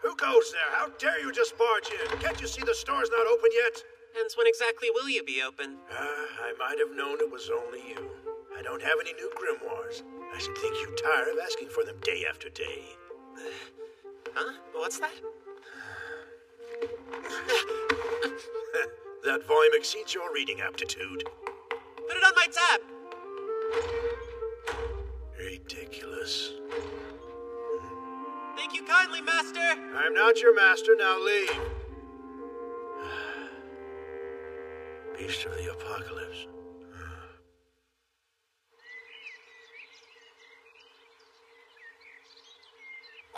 Who goes there? How dare you just barge in? Can't you see the store's not open yet? Hence, when exactly will you be open? I might have known it was only you. I don't have any new grimoires. I should think you tired of asking for them day after day. Huh? What's that? That volume exceeds your reading aptitude. Put it on my tab! Ridiculous. Thank you kindly, Master! I'm not your master, now leave. Beast of the Apocalypse.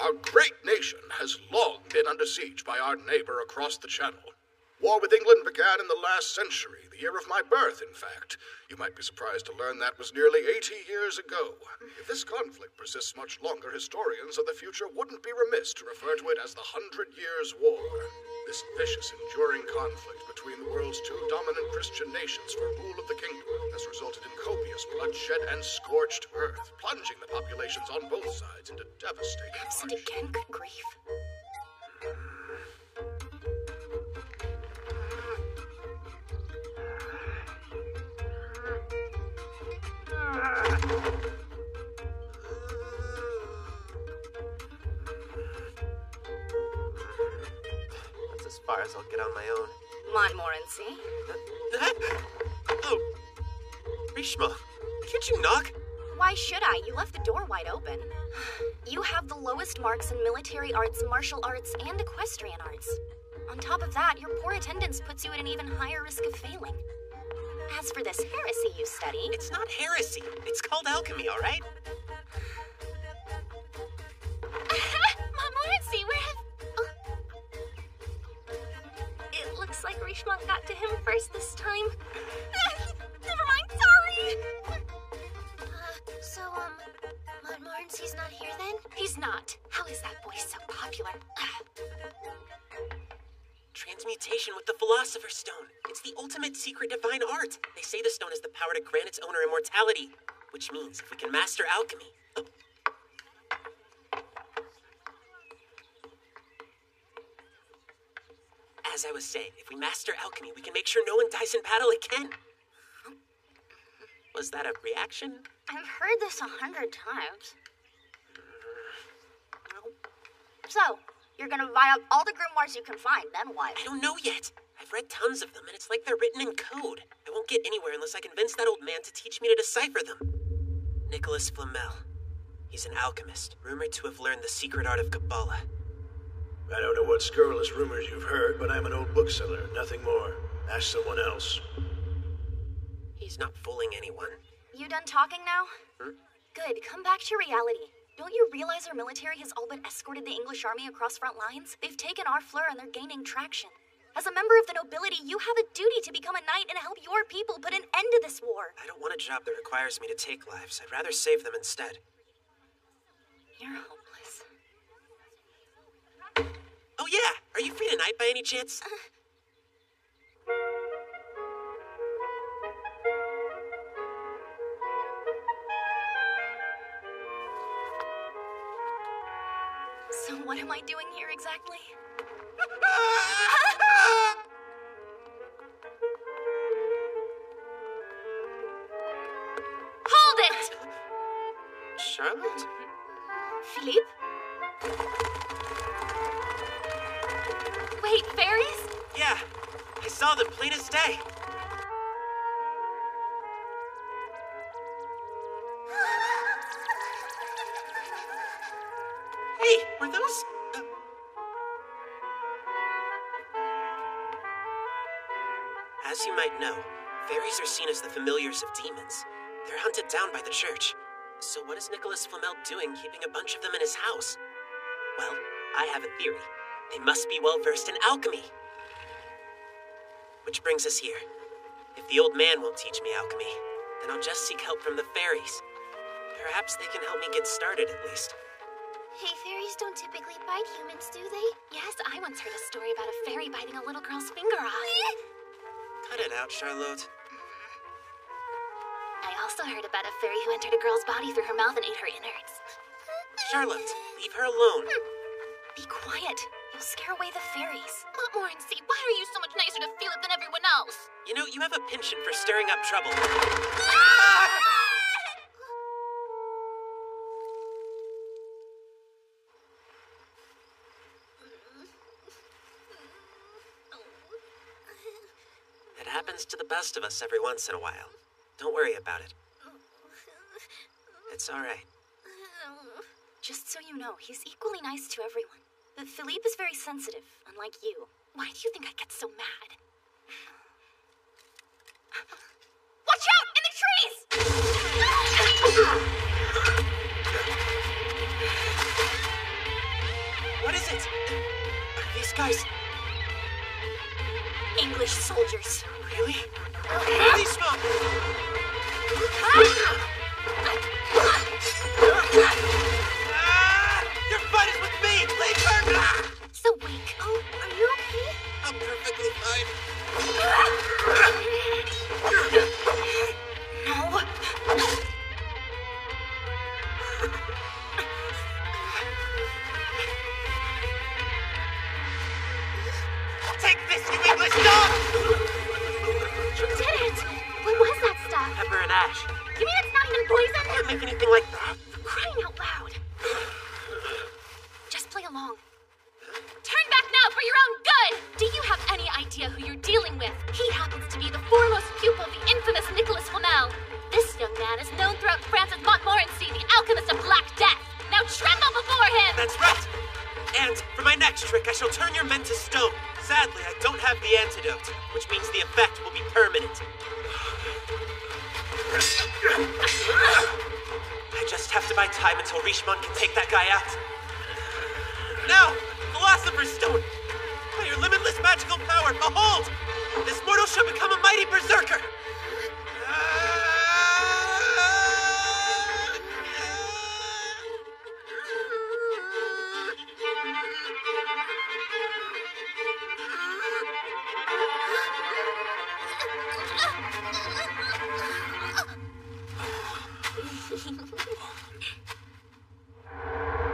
Our great nation has long been under siege by our neighbor across the channel. War with England began in the last century, the year of my birth, in fact. You might be surprised to learn that was nearly 80 years ago. If this conflict persists much longer, historians of the future wouldn't be remiss to refer to it as the 100 Years' War. This vicious, enduring conflict between the world's two dominant Christian nations for rule of the kingdom has resulted in copious bloodshed and scorched earth, plunging the populations on both sides into devastating Absent hardship. again, good grief. That's as far as I'll get on my own. Montmorency. Oh, Rishma, can't you knock? Why should I? You left the door wide open. You have the lowest marks in military arts, martial arts, and equestrian arts. On top of that, your poor attendance puts you at an even higher risk of failing. As for this heresy you study... It's not heresy. It's called alchemy, all right? Montmorency, where have... It looks like Richemont got to him first this time. Never mind, sorry! Montmorency's not here then? He's not. How is that boy so popular? Transmutation with the Philosopher's Stone. It's the ultimate secret divine art. They say the stone has the power to grant its owner immortality. Which means if we can master alchemy... Oh. As I was saying, if we master alchemy, we can make sure no one dies in battle again. Was that a reaction? I've heard this 100 times. So, you're gonna buy up all the grimoires you can find, then what? I don't know yet. I've read tons of them, and it's like they're written in code. I won't get anywhere unless I convince that old man to teach me to decipher them. Nicholas Flamel. He's an alchemist, rumored to have learned the secret art of Kabbalah. I don't know what scurrilous rumors you've heard, but I'm an old bookseller, nothing more. Ask someone else. He's not fooling anyone. You done talking now? Good, come back to reality. Don't you realize our military has all but escorted the English army across front lines? They've taken Harfleur and they're gaining traction. As a member of the nobility, you have a duty to become a knight and help your people put an end to this war. I don't want a job that requires me to take lives. I'd rather save them instead. You're hopeless. Oh yeah, are you free tonight by any chance? So what am I doing here exactly? Hold it! Charlotte? Philippe? Wait, fairies? Yeah, I saw them plain as day. Hey, were those... As you might know, fairies are seen as the familiars of demons. They're hunted down by the church. So what is Nicholas Flamel doing keeping a bunch of them in his house? Well, I have a theory. They must be well versed in alchemy. Which brings us here. If the old man won't teach me alchemy, then I'll just seek help from the fairies. Perhaps they can help me get started at least. Hey, fairies don't typically bite humans, do they? Yes, I once heard a story about a fairy biting a little girl's finger off. Cut it out, Charlotte. I also heard about a fairy who entered a girl's body through her mouth and ate her innards. Charlotte, leave her alone. Be quiet. You'll scare away the fairies. Montmorency, why are you so much nicer to Philip than everyone else? You know, you have a penchant for stirring up trouble. It happens to the best of us every once in a while. Don't worry about it. It's all right. Just so you know, he's equally nice to everyone. But Philippe is very sensitive, unlike you. Why do you think I get so mad? Watch out! In the trees! What is it? Are these guys... English soldiers. Really? These small... Your fight is with me! Leave her! So weak. Oh, are you okay? I'm perfectly fine. No. Take this, you English dog! You did it! What was that stuff? Pepper and ash. You mean it's not even poison? Can't make anything like that. For crying out loud. Just play along. Turn back now for your own good! Do you have any idea who you're dealing with? He happens to be the foremost pupil of the infamous Nicholas Flamel. This young man is known throughout France as Montmorency, the alchemist of Black Death. Now tremble before him! That's right. And for my next trick, I shall turn your men to stone. Sadly, I don't have the antidote, which means the effect will be permanent. I just have to buy time until Richemont can take that guy out. Now, Philosopher's Stone! By your limitless magical power, behold! This mortal shall become a mighty berserker!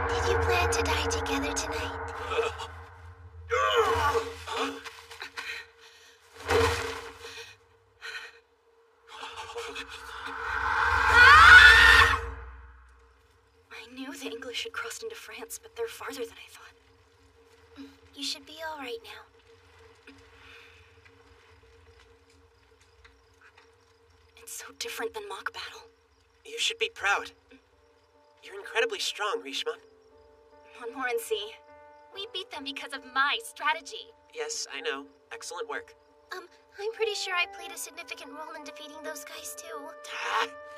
Did you plan to die together tonight? I knew the English had crossed into France, but they're farther than I thought. You should be all right now. It's so different than mock battle. You should be proud. You're incredibly strong, Richemont. Montmorency. We beat them because of my strategy. Yes, I know. Excellent work. I'm pretty sure I played a significant role in defeating those guys too.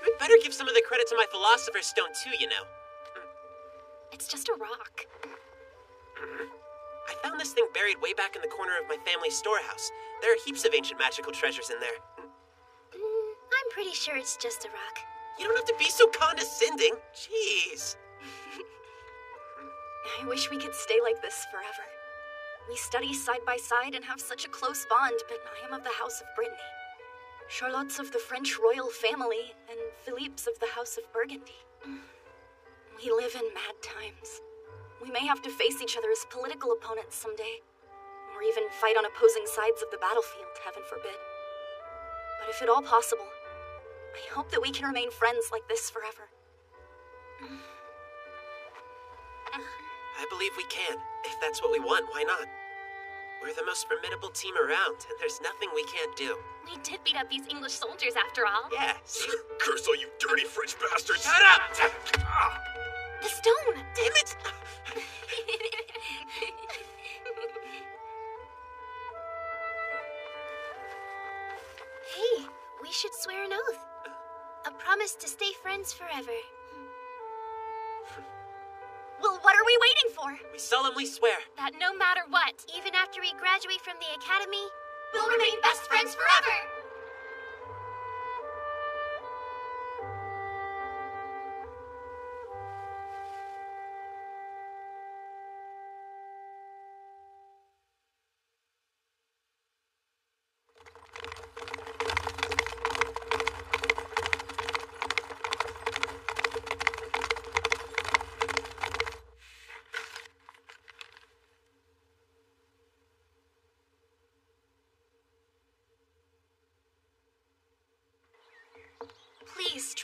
You'd better give some of the credit to my Philosopher's Stone too, you know. It's just a rock. I found this thing buried way back in the corner of my family's storehouse. There are heaps of ancient magical treasures in there. I'm pretty sure it's just a rock. You don't have to be so condescending. Jeez. I wish we could stay like this forever. We study side by side and have such a close bond, but I am of the House of Brittany. Charlotte's of the French royal family, and Philippe's of the House of Burgundy. We live in mad times. We may have to face each other as political opponents someday, or even fight on opposing sides of the battlefield, heaven forbid. But if at all possible, I hope that we can remain friends like this forever. I believe we can. If that's what we want, why not? We're the most formidable team around, and there's nothing we can't do. We did beat up these English soldiers after all. Yeah, see? Curse all you dirty French bastards! Shut up! The stone! Damn it! Hey, we should swear an oath. A promise to stay friends forever. Well, what are we waiting for? We solemnly swear. That no matter what, Even after we graduate from the academy, we'll remain best friends forever.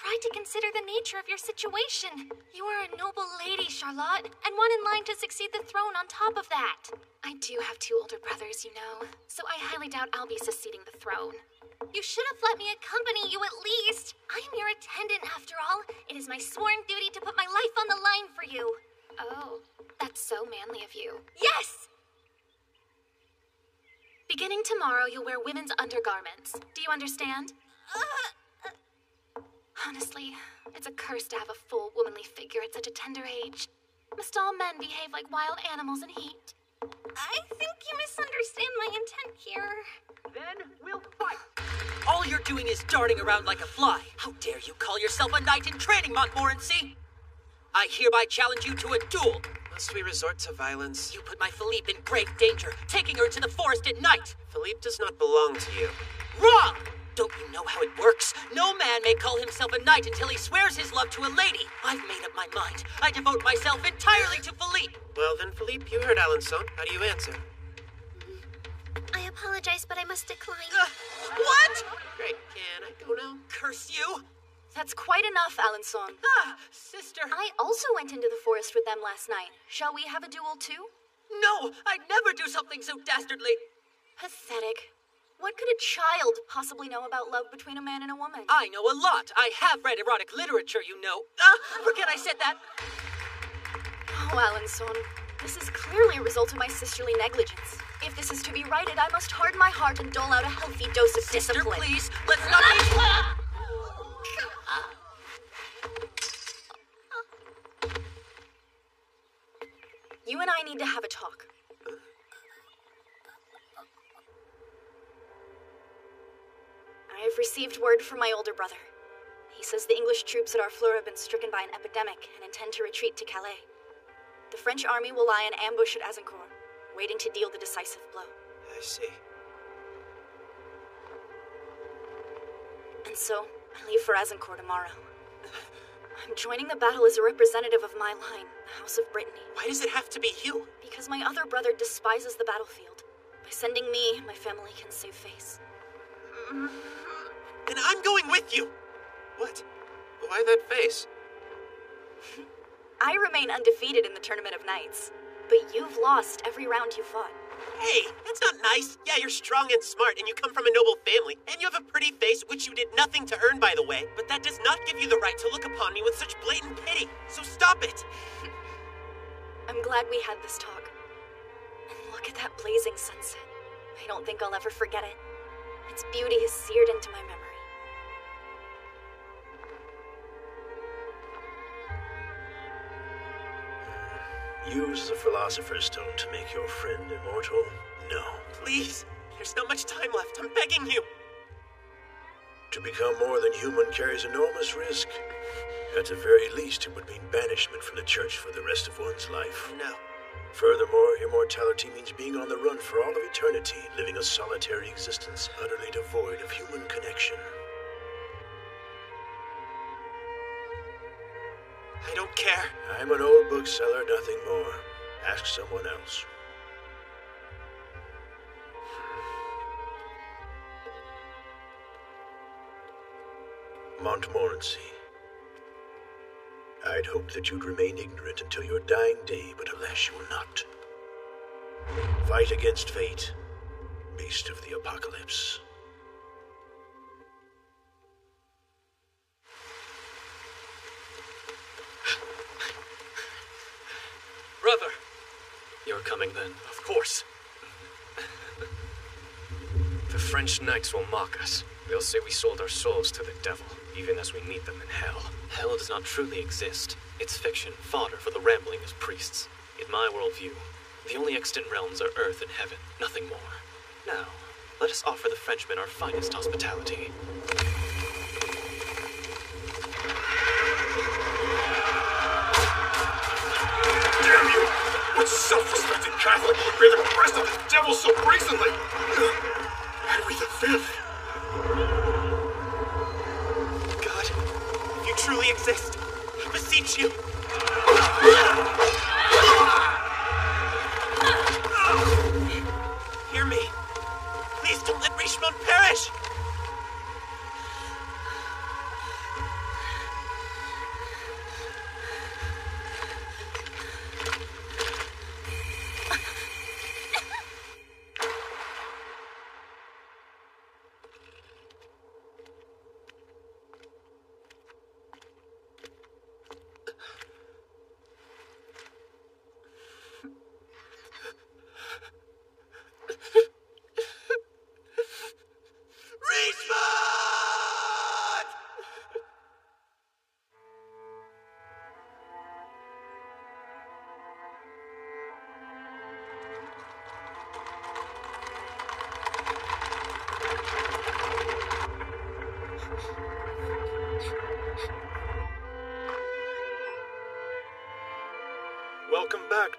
try to consider the nature of your situation. You are a noble lady, Charlotte, and one in line to succeed the throne on top of that. I do have two older brothers, you know, so I highly doubt I'll be succeeding the throne. You should have let me accompany you at least. I am your attendant, after all. It is my sworn duty to put my life on the line for you. Oh, that's so manly of you. Yes! Beginning tomorrow, you'll wear women's undergarments. Do you understand? Honestly, it's a curse to have a full womanly figure at such a tender age. Must all men behave like wild animals in heat? I think you misunderstand my intent here. Then we'll fight. All you're doing is darting around like a fly. How dare you call yourself a knight in training, Montmorency? I hereby challenge you to a duel. Must we resort to violence? You put my Philippe in grave danger, taking her to the forest at night. Philippe does not belong to you. Wrong! Don't you know how it works? No man may call himself a knight until he swears his love to a lady. I've made up my mind. I devote myself entirely to Philippe. Well then, Philippe, you heard Alençon. How do you answer? I apologize, but I must decline. What? Great. Can I go now? Curse you! That's quite enough, Alençon. Sister. I also went into the forest with them last night. Shall we have a duel too? No, I'd never do something so dastardly. Pathetic. What could a child possibly know about love between a man and a woman? I know a lot. I have read erotic literature, you know. Forget I said that. Oh, Alençon. This is clearly a result of my sisterly negligence. If this is to be righted, I must harden my heart and dole out a healthy dose of Sister, discipline. please, let's not be... You and I need to have a talk. I have received word from my older brother. He says the English troops at Harfleur have been stricken by an epidemic and intend to retreat to Calais. The French army will lie in ambush at Azincourt, waiting to deal the decisive blow. I see. And so, I leave for Azincourt tomorrow. I'm joining the battle as a representative of my line, the House of Brittany. Why does it have to be you? Because my other brother despises the battlefield. By sending me, my family can save face. And I'm going with you! What? Why that face? I remain undefeated in the Tournament of Knights, but you've lost every round you fought. Hey, that's not nice. Yeah, you're strong and smart, and you come from a noble family, and you have a pretty face, which you did nothing to earn, by the way. But that does not give you the right to look upon me with such blatant pity. So stop it! I'm glad we had this talk. And look at that blazing sunset. I don't think I'll ever forget it. Its beauty is seared into my memory. Use the Philosopher's Stone to make your friend immortal? No. Please, there's not much time left. I'm begging you. To become more than human carries enormous risk. At the very least, it would mean banishment from the church for the rest of one's life. No. Furthermore, immortality means being on the run for all of eternity, living a solitary existence, utterly devoid of human connection. I don't care. I'm an old bookseller, nothing more. Ask someone else. Montmorency. I'd hoped that you'd remain ignorant until your dying day, but alas, you will not. Fight against fate, beast of the apocalypse. Brother! You're coming then, of course. The French knights will mock us. They'll say we sold our souls to the devil, even as we meet them in hell. Hell does not truly exist. It's fiction, fodder for the ramblingest priests. In my worldview, the only extant realms are earth and heaven, nothing more. Now, let us offer the Frenchmen our finest hospitality. Damn you! What self-respecting Catholic would bear the crest of the devil so brazenly? Henry V! God, if you truly exist, I beseech you. Hear me. Please don't let Richemont perish.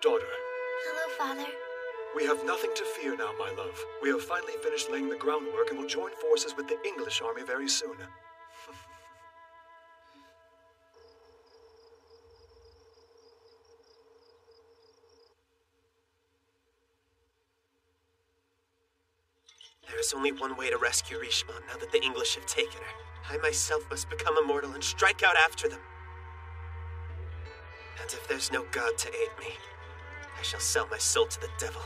Dark Daughter. Hello, Father. We have nothing to fear now, my love. We have finally finished laying the groundwork and will join forces with the English army very soon. There is only one way to rescue Richemont now that the English have taken her. I myself must become immortal and strike out after them. And if there's no God to aid me, I shall sell my soul to the devil.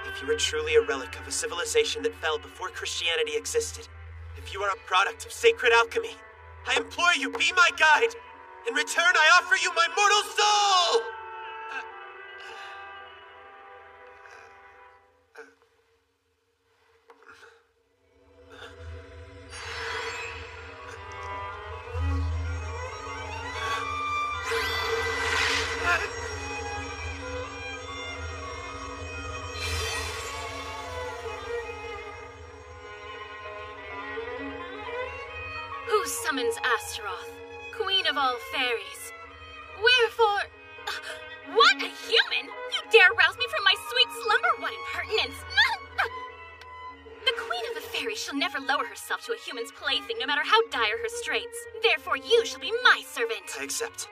If you are truly a relic of a civilization that fell before Christianity existed, if you are a product of sacred alchemy, I implore you, be my guide. In return, I offer you my mortal soul! Who summons Astaroth, queen of all fairies? Wherefore... What, a human? You dare rouse me from my sweet slumber? What impertinence! The queen of the fairies shall never lower herself to a human's plaything, no matter how dire her straits. Therefore, you shall be my servant. I accept.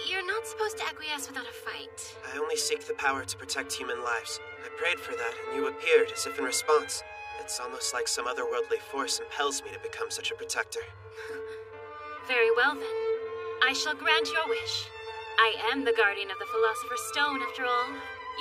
You're not supposed to acquiesce without a fight. I only seek the power to protect human lives. I prayed for that, and you appeared, as if in response. It's almost like some otherworldly force impels me to become such a protector. Very well, then. I shall grant your wish. I am the guardian of the Philosopher's Stone, after all.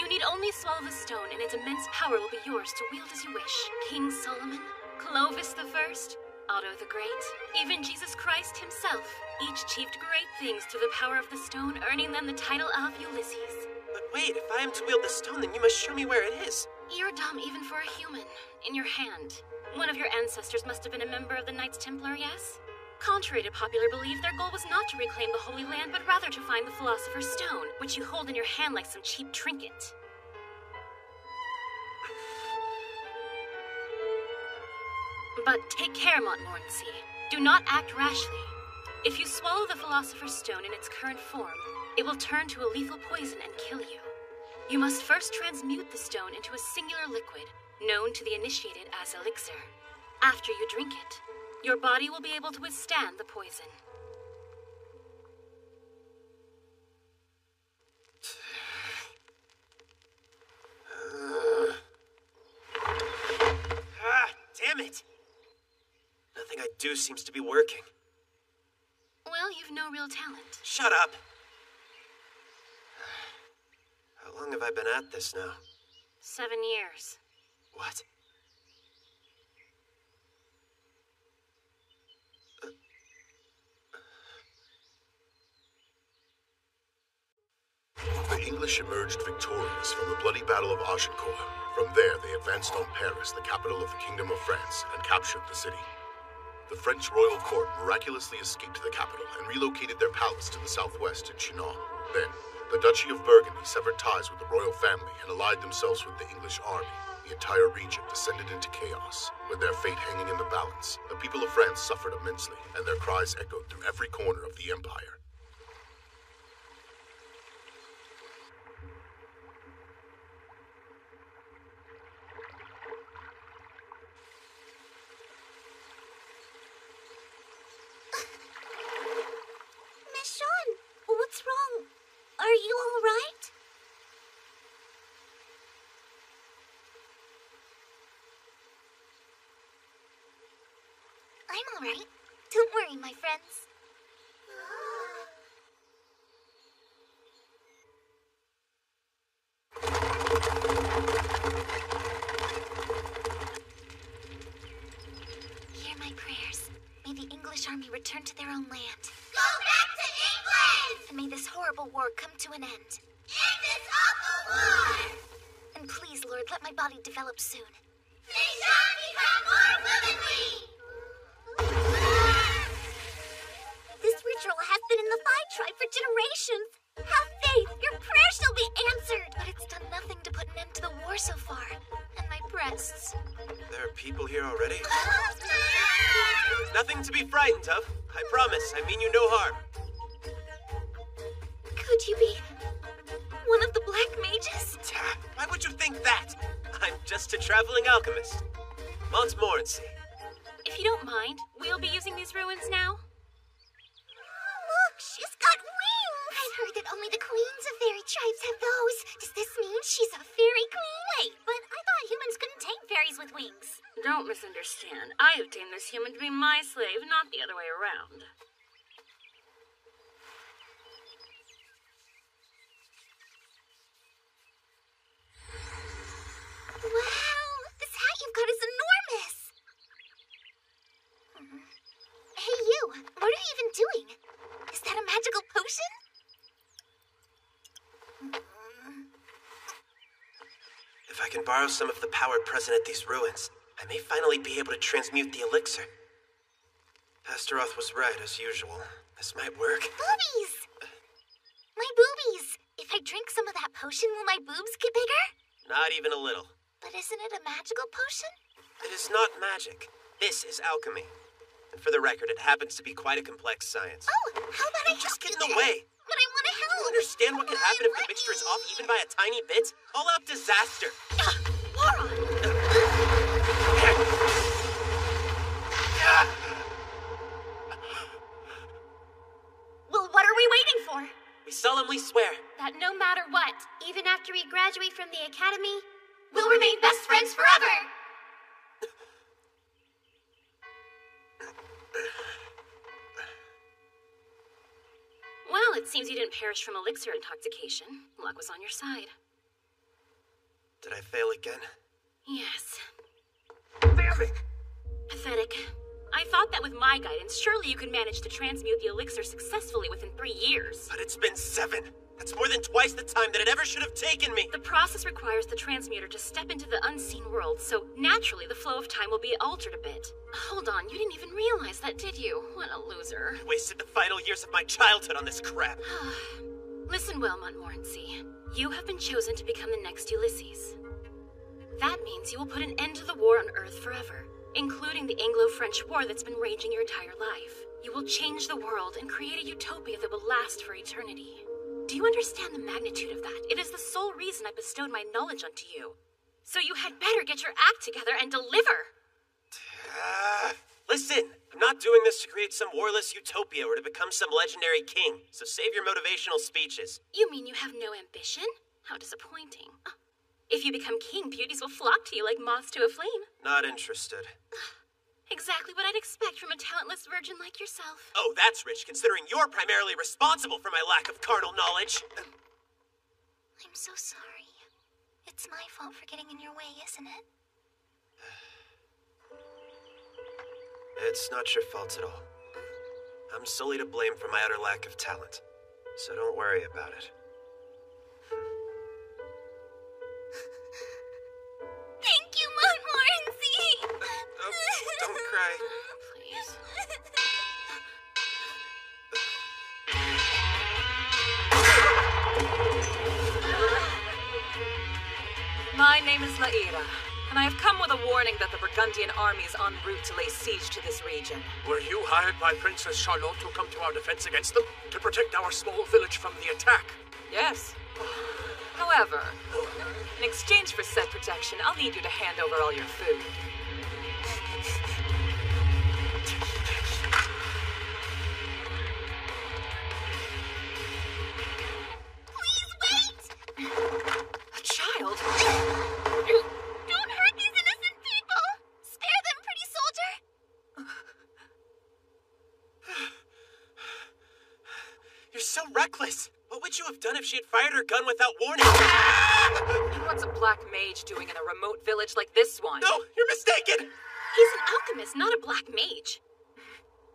You need only swallow the stone, and its immense power will be yours to wield as you wish. King Solomon, Clovis the First, Otto the Great, even Jesus Christ himself, each achieved great things through the power of the stone, earning them the title of Ulysses. But wait, if I am to wield the stone, then you must show me where it is. You're dumb even for a human. In your hand. One of your ancestors must have been a member of the Knights Templar, yes? Contrary to popular belief, their goal was not to reclaim the Holy Land, but rather to find the Philosopher's Stone, which you hold in your hand like some cheap trinket. But take care, Montmorency. Do not act rashly. If you swallow the Philosopher's Stone in its current form, it will turn to a lethal poison and kill you. You must first transmute the stone into a singular liquid, known to the initiated as elixir. After you drink it, your body will be able to withstand the poison. Damn it! Nothing I do seems to be working. Well, you've no real talent. Shut up! How long have I been at this now? 7 years. What? The English emerged victorious from the bloody Battle of Agincourt. From there, they advanced on Paris, the capital of the Kingdom of France, and captured the city. The French royal court miraculously escaped the capital and relocated their palace to the southwest in Chinon. Then, the Duchy of Burgundy severed ties with the royal family and allied themselves with the English army. The entire region descended into chaos, with their fate hanging in the balance. The people of France suffered immensely, and their cries echoed through every corner of the empire. What's wrong? Are you all right? I'm all right. Don't worry, my friends. Hear my prayers. May the English army return to their own land. Go back to England! And may this horrible war come to an end. End this awful war! And please, Lord, let my body develop soon. May John become more womanly! This ritual has been in the Phi tribe for generations. Have faith, your prayer shall be answered. But it's done nothing to put an end to the war so far. And my breasts. There are people here already? Nothing to be frightened of, I promise. promise, I mean you no harm. Could you be one of the Black Mages? Why would you think that? I'm just a traveling alchemist. Montmorency. If you don't mind, we'll be using these ruins now. Look, she's got wings! I've heard that only the queens of fairy tribes have those. Does this mean she's a fairy queen? Wait, but I thought humans couldn't tame fairies with wings. Don't misunderstand. I have tamed this human to be my slave, not the other way around. Wow, this hat you've got is enormous! Hey you, what are you even doing? Is that a magical potion? If I can borrow some of the power present at these ruins, I may finally be able to transmute the elixir. Astaroth was right, as usual. This might work. Boobies! My boobies! If I drink some of that potion, will my boobs get bigger? Not even a little. But isn't it a magical potion? It is not magic. This is alchemy. And for the record, it happens to be quite a complex science. Oh, how about I Just help get you in the then? way. But I want to help! You understand what can happen if the mixture is off even by a tiny bit? All out disaster. Moron! Well, what are we waiting for? We solemnly swear. That no matter what, Even after we graduate from the academy, we'll remain best friends forever! Well, it seems you didn't perish from elixir intoxication. Luck was on your side. Did I fail again? Yes. Damn it! Pathetic. I thought that with my guidance, surely you could manage to transmute the elixir successfully within 3 years. But it's been 7. That's more than twice the time that it ever should have taken me. The process requires the transmuter to step into the unseen world, so naturally the flow of time will be altered a bit. Hold on, you didn't even realize that, did you? What a loser. I wasted the final years of my childhood on this crap. Listen well, Montmorency. You have been chosen to become the next Ulysses. That means you will put an end to the war on Earth forever, including the Anglo-French War that's been raging your entire life. You will change the world and create a utopia that will last for eternity. Do you understand the magnitude of that? It is the sole reason I bestowed my knowledge onto you. So you had better get your act together and deliver! Listen, I'm not doing this to create some warless utopia or to become some legendary king, so save your motivational speeches. You mean you have no ambition? How disappointing. If you become king, beauties will flock to you like moths to a flame. Not interested. Exactly what I'd expect from a talentless virgin like yourself. Oh, that's rich, considering you're primarily responsible for my lack of carnal knowledge. I'm so sorry. It's my fault for getting in your way, isn't it? It's not your fault at all. I'm solely to blame for my utter lack of talent, so don't worry about it. Thank you, Montmorency! Don't cry. Please. My name is Laira, and I have come with a warning that the Burgundian army is en route to lay siege to this region. Were you hired by Princess Charlotte to come to our defense against them? To protect our small village from the attack? Yes. However, in exchange for said protection, I'll need you to hand over all your food. Please wait! A child? Don't hurt these innocent people! Spare them, pretty soldier! You're so reckless. What would you have done if she had fired her gun without warning? And what's a black mage doing in a remote village like this one? No, you're mistaken. He's an alchemist, not a black mage.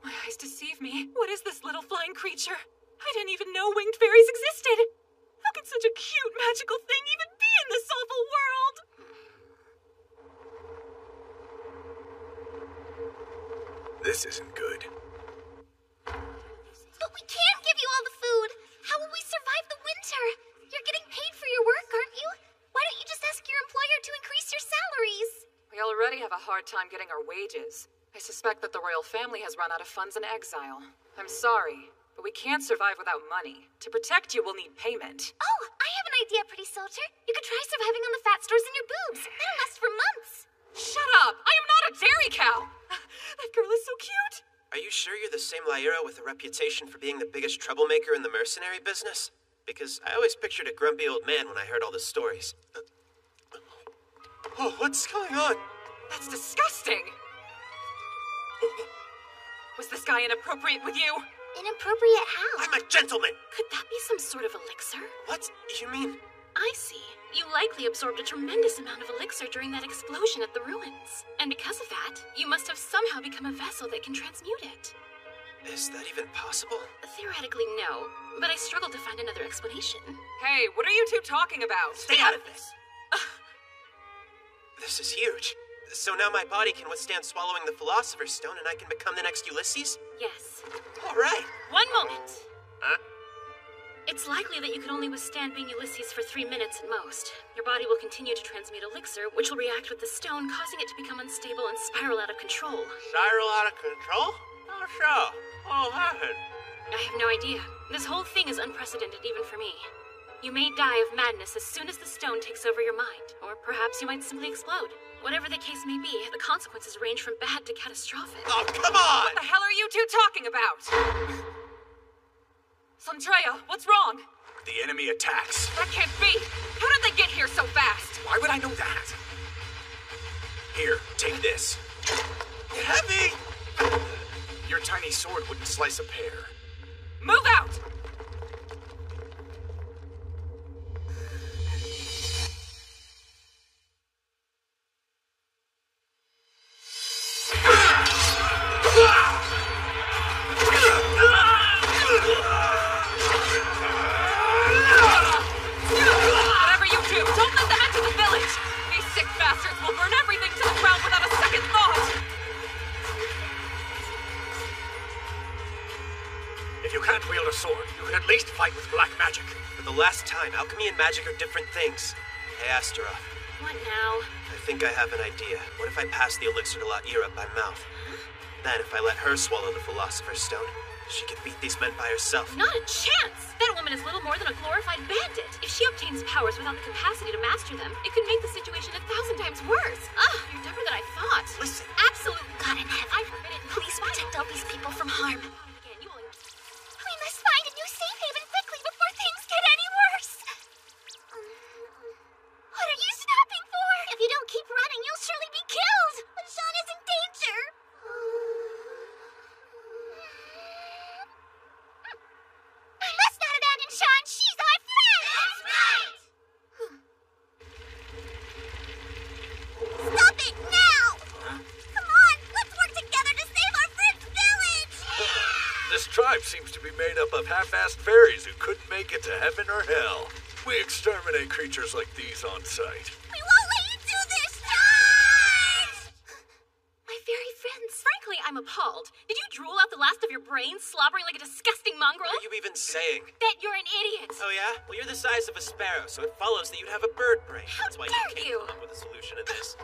My eyes deceive me. What is this little flying creature? I didn't even know winged fairies existed. How could such a cute, magical thing even be in this awful world? This isn't good. But we can't give you all the food! How will we survive the winter? You're getting paid for your work, aren't you? Why don't you just ask your employer to increase your salaries? We already have a hard time getting our wages. I suspect that the royal family has run out of funds in exile. I'm sorry, but we can't survive without money. To protect you, we'll need payment. Oh, I have an idea, pretty soldier. You could try surviving on the fat stores in your boobs. That'll last for months. Shut up! I am not a dairy cow! That girl is so cute! Are you sure you're the same Lyra with a reputation for being the biggest troublemaker in the mercenary business? Because I always pictured a grumpy old man when I heard all the stories. Oh, what's going on? That's disgusting! Was this guy inappropriate with you? Inappropriate how? I'm a gentleman! Could that be some sort of elixir? What? You mean? I see. You likely absorbed a tremendous amount of elixir during that explosion at the ruins. And because of that, you must have somehow become a vessel that can transmute it. Is that even possible? Theoretically, no. But I struggle to find another explanation. Hey, what are you two talking about? Stay out of this! This is huge. So now my body can withstand swallowing the Philosopher's Stone and I can become the next Ulysses? Yes. All right. One moment. Huh? It's likely that you can only withstand being Ulysses for 3 minutes at most. Your body will continue to transmute elixir, which will react with the stone, causing it to become unstable and spiral out of control. Spiral out of control? Oh, sure. What'll happen? I have no idea. This whole thing is unprecedented even for me. You may die of madness as soon as the stone takes over your mind, or perhaps you might simply explode. Whatever the case may be, the consequences range from bad to catastrophic. Oh, come on! What the hell are you two talking about? Santrea, what's wrong? The enemy attacks. That can't be! How did they get here so fast? Why would I know that? Here, take this. Heavy! Your tiny sword wouldn't slice a pear. Move out! Whatever you do, don't let them enter the village! These sick bastards will burn everything to the ground without a second thought! If you can't wield a sword, you can at least fight with black magic. For the last time, alchemy and magic are different things. Hey, Astaroth. What now? I think I have an idea. What if I pass the elixir to Lyra by mouth? Then, if I let her swallow the Philosopher's Stone, she could beat these men by herself. Not a chance! That woman is little more than a glorified bandit. If she obtains powers without the capacity to master them, it could make the situation 1,000 times worse. Ugh, you're dumber than I thought. Listen. Absolute God in heaven. I forbid it. Please protect all these people from harm. Again, you will... We must find a new safe haven quickly before things get any worse. What are you stopping for? If you don't keep running, you'll surely be killed. But Sean is in danger. We must not abandon Sean. She's our friend. That's right. Stop it now. Come on, let's work together to save our friend's village. This tribe seems to be made up of half-assed fairies who couldn't make it to heaven or hell. We exterminate creatures like these on sight. We won't let you do this, Charge! My very friends. Frankly, I'm appalled. Did you drool out the last of your brains, slobbering like a disgusting mongrel? What are you even saying? That you're an idiot. Oh, yeah? Well, you're the size of a sparrow, so it follows that you'd have a bird brain. How That's why dare you can't you. come up with a solution to this.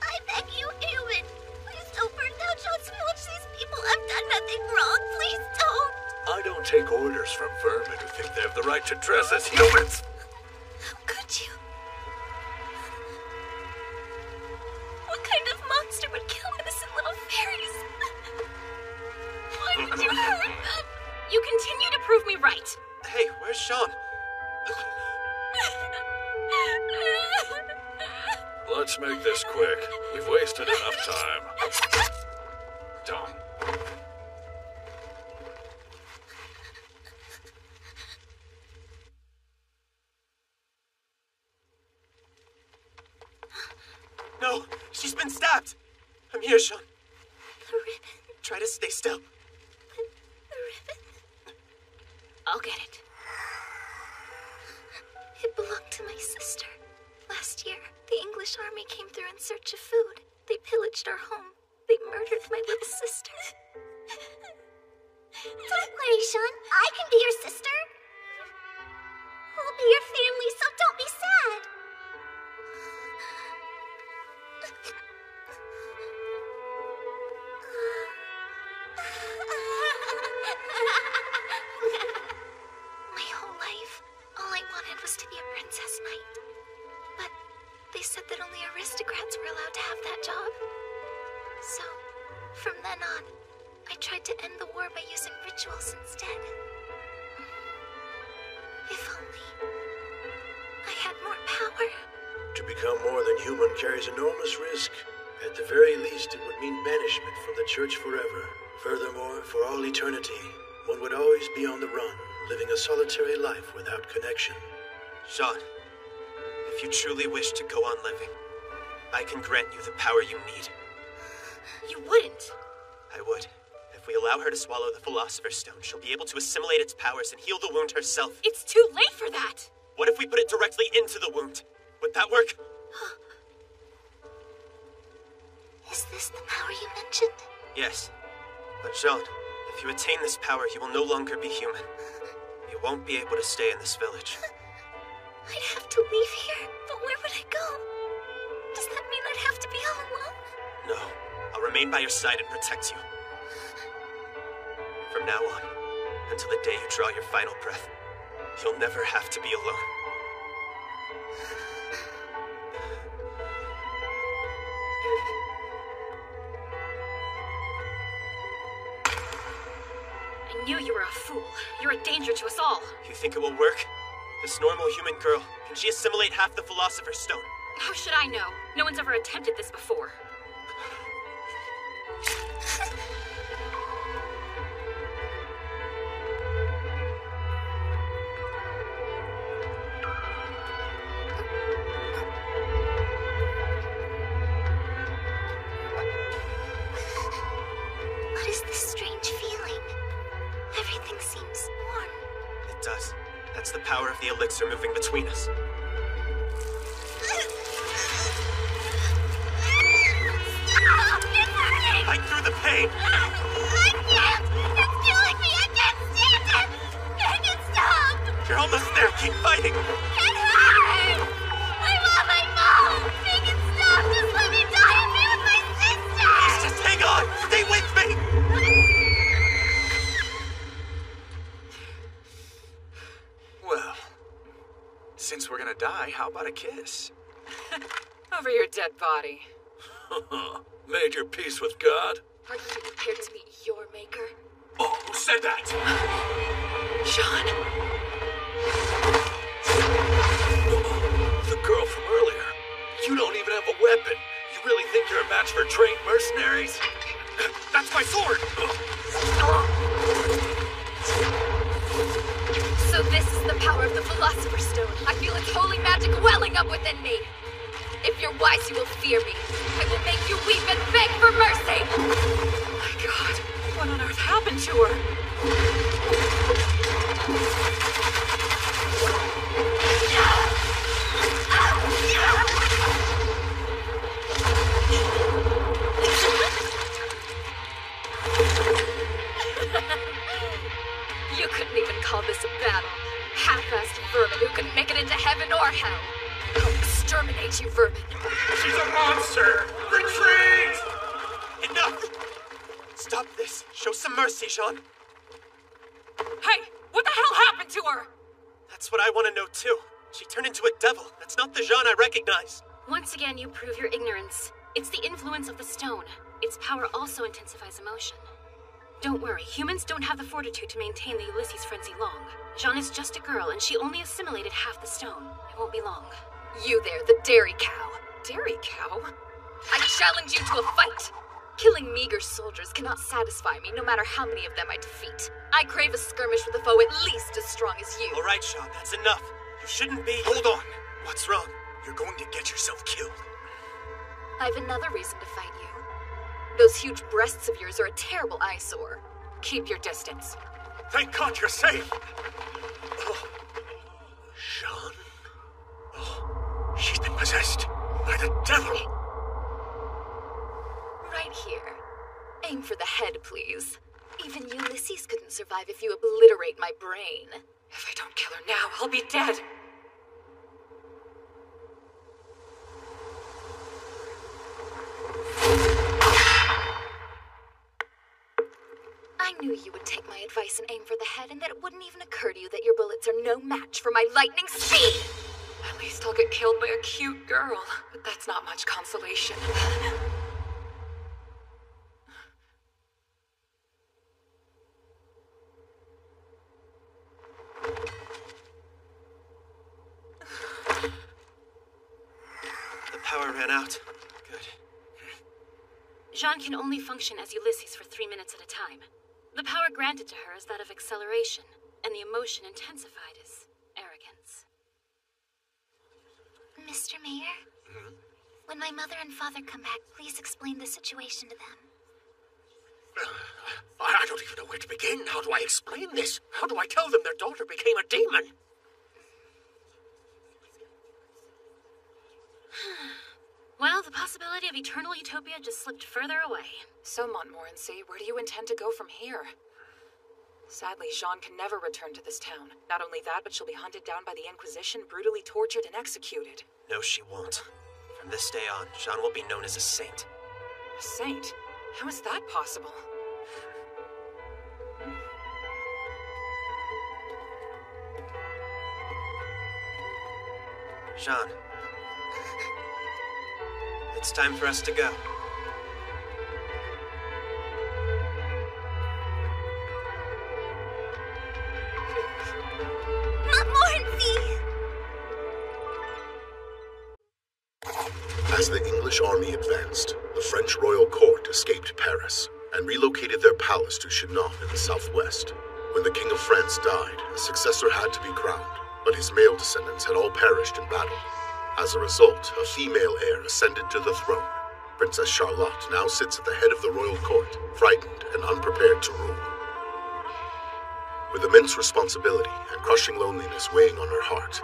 I beg you, Ewan. Please don't burn down John's village. These people have done nothing wrong. Please don't. I don't take orders from vermin who think they have the right to dress as humans. How could you? What kind of monster would kill innocent little fairies? Why would you hurt them? You continue to prove me right. Hey, where's Sean? Let's make this quick. We've wasted enough time. Done. No, she's been stabbed. I'm here, Sean. The ribbon. Try to stay still. The ribbon. I'll get it. It belonged to my sister. Last year, the English army came through in search of food. They pillaged our home. They murdered my little sister. Don't worry, Sean. I can be your sister. We'll be your family, so don't be sad. My whole life, all I wanted was to be a princess knight. But they said that only aristocrats were allowed to have that job. So, from then on, I tried to end the war by using rituals instead. If only I had more power. To become more than human carries enormous risk. At the very least, it would mean banishment from the church forever. Furthermore, for all eternity, one would always be on the run, living a solitary life without connection. Sean, if you truly wish to go on living, I can grant you the power you need. You wouldn't. I would. If we allow her to swallow the Philosopher's Stone, she'll be able to assimilate its powers and heal the wound herself. It's too late for that. What if we put it directly into the wound? Would that work? Is this the power you mentioned? Yes. But Jean, if you attain this power, you will no longer be human. You won't be able to stay in this village. I'd have to leave here, but where would I go? Does that mean I'd have to be all alone? No. I'll remain by your side and protect you. From now on, until the day you draw your final breath, you'll never have to be alone. I knew you were a fool. You're a danger to us all. You think it will work? This normal human girl, can she assimilate half the Philosopher's Stone? How should I know? No one's ever attempted this before. What is this strange feeling? Everything seems warm. It does. That's the power of the elixir moving between us. Stop! It's hurting! Fight through the pain! I can't! It's killing me! I can't stand it! Make it stop! You're almost there. Keep fighting. It hurts! I want my mom! Make it stop! Just let me die and be with my sister! Please just hang on. Stay with me. Well, since we're gonna die, how about a kiss? Over your dead body. Made your peace with God? Are you prepared to meet your maker? Oh, who said that? Sean. The girl from earlier. You don't even have a weapon. You really think you're a match for trained mercenaries? That's my sword! So this is the power of the Philosopher's Stone. I feel its holy magic welling up within me. If you're wise, you will fear me. I will make you weep and beg for mercy. My God, what on earth happened to her? You couldn't even call this a battle. Half-assed vermin who couldn't make it into heaven or hell. I'll exterminate you, vermin. She's a monster! Retreat! Enough! Stop this. Show some mercy, Jean. Hey, what the hell happened to her? That's what I want to know, too. She turned into a devil. That's not the Jean I recognize. Once again, you prove your ignorance. It's the influence of the stone. Its power also intensifies emotion. Don't worry, humans don't have the fortitude to maintain the Ulysses frenzy long. Jean is just a girl, and she only assimilated half the stone. It won't be long. You there, the dairy cow. Dairy cow? I challenge you to a fight! Killing meager soldiers cannot satisfy me, no matter how many of them I defeat. I crave a skirmish with a foe at least as strong as you. All right, Jean, that's enough. You shouldn't be... Hold on! What's wrong? You're going to get yourself killed. I've another reason to fight you. Those huge breasts of yours are a terrible eyesore. Keep your distance. Thank God you're safe! Oh. Jean? Oh, she's been possessed by the devil! Right here. Aim for the head, please. Even Ulysses couldn't survive if you obliterate my brain. If I don't kill her now, I'll be dead. I knew you would take my advice and aim for the head, and that it wouldn't even occur to you that your bullets are no match for my lightning speed! At least I'll get killed by a cute girl, but that's not much consolation. The power ran out. Good. Jean can only function as Ulysses for 3 minutes at a time. The power granted to her is that of acceleration, and the emotion intensified is arrogance. Mr. Mayor? When my mother and father come back, please explain the situation to them. I don't even know where to begin. How do I explain this? How do I tell them their daughter became a demon? Well, the possibility of eternal utopia just slipped further away. So, Montmorency, where do you intend to go from here? Sadly, Jean can never return to this town. Not only that, but she'll be hunted down by the Inquisition, brutally tortured and executed. No, she won't. From this day on, Jean will be known as a saint. A saint? How is that possible? Jean. It's time for us to go. As the English army advanced, the French royal court escaped Paris and relocated their palace to Chinon in the southwest. When the King of France died, a successor had to be crowned, but his male descendants had all perished in battle. As a result, a female heir ascended to the throne. Princess Charlotte now sits at the head of the royal court, frightened and unprepared to rule. With immense responsibility and crushing loneliness weighing on her heart,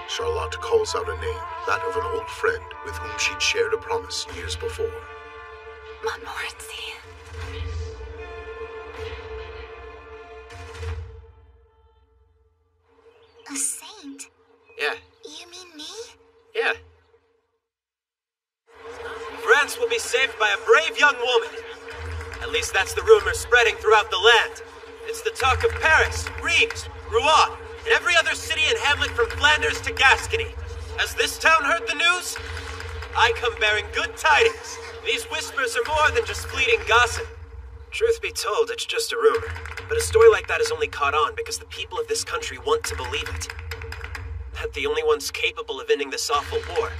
Charlotte calls out a name, that of an old friend with whom she'd shared a promise years before. Montmorency. A saint? Yeah. You mean me? Yeah. France will be saved by a brave young woman. At least that's the rumor spreading throughout the land. It's the talk of Paris, Rheims, Rouen, and every other city and hamlet from Flanders to Gascony. Has this town heard the news? I come bearing good tidings. These whispers are more than just fleeting gossip. Truth be told, it's just a rumor. But a story like that is only caught on because the people of this country want to believe it. That the only ones capable of ending this awful war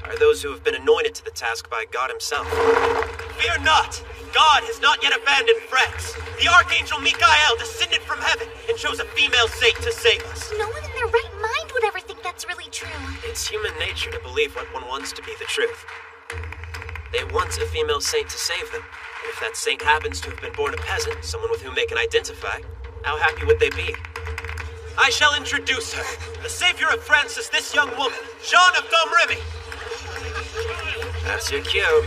are those who have been anointed to the task by God himself. Fear not! God has not yet abandoned France. The Archangel Michael descended from heaven and chose a female saint to save us. No one in their right mind would ever think that's really true. It's human nature to believe what one wants to be the truth. They want a female saint to save them. And if that saint happens to have been born a peasant, someone with whom they can identify, how happy would they be? I shall introduce her. The savior of France is this young woman, Jean of Domremy. That's your cue.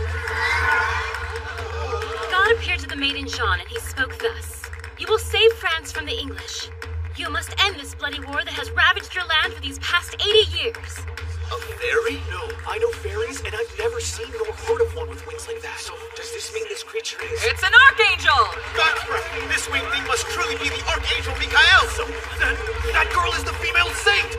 God appeared to the maiden Jean, and he spoke thus. You will save France from the English. You must end this bloody war that has ravaged your land for these past 80 years. A fairy? No, I know fairies, and I've never seen nor heard of one with wings like that. So, does this mean this creature is... It's an archangel! God's breath! This winged thing must truly be the Archangel Michael! So, that girl is the female saint!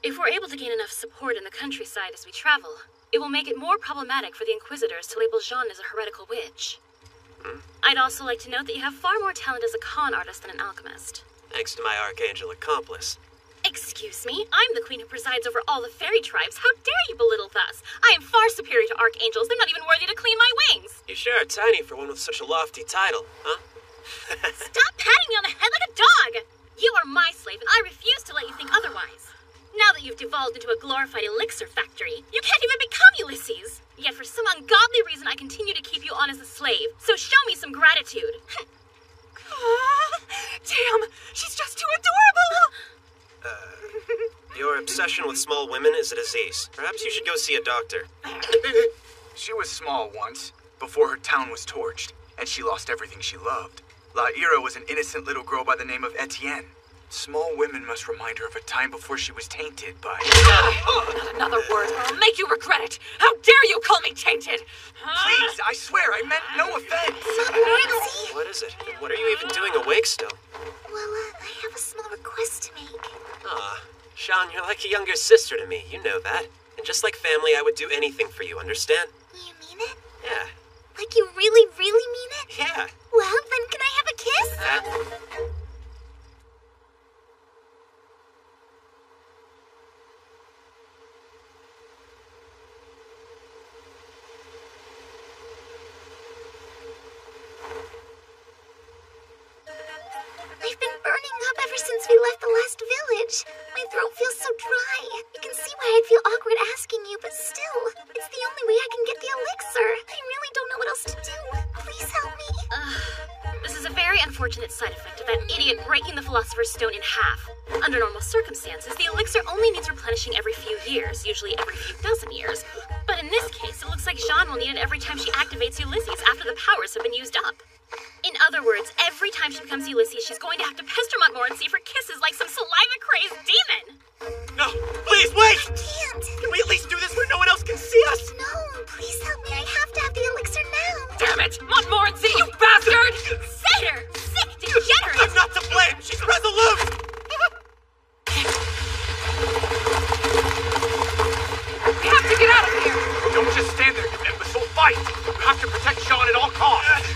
If we're able to gain enough support in the countryside as we travel, it will make it more problematic for the Inquisitors to label Jean as a heretical witch. I'd also like to note that you have far more talent as a con artist than an alchemist. Thanks to my Archangel accomplice. Excuse me, I'm the queen who presides over all the fairy tribes. How dare you belittle us? I am far superior to archangels. They're not even worthy to clean my wings. You sure are tiny for one with such a lofty title, huh? Stop patting me on the head like a dog! You are my slave, and I refuse to let you think otherwise. Now that you've devolved into a glorified elixir factory, you can't even become Ulysses. Yet for some ungodly reason, I continue to keep you on as a slave. So show me some gratitude. Damn, she's just too adorable! Your obsession with small women is a disease. Perhaps you should go see a doctor. She was small once, before her town was torched, and she lost everything she loved. La Ira was an innocent little girl by the name of Etienne. Small women must remind her of a time before she was tainted by... Not another word, or I'll make you regret it! How dare you call me tainted! Please, I swear, I meant no offense! Montmorency! What is it? What are you even doing awake still? Well, I have a small request to make. Ah, Sean, you're like a younger sister to me. You know that. And just like family, I would do anything for you, understand? You mean it? Yeah. Like you really, really mean it? Yeah. Well, then can I have a kiss? I've been burning up ever since we left the last village. My throat feels so dry. You can see why I'd feel awkward asking you, but still, it's the only way I can get the elixir. I really don't know what else to do. Please help me. This is a very unfortunate side effect of that idiot breaking the Philosopher's Stone in half. Under normal circumstances, the elixir only needs replenishing every few years, usually every few dozen years. But in this case, it looks like Jean will need it every time she activates Ulysses after the powers have been used up. In other words, every time she becomes Ulysses, she's going to have to pester Montmorency for kisses like some saliva-crazed demon! No, please, wait! I can't. Can we at least do this where no one else can see us? No, please help me. I have to have the elixir now. Damn it! Montmorency, you bastard! Satyr! Sick degenerate! I'm not to blame! She's resolute! We have to get out of here! Don't just stand there, you imbecile! Fight! You have to protect Sean at all costs!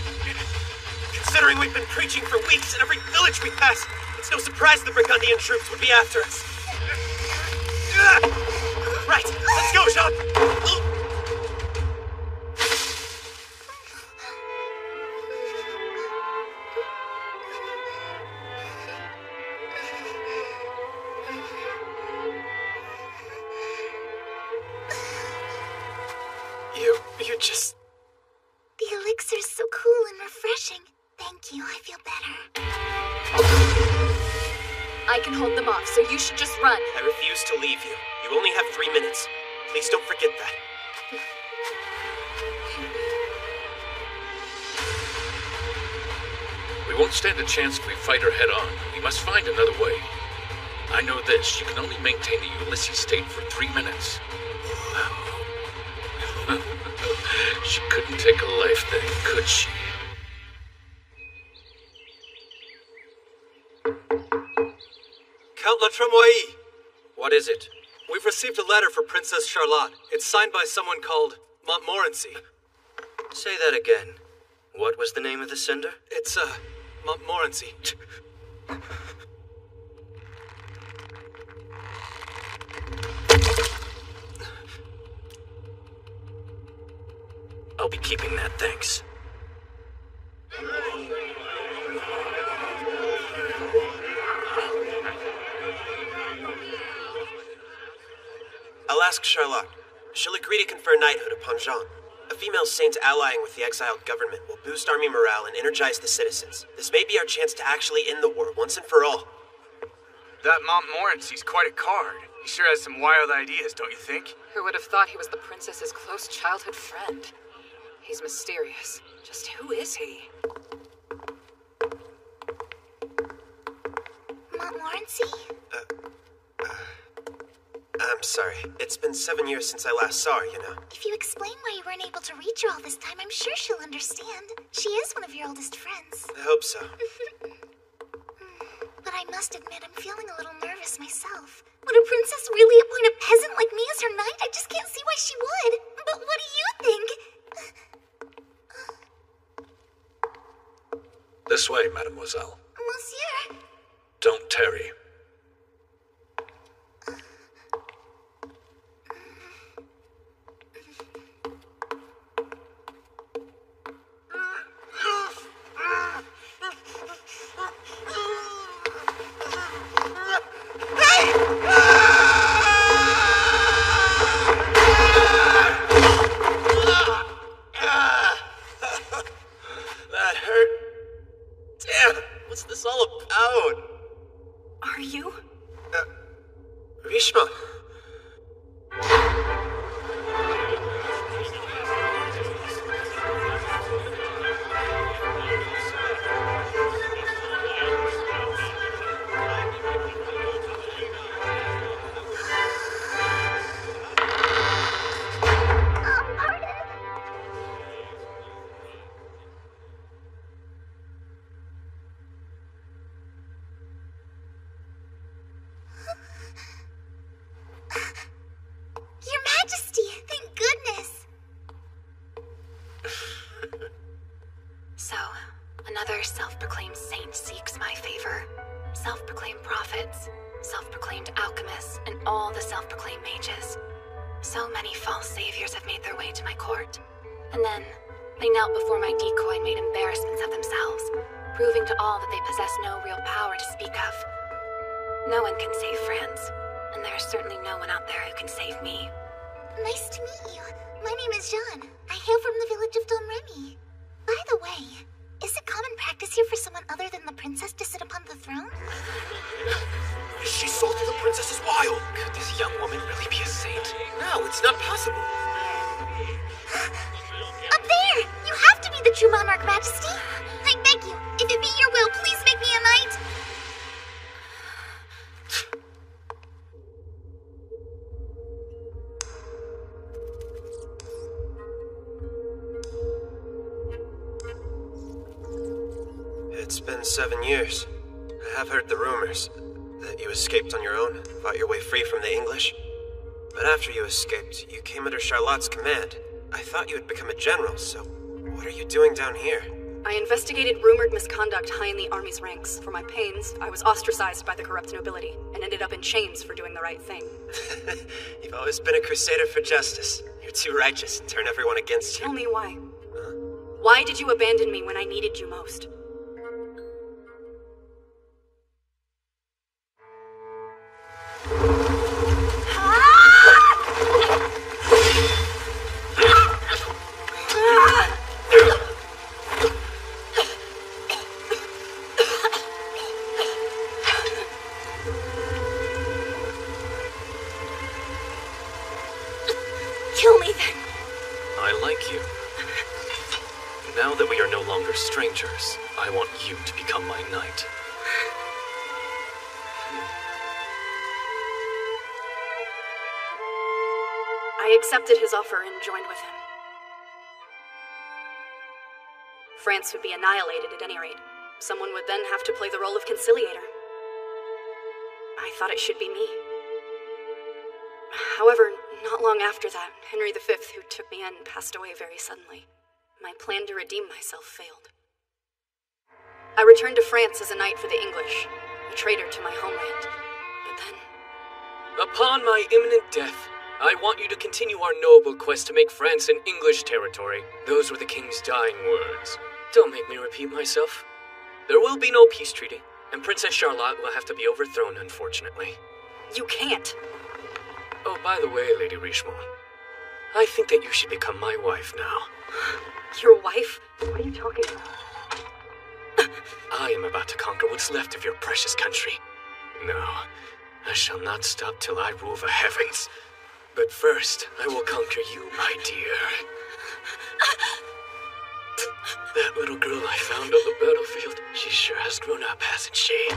Considering we've been preaching for weeks in every village we pass, it's no surprise the Burgundian troops would be after us. Right, let's go, Jean! You're just... The elixir's so cool and refreshing. Thank you, I feel better. I can hold them off, so you should just run. I refuse to leave you. You only have 3 minutes. Please don't forget that. We won't stand a chance if we fight her head on. We must find another way. I know this. You can only maintain the Ulysses state for 3 minutes. She couldn't take a life then, could she? Count La Tremoille! What is it? We've received a letter for Princess Charlotte. It's signed by someone called Montmorency. Say that again. What was the name of the sender? It's, Montmorency. I'll be keeping that, thanks. I'll ask Charlotte. She'll agree to confer knighthood upon Jean. A female saint allying with the exiled government will boost army morale and energize the citizens. This may be our chance to actually end the war once and for all. That Montmorency's quite a card. He sure has some wild ideas, don't you think? Who would have thought he was the princess's close childhood friend? He's mysterious. Just who is he? Montmorency? I'm sorry. It's been 7 years since I last saw her, you know. If you explain why you weren't able to reach her all this time, I'm sure she'll understand. She is one of your oldest friends. I hope so. But I must admit, I'm feeling a little nervous myself. Would a princess really appoint a peasant like me as her knight? I just can't see why she would. But what do you think? This way, mademoiselle. Monsieur. Don't tarry. entire self-proclaimed saint seeks my favor. Self-proclaimed prophets, self-proclaimed alchemists, and all the self-proclaimed mages. So many false saviors have made their way to my court. And then, they knelt before my decoy and made embarrassments of themselves, proving to all that they possess no real power to speak of. No one can save France, and there is certainly no one out there who can save me. Nice to meet you. My name is Jean. I hail from the village of Domremy. By the way, is it common practice here for someone other than the princess to sit upon the throne? She salted the princess is wild. Could this young woman really be a saint? No, it's not possible. Up there! You have to be the true monarch, Majesty! I beg you, if it be your will, please make me a knight! It's been 7 years. I have heard the rumors that you escaped on your own, fought your way free from the English. But after you escaped, you came under Charlotte's command. I thought you had become a general, so what are you doing down here? I investigated rumored misconduct high in the army's ranks. For my pains, I was ostracized by the corrupt nobility, and ended up in chains for doing the right thing. You've always been a crusader for justice. You're too righteous and turn everyone against you. Tell me why. Why did you abandon me when I needed you most? Kill me then. I like you. Now that we are no longer strangers, I want you to become my knight. I accepted his offer and joined with him. France would be annihilated at any rate. Someone would then have to play the role of conciliator. I thought it should be me. However, not long after that, Henry V, who took me in, passed away very suddenly. My plan to redeem myself failed. I returned to France as a knight for the English, a traitor to my homeland. But then... Upon my imminent death, I want you to continue our noble quest to make France an English territory. Those were the king's dying words. Don't make me repeat myself. There will be no peace treaty, and Princess Charlotte will have to be overthrown, unfortunately. You can't. Oh, by the way, Lady Richemont, I think that you should become my wife now. Your wife? What are you talking about? I am about to conquer what's left of your precious country. No, I shall not stop till I rule the heavens. But first, I will conquer you, my dear. That little girl I found on the battlefield, she sure has grown up, hasn't she?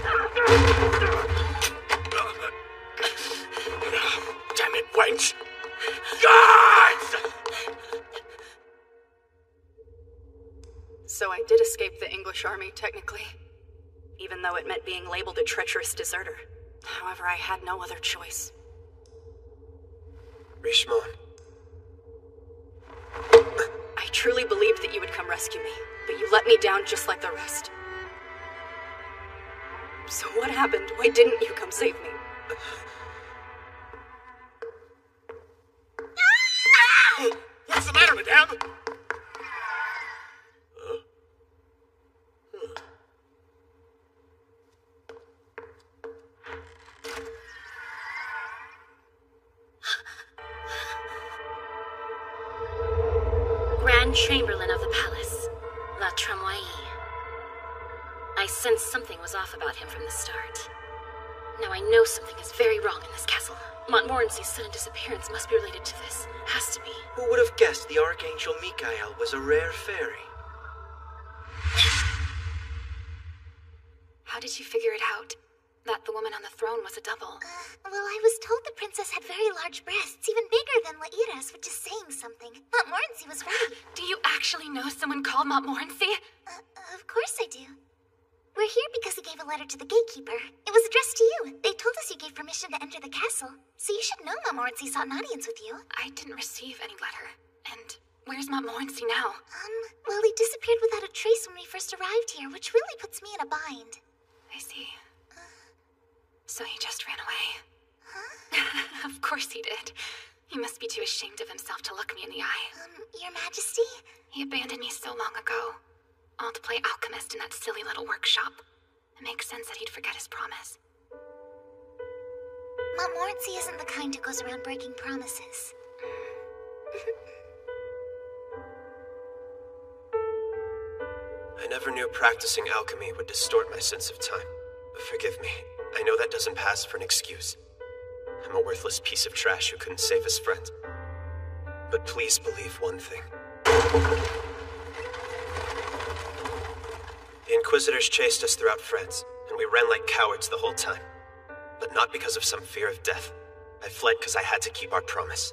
Damn it, wench! Guards! So I did escape the English army, technically. Even though it meant being labeled a treacherous deserter. However, I had no other choice. Richemont. I truly believed that you would come rescue me, but you let me down just like the rest. So what happened? Why didn't you come save me? What's the matter, madame? Grand Chamberlain of the Palace, La Tremoille. I sensed something was off about him from the start. Now I know something is very wrong in this castle. Montmorency's sudden disappearance must be related to this. Has to be. Who would have guessed the Archangel Michael was a rare fairy? How did you figure it out? That the woman on the throne was a double? Well, I was told the princess had very large breasts, even bigger than Laira's, which is saying something. Montmorency was right. Do you actually know someone called Montmorency? Of course I do. We're here because he gave a letter to the gatekeeper. It was addressed to you. They told us you gave permission to enter the castle, so you should know Montmorency sought an audience with you. I didn't receive any letter, and Where's Montmorency now? Well, he disappeared without a trace when we first arrived here, which really puts me in a bind. I see. So he just ran away. Huh? Of course he did. He must be too ashamed of himself to look me in the eye. Your Majesty? He abandoned me so long ago. All to play alchemist in that silly little workshop. It makes sense that he'd forget his promise. Montmorency isn't the kind who goes around breaking promises. I never knew practicing alchemy would distort my sense of time. Forgive me. I know that doesn't pass for an excuse. I'm a worthless piece of trash who couldn't save his friend. But please believe one thing. The Inquisitors chased us throughout France, and we ran like cowards the whole time. But not because of some fear of death. I fled because I had to keep our promise.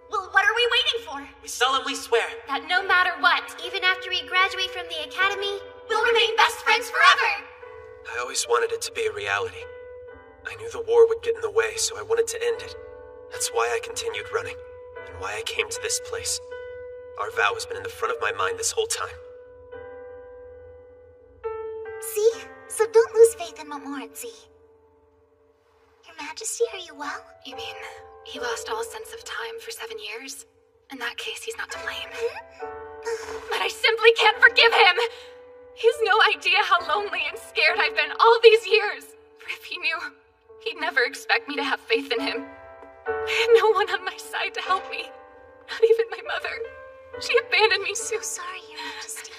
Well, what are we waiting for? We solemnly swear that no matter what, even after we graduate from the academy, we'll remain best friends forever! I always wanted it to be a reality. I knew the war would get in the way, so I wanted to end it. That's why I continued running, and why I came to this place. Our vow has been in the front of my mind this whole time. See? So don't lose faith in Montmorency. Your Majesty, are you well? You mean, he lost all sense of time for 7 years? In that case, he's not to blame. But I simply can't forgive him! He's no idea how lonely and scared I've been all these years. If he knew, he'd never expect me to have faith in him. I had no one on my side to help me. Not even my mother. She abandoned me so sorry, Your Majesty.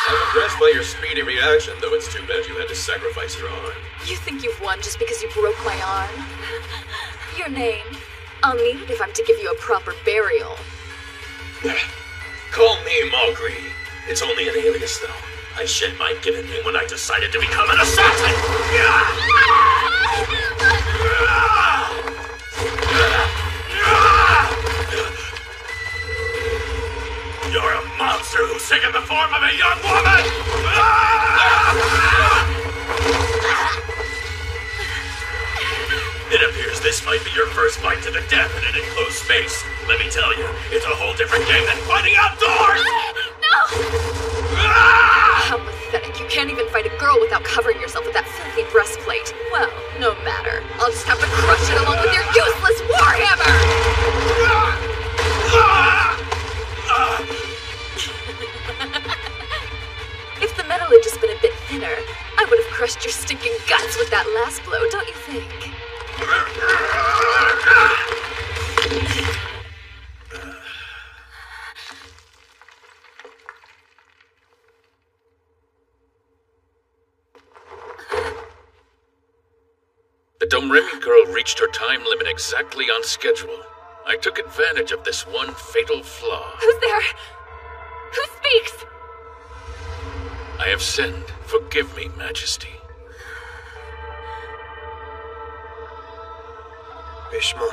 I'm impressed by your speedy reaction, though it's too bad you had to sacrifice your arm. You think you've won just because you broke my arm? Your name. I'll need it if I'm to give you a proper burial. Call me Mulgree. It's only an alias, though. I shed my given name when I decided to become an assassin! You're a monster who's taken the form of a young woman! It appears this might be your first fight to the death in an enclosed space. Let me tell you, it's a whole different game than fighting outdoors! No! How pathetic. You can't even fight a girl without covering yourself with that filthy breastplate. Well, no matter. I'll just have to crush it along with your useless warhammer! If the metal had just been a bit thinner, I would have crushed your stinking guts with that last blow, don't you think? The Domremy girl reached her time limit exactly on schedule. I took advantage of this one fatal flaw. Who's there? Who speaks? I have sinned. Forgive me, Majesty. Bishma.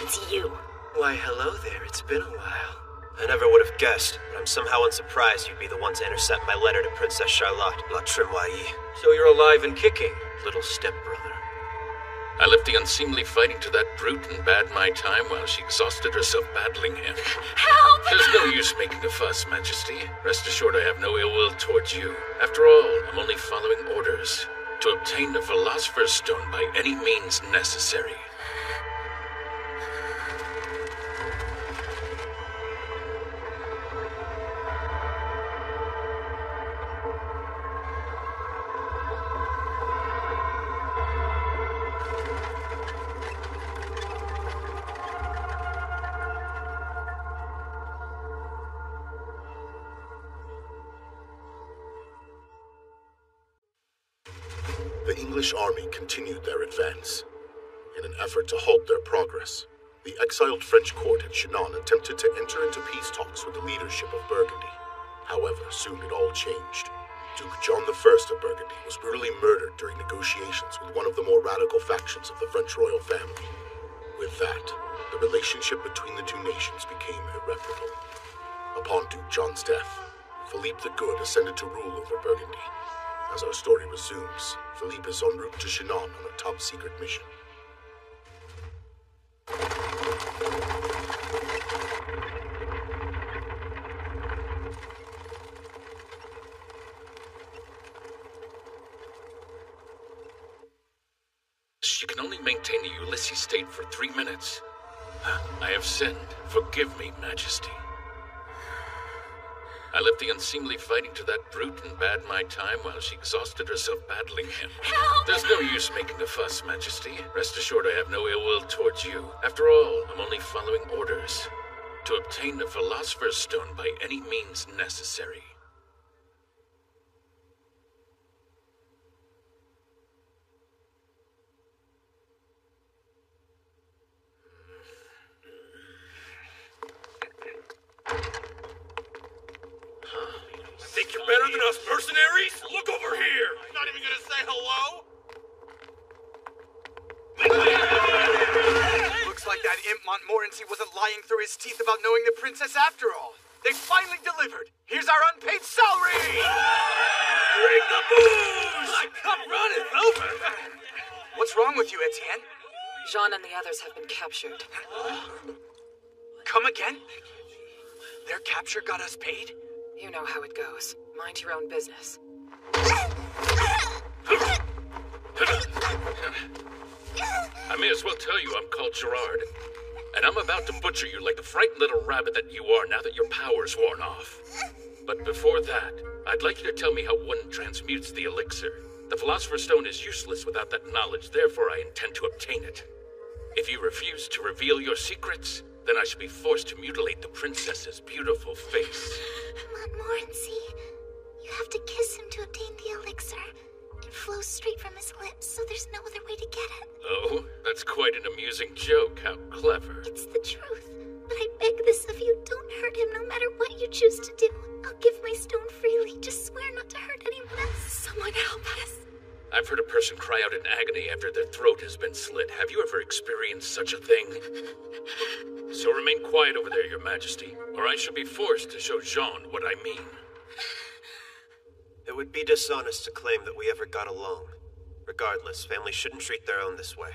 It's you. Why, hello there. It's been a while. I never would have guessed, but I'm somehow unsurprised you'd be the one to intercept my letter to Princess Charlotte, La Trimoyer. So you're alive and kicking, little stepbrother. I left the unseemly fighting to that brute and bade my time while she exhausted herself battling him. Help! There's no use making a fuss, Majesty. Rest assured I have no ill will towards you. After all, I'm only following orders to obtain the Philosopher's Stone by any means necessary. The English army continued their advance. In an effort to halt their progress, the exiled French court at Chinon attempted to enter into peace talks with the leadership of Burgundy. However, soon it all changed. Duke John I of Burgundy was brutally murdered during negotiations with one of the more radical factions of the French royal family. With that, the relationship between the two nations became irreparable. Upon Duke John's death, Philippe the Good ascended to rule over Burgundy. As our story resumes, Philippe is en route to Chinon on a top-secret mission. She can only maintain the Ulysses state for 3 minutes. I have sinned. Forgive me, Majesty. I left the unseemly fighting to that brute and bad my time while she exhausted herself battling him. Help! There's no use making a fuss, Majesty. Rest assured I have no ill will towards you. After all, I'm only following orders. To obtain the Philosopher's Stone by any means necessary. Think you're better than us mercenaries? Look over here! Not even gonna say hello? Looks like that imp Montmorency wasn't lying through his teeth about knowing the princess after all. They finally delivered. Here's our unpaid salary! Bring the booze! My cup runneth over! What's wrong with you, Etienne? Jean and the others have been captured. Come again? Their capture got us paid? You know how it goes. Mind your own business. I may as well tell you I'm called Gerard. And I'm about to butcher you like the frightened little rabbit that you are now that your power's worn off. But before that, I'd like you to tell me how one transmutes the elixir. The Philosopher's Stone is useless without that knowledge, therefore I intend to obtain it. If you refuse to reveal your secrets, then I shall be forced to mutilate the princess's beautiful face. Montmorency, you have to kiss him to obtain the elixir. It flows straight from his lips, so there's no other way to get it. Oh, that's quite an amusing joke. How clever. It's the truth. But I beg this of you, don't hurt him no matter what you choose to do. I'll give my stone freely. Just swear not to hurt anyone else. Someone help us. I've heard a person cry out in agony after their throat has been slit. Have you ever experienced such a thing? So remain quiet over there, Your Majesty, or I shall be forced to show Jean what I mean. It would be dishonest to claim that we ever got along. Regardless, families shouldn't treat their own this way.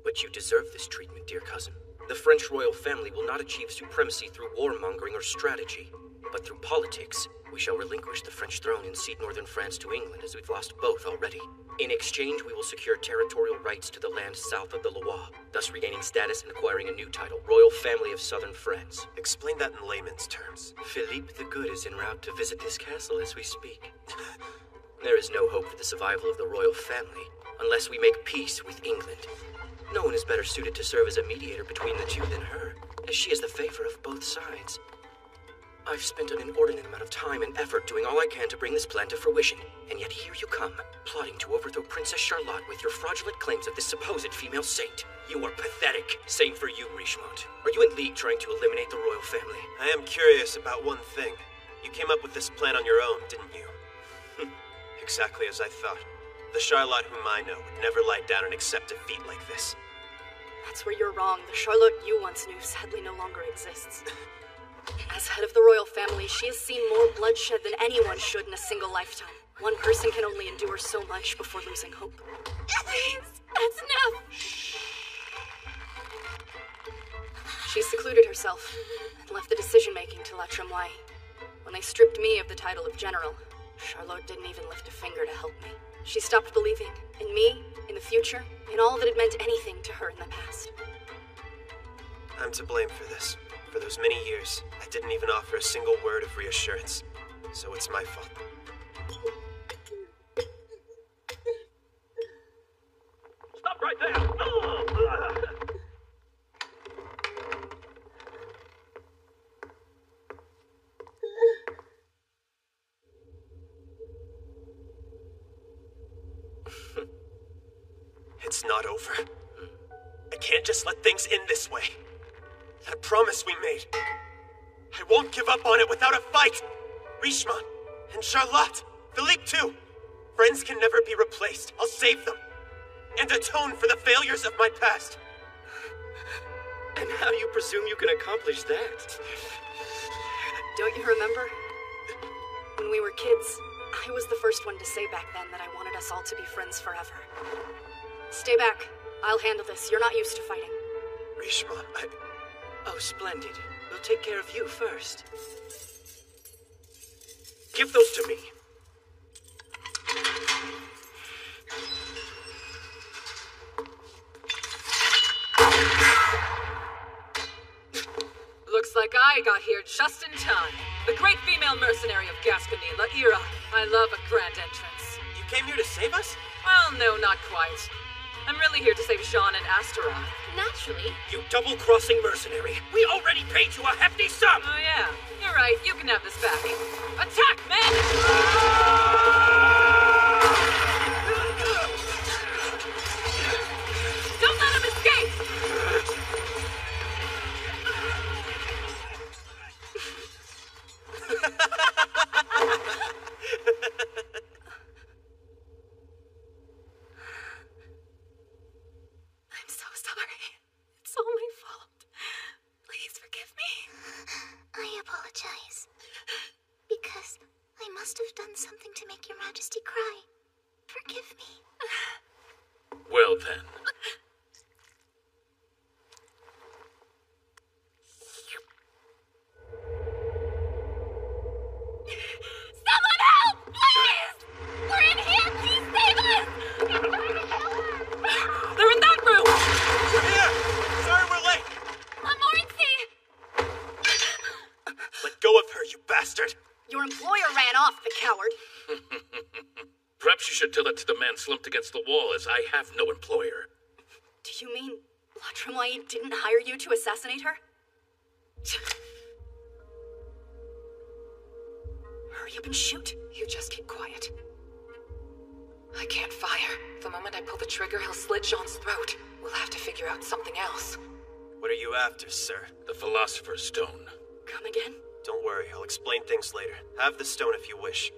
But you deserve this treatment, dear cousin. The French royal family will not achieve supremacy through warmongering or strategy, but through politics. We shall relinquish the French throne and cede northern France to England, as we've lost both already. In exchange, we will secure territorial rights to the land south of the Loire, thus regaining status and acquiring a new title, Royal Family of Southern France. Explain that in layman's terms. Philippe the Good is en route to visit this castle as we speak. There is no hope for the survival of the royal family, unless we make peace with England. No one is better suited to serve as a mediator between the two than her, as she is the favor of both sides. I've spent an inordinate amount of time and effort doing all I can to bring this plan to fruition, and yet here you come, plotting to overthrow Princess Charlotte with your fraudulent claims of this supposed female saint. You are pathetic. Same for you, Richemont. Are you in league trying to eliminate the royal family? I am curious about one thing. You came up with this plan on your own, didn't you? Exactly as I thought. The Charlotte whom I know would never lie down and accept defeat like this. That's where you're wrong. The Charlotte you once knew sadly no longer exists. As head of the royal family, she has seen more bloodshed than anyone should in a single lifetime. One person can only endure so much before losing hope. Please, that's enough. She secluded herself and left the decision-making to La Tremoille. When they stripped me of the title of general, Charlotte didn't even lift a finger to help me. She stopped believing in me, in the future, in all that had meant anything to her in the past. I'm to blame for this. For those many years, I didn't even offer a single word of reassurance. So it's my fault. Stop right there! It's not over. I can't just let things end this way. That promise we made. I won't give up on it without a fight. Richemont and Charlotte, Philippe too. Friends can never be replaced. I'll save them and atone for the failures of my past. And how do you presume you can accomplish that? Don't you remember? we were kids, I was the first one to say back then that I wanted us all to be friends forever. Stay back. I'll handle this. You're not used to fighting. Rishma, Oh, splendid. We'll take care of you first. Give those to me. Looks like I got here just in time. The great female mercenary of Gascony, Laira. I love a grand entrance. You came here to save us? Well, no, not quite. I'm really here to save Jean and Astaroth. Naturally. You double-crossing mercenary. We already paid you a hefty sum! Oh yeah, you're right. You can have this back. Attack, men! Don't let him escape! I'm so sorry. It's all my fault. Please forgive me. I apologize. Because I must have done something to make your Majesty cry. Forgive me. Well then. Someone help! Please! We're in here! Please save us! They're in that room! We're here! Sorry we're late! Montmorency! Let go of her, you bastard! Your employer ran off, the coward. Perhaps you should tell that to the man slumped against the wall, as I have no employer. Do you mean La Tremouille didn't hire you to assassinate her? Hurry up and shoot. You just keep quiet. I can't fire. The moment I pull the trigger, he'll slit Jean's throat. We'll have to figure out something else. What are you after, sir? The Philosopher's Stone. Come again? Don't worry, I'll explain things later. Have the stone if you wish.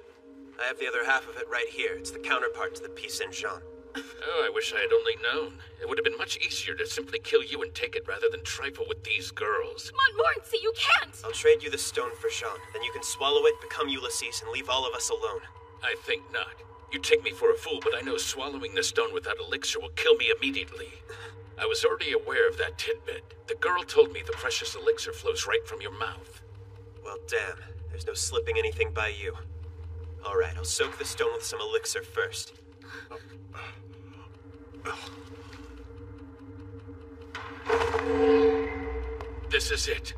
I have the other half of it right here. It's the counterpart to the piece Saint-Jean. Oh, I wish I had only known. It would have been much easier to simply kill you and take it rather than trifle with these girls. Montmorency, you can't! I'll trade you the stone for Jean. Then you can swallow it, become Ulysses, and leave all of us alone. I think not. You take me for a fool, but I know swallowing the stone without elixir will kill me immediately. I was already aware of that tidbit. The girl told me the precious elixir flows right from your mouth. Well, damn. There's no slipping anything by you. All right, I'll soak the stone with some elixir first. This is it.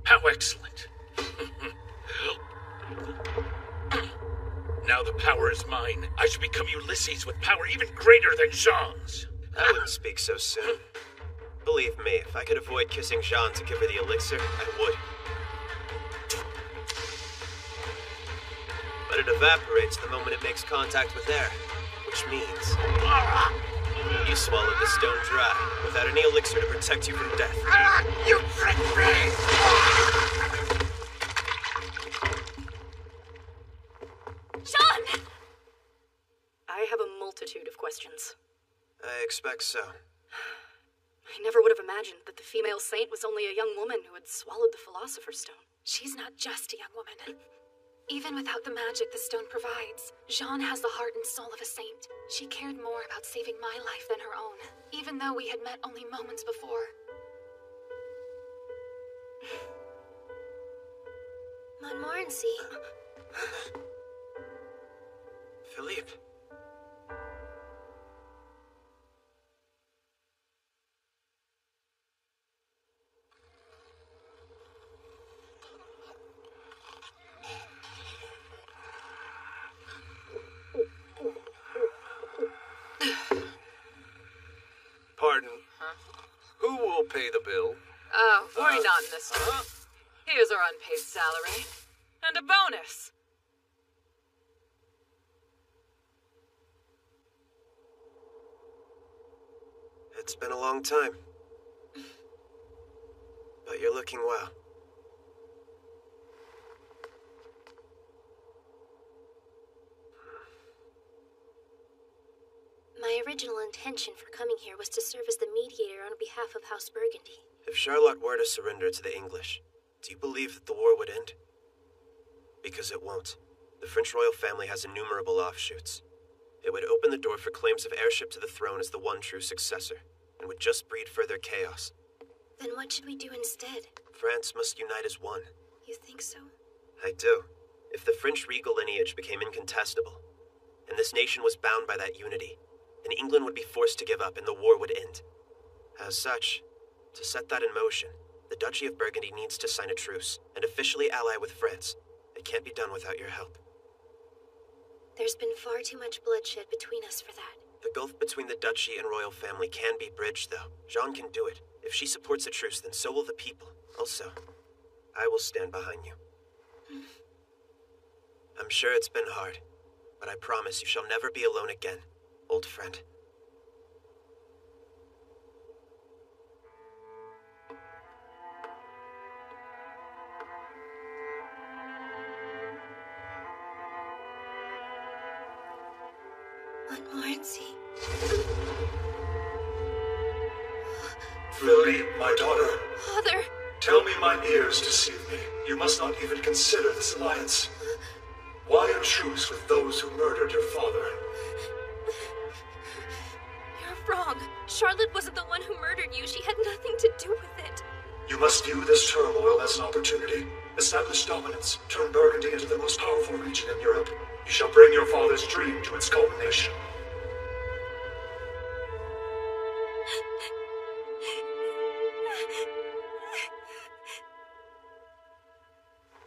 How excellent. Now the power is mine. I shall become Ulysses with power even greater than Jean's. I wouldn't speak so soon. Believe me, if I could avoid kissing Jean to give her the elixir, I would. But it evaporates the moment it makes contact with air, which means you swallowed the stone dry without any elixir to protect you from death. You tricked me! Jean! I have a multitude of questions. I expect so. I never would have imagined that the female saint was only a young woman who had swallowed the Philosopher's Stone. She's not just a young woman. Even without the magic the stone provides, Jean has the heart and soul of a saint. She cared more about saving my life than her own, even though we had met only moments before. Montmorency. Philippe. Pardon? Who will pay the bill? Oh, worry not, mister. Here's our unpaid salary. And a bonus. It's been a long time. But you're looking well. My original intention for coming here was to serve as the mediator on behalf of House Burgundy. If Charlotte were to surrender to the English, do you believe that the war would end? Because it won't. The French royal family has innumerable offshoots. It would open the door for claims of heirship to the throne as the one true successor, and would just breed further chaos. Then what should we do instead? France must unite as one. You think so? I do. If the French regal lineage became incontestable, and this nation was bound by that unity, then England would be forced to give up and the war would end. As such, to set that in motion, the Duchy of Burgundy needs to sign a truce and officially ally with France. It can't be done without your help. There's been far too much bloodshed between us for that. The gulf between the duchy and royal family can be bridged, though. Jean can do it. If she supports a truce, then so will the people. Also, I will stand behind you. I'm sure it's been hard, but I promise you shall never be alone again, old friend. Montmorency. Philippe, my daughter. Father! Tell me mine ears deceive me. You must not even consider this alliance. Why a truce with those who murdered your father? You're wrong. Charlotte wasn't the one who murdered you. She had nothing to do with it. You must view this turmoil as an opportunity. Establish dominance. Turn Burgundy into the most powerful region in Europe. You shall bring your father's dream to its culmination.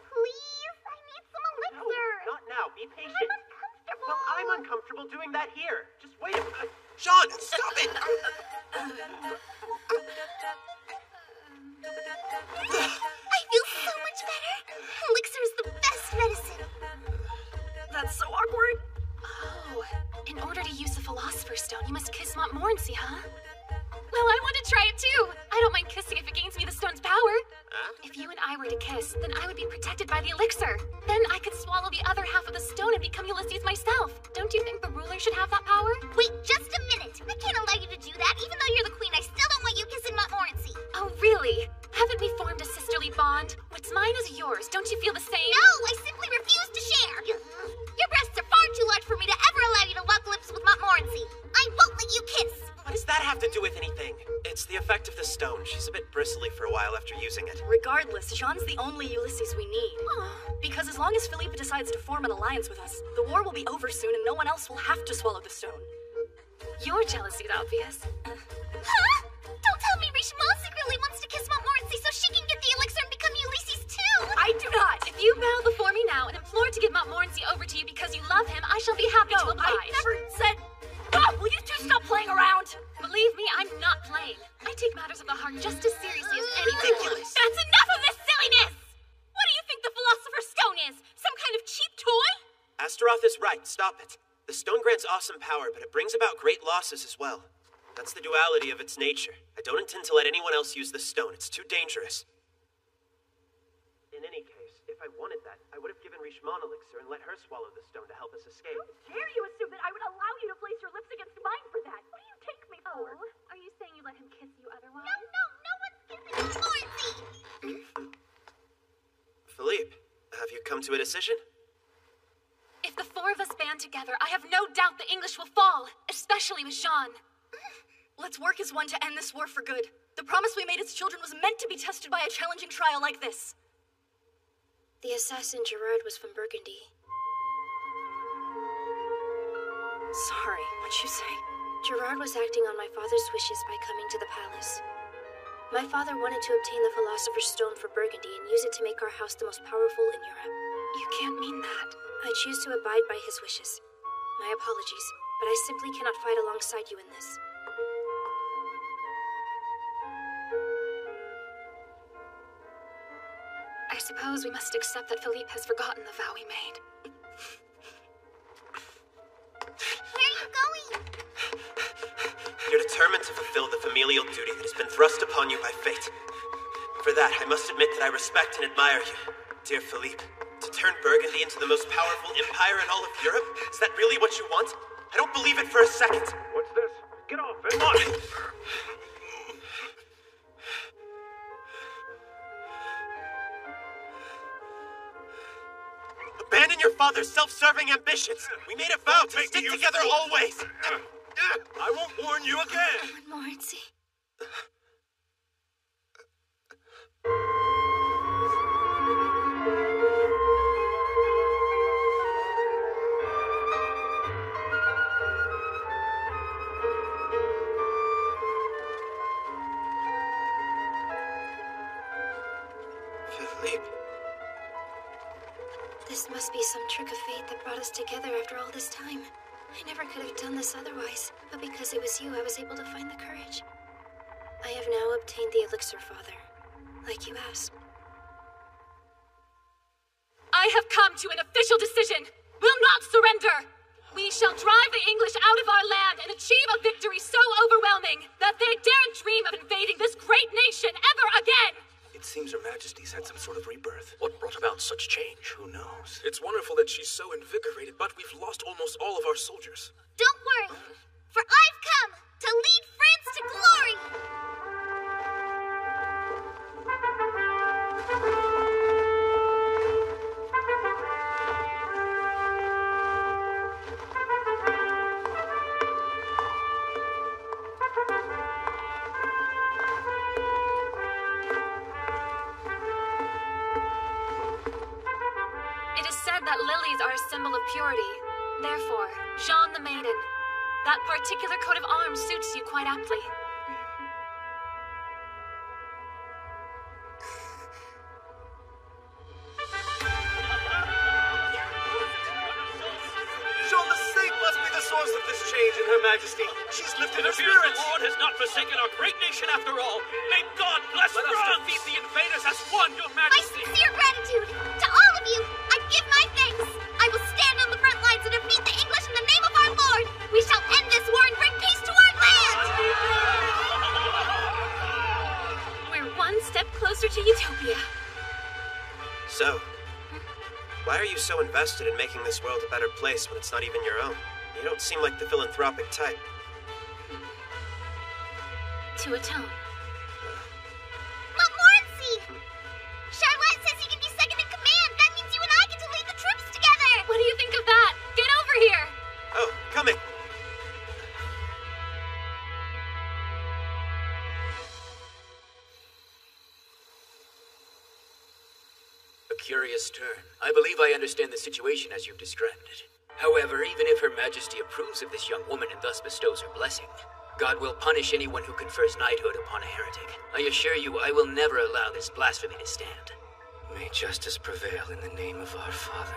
Please, I need some elixir. No, not now. Be patient. I'm uncomfortable. Well, I'm uncomfortable doing that here. Just wait a minute. Sean, stop it! I feel so much better. Elixir is the best medicine. That's so awkward. Oh, in order to use the Philosopher's Stone, you must kiss Montmorency, huh? Well, I want to try it too. I don't mind kissing if it gains me the stone's power. If you and I were to kiss, then I would be protected by the elixir. Then I could swallow the other half of the stone and become Ulysses myself. Don't you think the ruler should have that power? Wait just a minute. I can't allow you to do that. Even though you're the queen, I still don't want you kissing Montmorency. Oh, really? Haven't we formed a sisterly bond? What's mine is yours. Don't you feel the same? No, I simply refuse to share. Your breasts are far too large for me to ever allow you to lock lips with Montmorency. I won't let you kiss. What does that have to do with anything? It's the effect of the stone. She's a bit bristly for a while after using it. Regardless, Jean's the only Ulysses we need. Because as long as Philippe decides to form an alliance with us, the war will be over soon and no one else will have to swallow the stone. Your jealousy's obvious. Huh? Don't tell me Richemont secretly wants to kiss Montmorency so she can get the elixir and become Ulysses too! I do not! If you bow before me now and implore to give Montmorency over to you because you love him, I shall be happy to oblige. I never said... Oh, will you two stop playing around? Believe me, I'm not playing. I take matters of the heart just as seriously as anything. Ridiculous. That's enough of this silliness! What do you think the Philosopher's Stone is? Some kind of cheap toy? Astaroth is right. Stop it. The stone grants awesome power, but it brings about great losses as well. That's the duality of its nature. I don't intend to let anyone else use the stone. It's too dangerous. In any case, if I wanted that, I would have given Richemont elixir and let her swallow the stone to help us escape. How dare you assume that I would allow you to place your lips against mine for that? What do you take me for? Oh, are you saying you let him kiss you otherwise? No one's kissing Montmorency! Philippe, have you come to a decision? If the four of us band together, I have no doubt the English will fall, especially with Jean. Let's work as one to end this war for good. The promise we made its children was meant to be tested by a challenging trial like this. The assassin Gerard was from Burgundy. Sorry, what'd you say? Gerard was acting on my father's wishes by coming to the palace. My father wanted to obtain the Philosopher's Stone for Burgundy and use it to make our house the most powerful in Europe. You can't mean that. I choose to abide by his wishes. My apologies, but I simply cannot fight alongside you in this. I suppose we must accept that Philippe has forgotten the vow we made. Where are you going? You're determined to fulfill the familial duty that has been thrust upon you by fate. For that, I must admit that I respect and admire you, dear Philippe. To turn Burgundy into the most powerful empire in all of Europe? Is that really what you want? I don't believe it for a second. What's this? Get off it! Come on! Abandon Abandon your father's self-serving ambitions. We made a vow to stick together always. I won't warn you again. Montmorency. Philippe. This must be some trick of fate that brought us together after all this time. I never could have done this otherwise, but because it was you, I was able to find the courage. I have now obtained the elixir, Father, like you asked. I have come to an official decision. We'll not surrender. We shall drive the English out of our land and achieve a victory so overwhelming that they daren't dream of invading this great nation ever again. It seems Her Majesty's had some sort of rebirth. What brought about such change? Who knows? It's wonderful that she's so invigorated, but we've lost almost all of our soldiers. Don't worry, for I've come to lead France to glory! It is said that lilies are a symbol of purity. Therefore, Jeanne the Maiden, that particular coat of arms suits you quite aptly. Jeanne the Saint must be the source of this change in Her Majesty. She's lifted her spirits. The Lord has not forsaken our great nation after all. May God bless Let us France. defeat the invaders as one, Your My Majesty. sincere gratitude to all of you! I give my thanks! I will stand on the front lines and defeat the English in the name of our Lord! We shall end this war and bring peace to our land! We're one step closer to utopia. So, why are you so invested in making this world a better place when it's not even your own? You don't seem like the philanthropic type. To atone. Montmorency! Charlotte says you can be second in command. That means you and I get to lead the troops together. What do you think of that? Get over here! Oh, coming! A curious turn. I believe I understand the situation as you've described it. However, even if Her Majesty approves of this young woman and thus bestows her blessing, God will punish anyone who confers knighthood upon a heretic. I assure you, I will never allow this blasphemy to stand. May justice prevail in the name of our Father.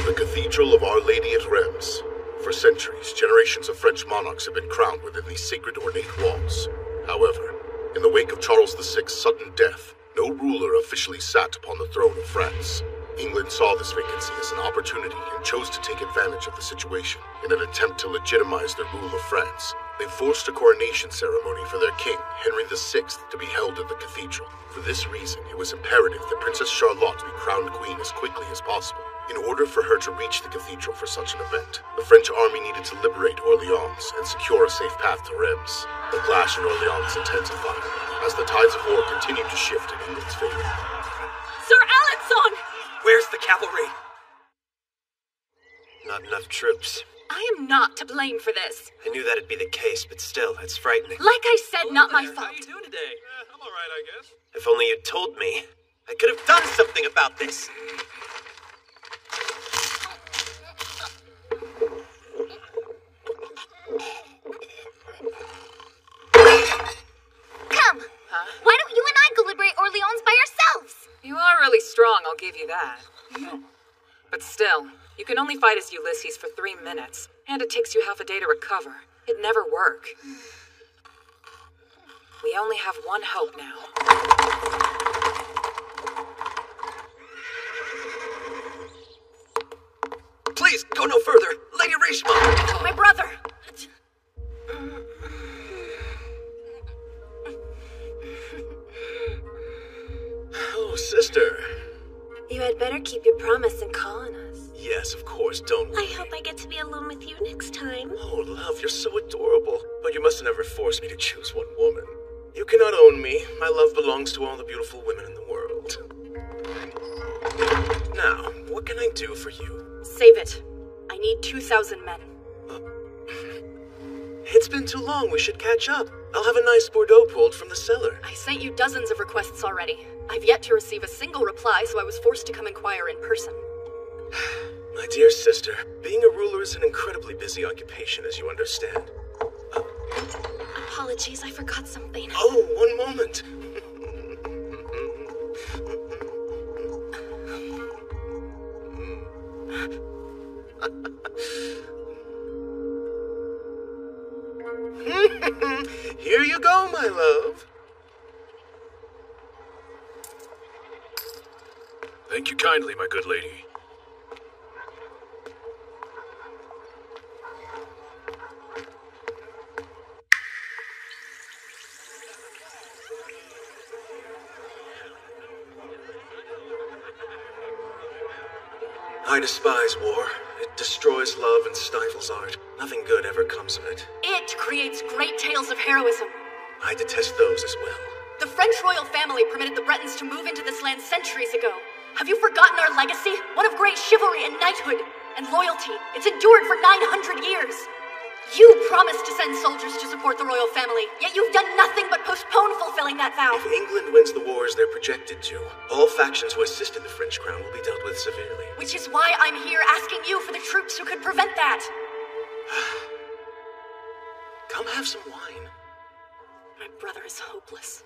The Cathedral of Our Lady at Reims. For centuries, generations of French monarchs have been crowned within these sacred ornate walls. However, in the wake of Charles VI's sudden death, no ruler officially sat upon the throne of France. England saw this vacancy as an opportunity and chose to take advantage of the situation. In an attempt to legitimize their rule of France, they forced a coronation ceremony for their king, Henry VI, to be held at the cathedral. For this reason, it was imperative that Princess Charlotte be crowned queen as quickly as possible. In order for her to reach the cathedral for such an event, the French army needed to liberate Orleans and secure a safe path to Reims. The clash in Orleans intensified as the tides of war continued to shift in England's favor. Sir Alençon! Where's the cavalry? Not enough troops. I am not to blame for this. I knew that'd be the case, but still, it's frightening. Like I said, not my How fault. you doing today? I'm all right, I guess. If only you'd told me. I could have done something about this. Come! Why don't you and I go liberate Orleans by ourselves? You are really strong, I'll give you that. But still, you can only fight as Ulysses for 3 minutes, and it takes you half a day to recover. It'd never work. We only have one hope now. Please, go no further! Lady Rishma! My brother! Oh, sister. You had better keep your promise and call on us. Yes, of course, don't I we? hope I get to be alone with you next time. Oh, love, you're so adorable. But you must never force me to choose one woman. You cannot own me. My love belongs to all the beautiful women in the world. Now, what can I do for you? Save it. I need 2,000 men. It's been too long. We should catch up. I'll have a nice Bordeaux pulled from the cellar. I sent you dozens of requests already. I've yet to receive a single reply, so I was forced to come inquire in person. My dear sister, being a ruler is an incredibly busy occupation, as you understand. Apologies, I forgot something. Oh, one moment. Here you go, my love. Thank you kindly, my good lady. I despise war. It destroys love and stifles art. Nothing good ever comes of it. It creates great tales of heroism. I detest those as well. The French royal family permitted the Bretons to move into this land centuries ago. Have you forgotten our legacy? One of great chivalry and knighthood and loyalty. It's endured for 900 years. You promised to send soldiers to support the royal family, yet you've done nothing but postpone fulfilling that vow. If England wins the wars they're projected to, all factions who assisted the French crown will be dealt with severely. Which is why I'm here asking you for the troops who could prevent that. Come have some wine. My brother is hopeless.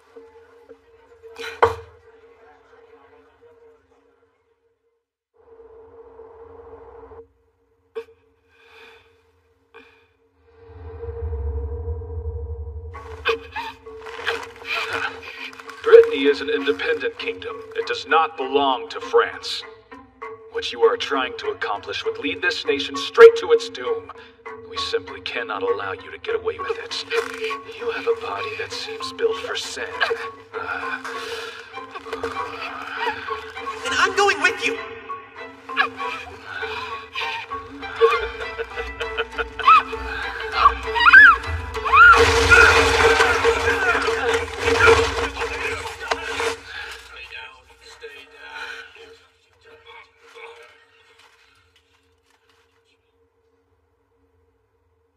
Brittany is an independent kingdom. It does not belong to France. What you are trying to accomplish would lead this nation straight to its doom. We simply cannot allow you to get away with it. You have a body that seems built for sin. Then I'm going with you!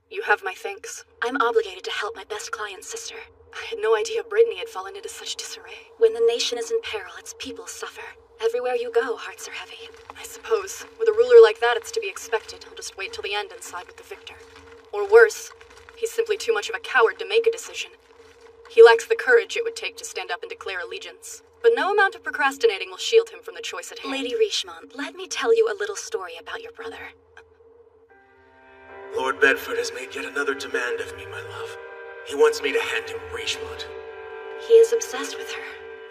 You have my thanks. I'm obligated to help my best client's sister. I had no idea Brittany had fallen into such disarray. When the nation is in peril, its people suffer. Everywhere you go, hearts are heavy. I suppose, with a ruler like that, it's to be expected. He'll just wait till the end and side with the victor. Or worse, he's simply too much of a coward to make a decision. He lacks the courage it would take to stand up and declare allegiance. But no amount of procrastinating will shield him from the choice at hand. Lady Richemont, let me tell you a little story about your brother. Lord Bedford has made yet another demand of me, my love. He wants me to hand him Richemont. He is obsessed with her.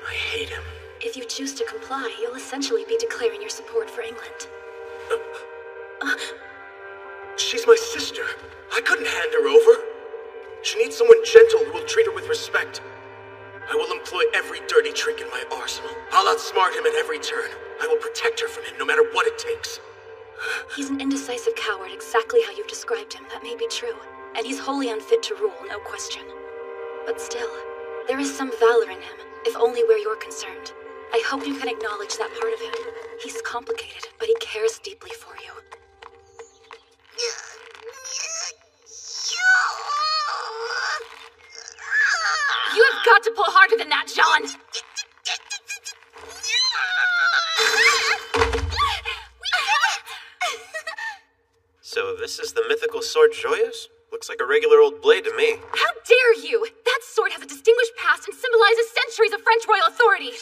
I hate him. If you choose to comply, you'll essentially be declaring your support for England. She's my sister. I couldn't hand her over. She needs someone gentle who will treat her with respect. I will employ every dirty trick in my arsenal. I'll outsmart him at every turn. I will protect her from him no matter what it takes. He's an indecisive coward, exactly how you've described him. That may be true. And he's wholly unfit to rule, no question. But still, there is some valor in him, if only where you're concerned. I hope you can acknowledge that part of him. He's complicated, but he cares deeply for you. You have got to pull harder than that, John! So this is the mythical sword Joyous? Looks like a regular old blade to me. How dare you! That sword has a distinguished past and symbolizes centuries of French royal authority.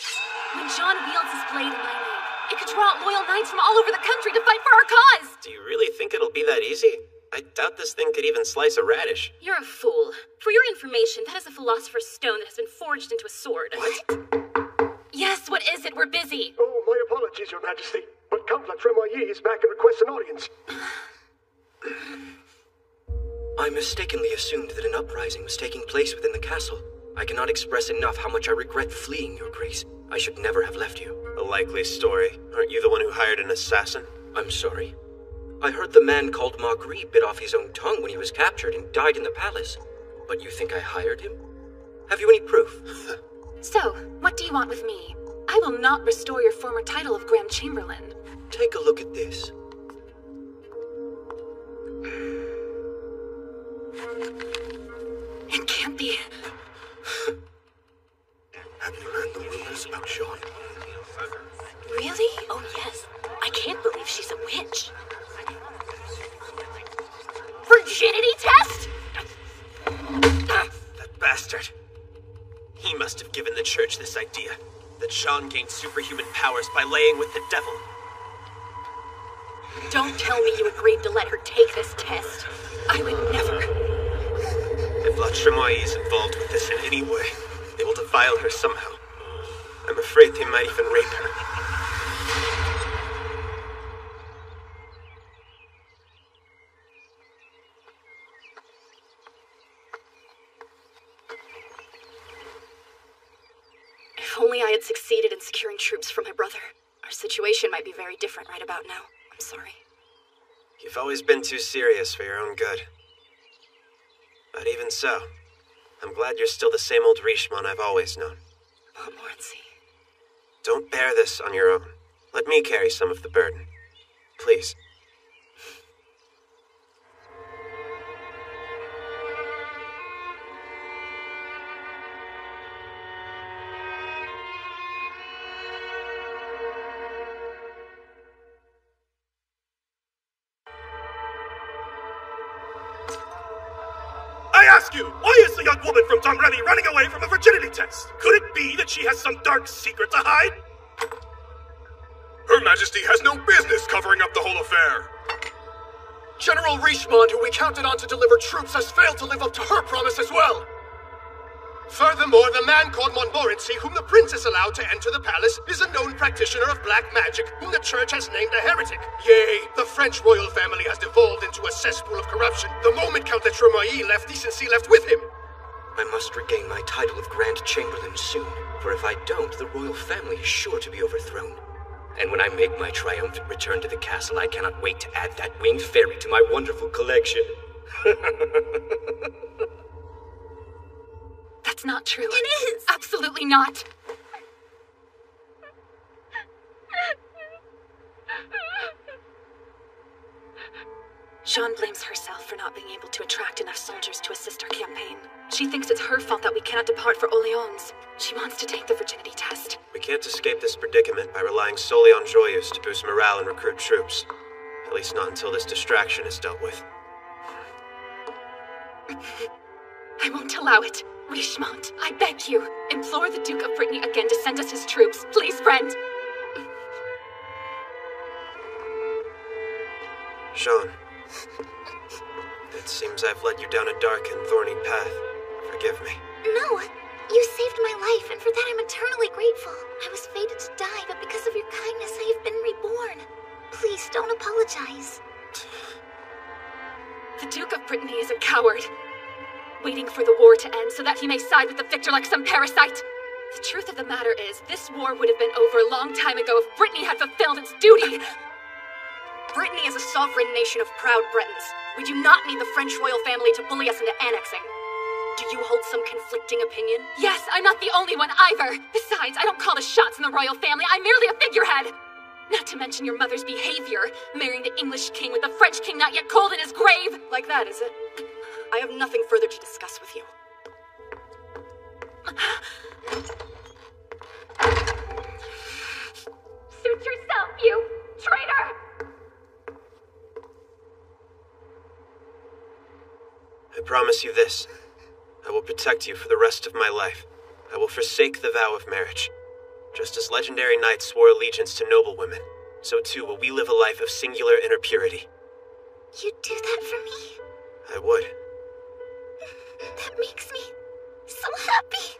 When John wields his blade in my name, it could draw out loyal knights from all over the country to fight for our cause! Do you really think it'll be that easy? I doubt this thing could even slice a radish. You're a fool. For your information, that is a philosopher's stone that has been forged into a sword. What? Yes, what is it? We're busy. Oh, my apologies, Your Majesty, but Count La Tremoyer is back and requests an audience. I mistakenly assumed that an uprising was taking place within the castle. I cannot express enough how much I regret fleeing, Your Grace. I should never have left you. A likely story. Aren't you the one who hired an assassin? I'm sorry. I heard the man called Marguerite bit off his own tongue when he was captured and died in the palace. But you think I hired him? Have you any proof? So, what do you want with me? I will not restore your former title of Grand Chamberlain. Take a look at this. It can't be. Have you heard the rumors about Jean? Really? Oh, yes. I can't believe she's a witch. Virginity test? That bastard. He must have given the church this idea, that Jean gained superhuman powers by laying with the devil. Don't tell me you agreed to let her take this test. I would never. If La Tremoille is involved with this in any way, they will defile her somehow. I'm afraid they might even rape her. If only I had succeeded in securing troops for my brother. Our situation might be very different right about now. I'm sorry. You've always been too serious for your own good. But even so, I'm glad you're still the same old Richemont I've always known. Montmorency. Don't bear this on your own. Let me carry some of the burden. Please. I ask you, why is the young woman from Domremy running away from a virginity test? Could it be that she has some dark secret to hide? Her Majesty has no business covering up the whole affair. General Richemont, who we counted on to deliver troops, has failed to live up to her promise as well. Furthermore, the man called Montmorency, whom the princess allowed to enter the palace, is a known practitioner of black magic, whom the church has named a heretic. Yea, the French royal family has devolved into a cesspool of corruption. The moment Count de Tremoille left, decency left with him. I must regain my title of Grand Chamberlain soon, for if I don't, the royal family is sure to be overthrown. And when I make my triumphant return to the castle, I cannot wait to add that winged fairy to my wonderful collection. That's not true. It is! Absolutely not. Jean blames herself for not being able to attract enough soldiers to assist our campaign. She thinks it's her fault that we cannot depart for Orleans. She wants to take the virginity test. We can't escape this predicament by relying solely on Joyeuse to boost morale and recruit troops. At least not until this distraction is dealt with. I won't allow it. Richemont, I beg you, implore the Duke of Brittany again to send us his troops. Please, friend. Jean, it seems I've led you down a dark and thorny path. Forgive me. No, you saved my life, and for that I'm eternally grateful. I was fated to die, but because of your kindness I have been reborn. Please don't apologize. The Duke of Brittany is a coward, waiting for the war to end so that he may side with the victor like some parasite. The truth of the matter is, this war would have been over a long time ago if Brittany had fulfilled its duty. Brittany is a sovereign nation of proud Bretons. We do not need the French royal family to bully us into annexing. Do you hold some conflicting opinion? Yes, I'm not the only one either. Besides, I don't call the shots in the royal family. I'm merely a figurehead. Not to mention your mother's behavior, marrying the English king with the French king not yet cold in his grave. Like that, is it? I have nothing further to discuss with you. Suit yourself, you traitor! I promise you this. I will protect you for the rest of my life. I will forsake the vow of marriage. Just as legendary knights swore allegiance to noble women, so too will we live a life of singular inner purity. You'd do that for me? I would. That makes me so happy.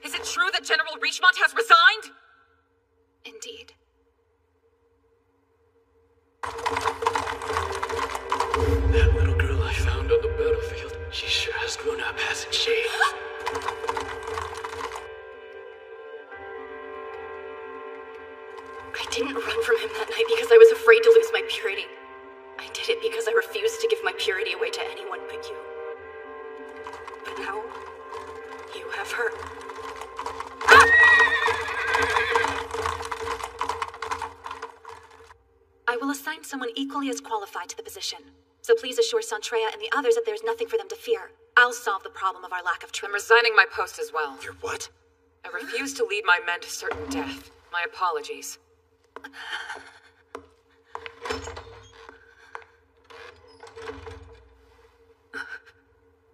Is it true that General Richemont has resigned? Indeed. That little girl I found on the battlefield, she sure has grown up, hasn't she? I didn't run from him that night because I was afraid to lose equally as qualified to the position. So please assure Santrea and the others that there's nothing for them to fear. I'll solve the problem of our lack of troops. I'm resigning my post as well. You're what? I refuse to lead my men to certain death. My apologies.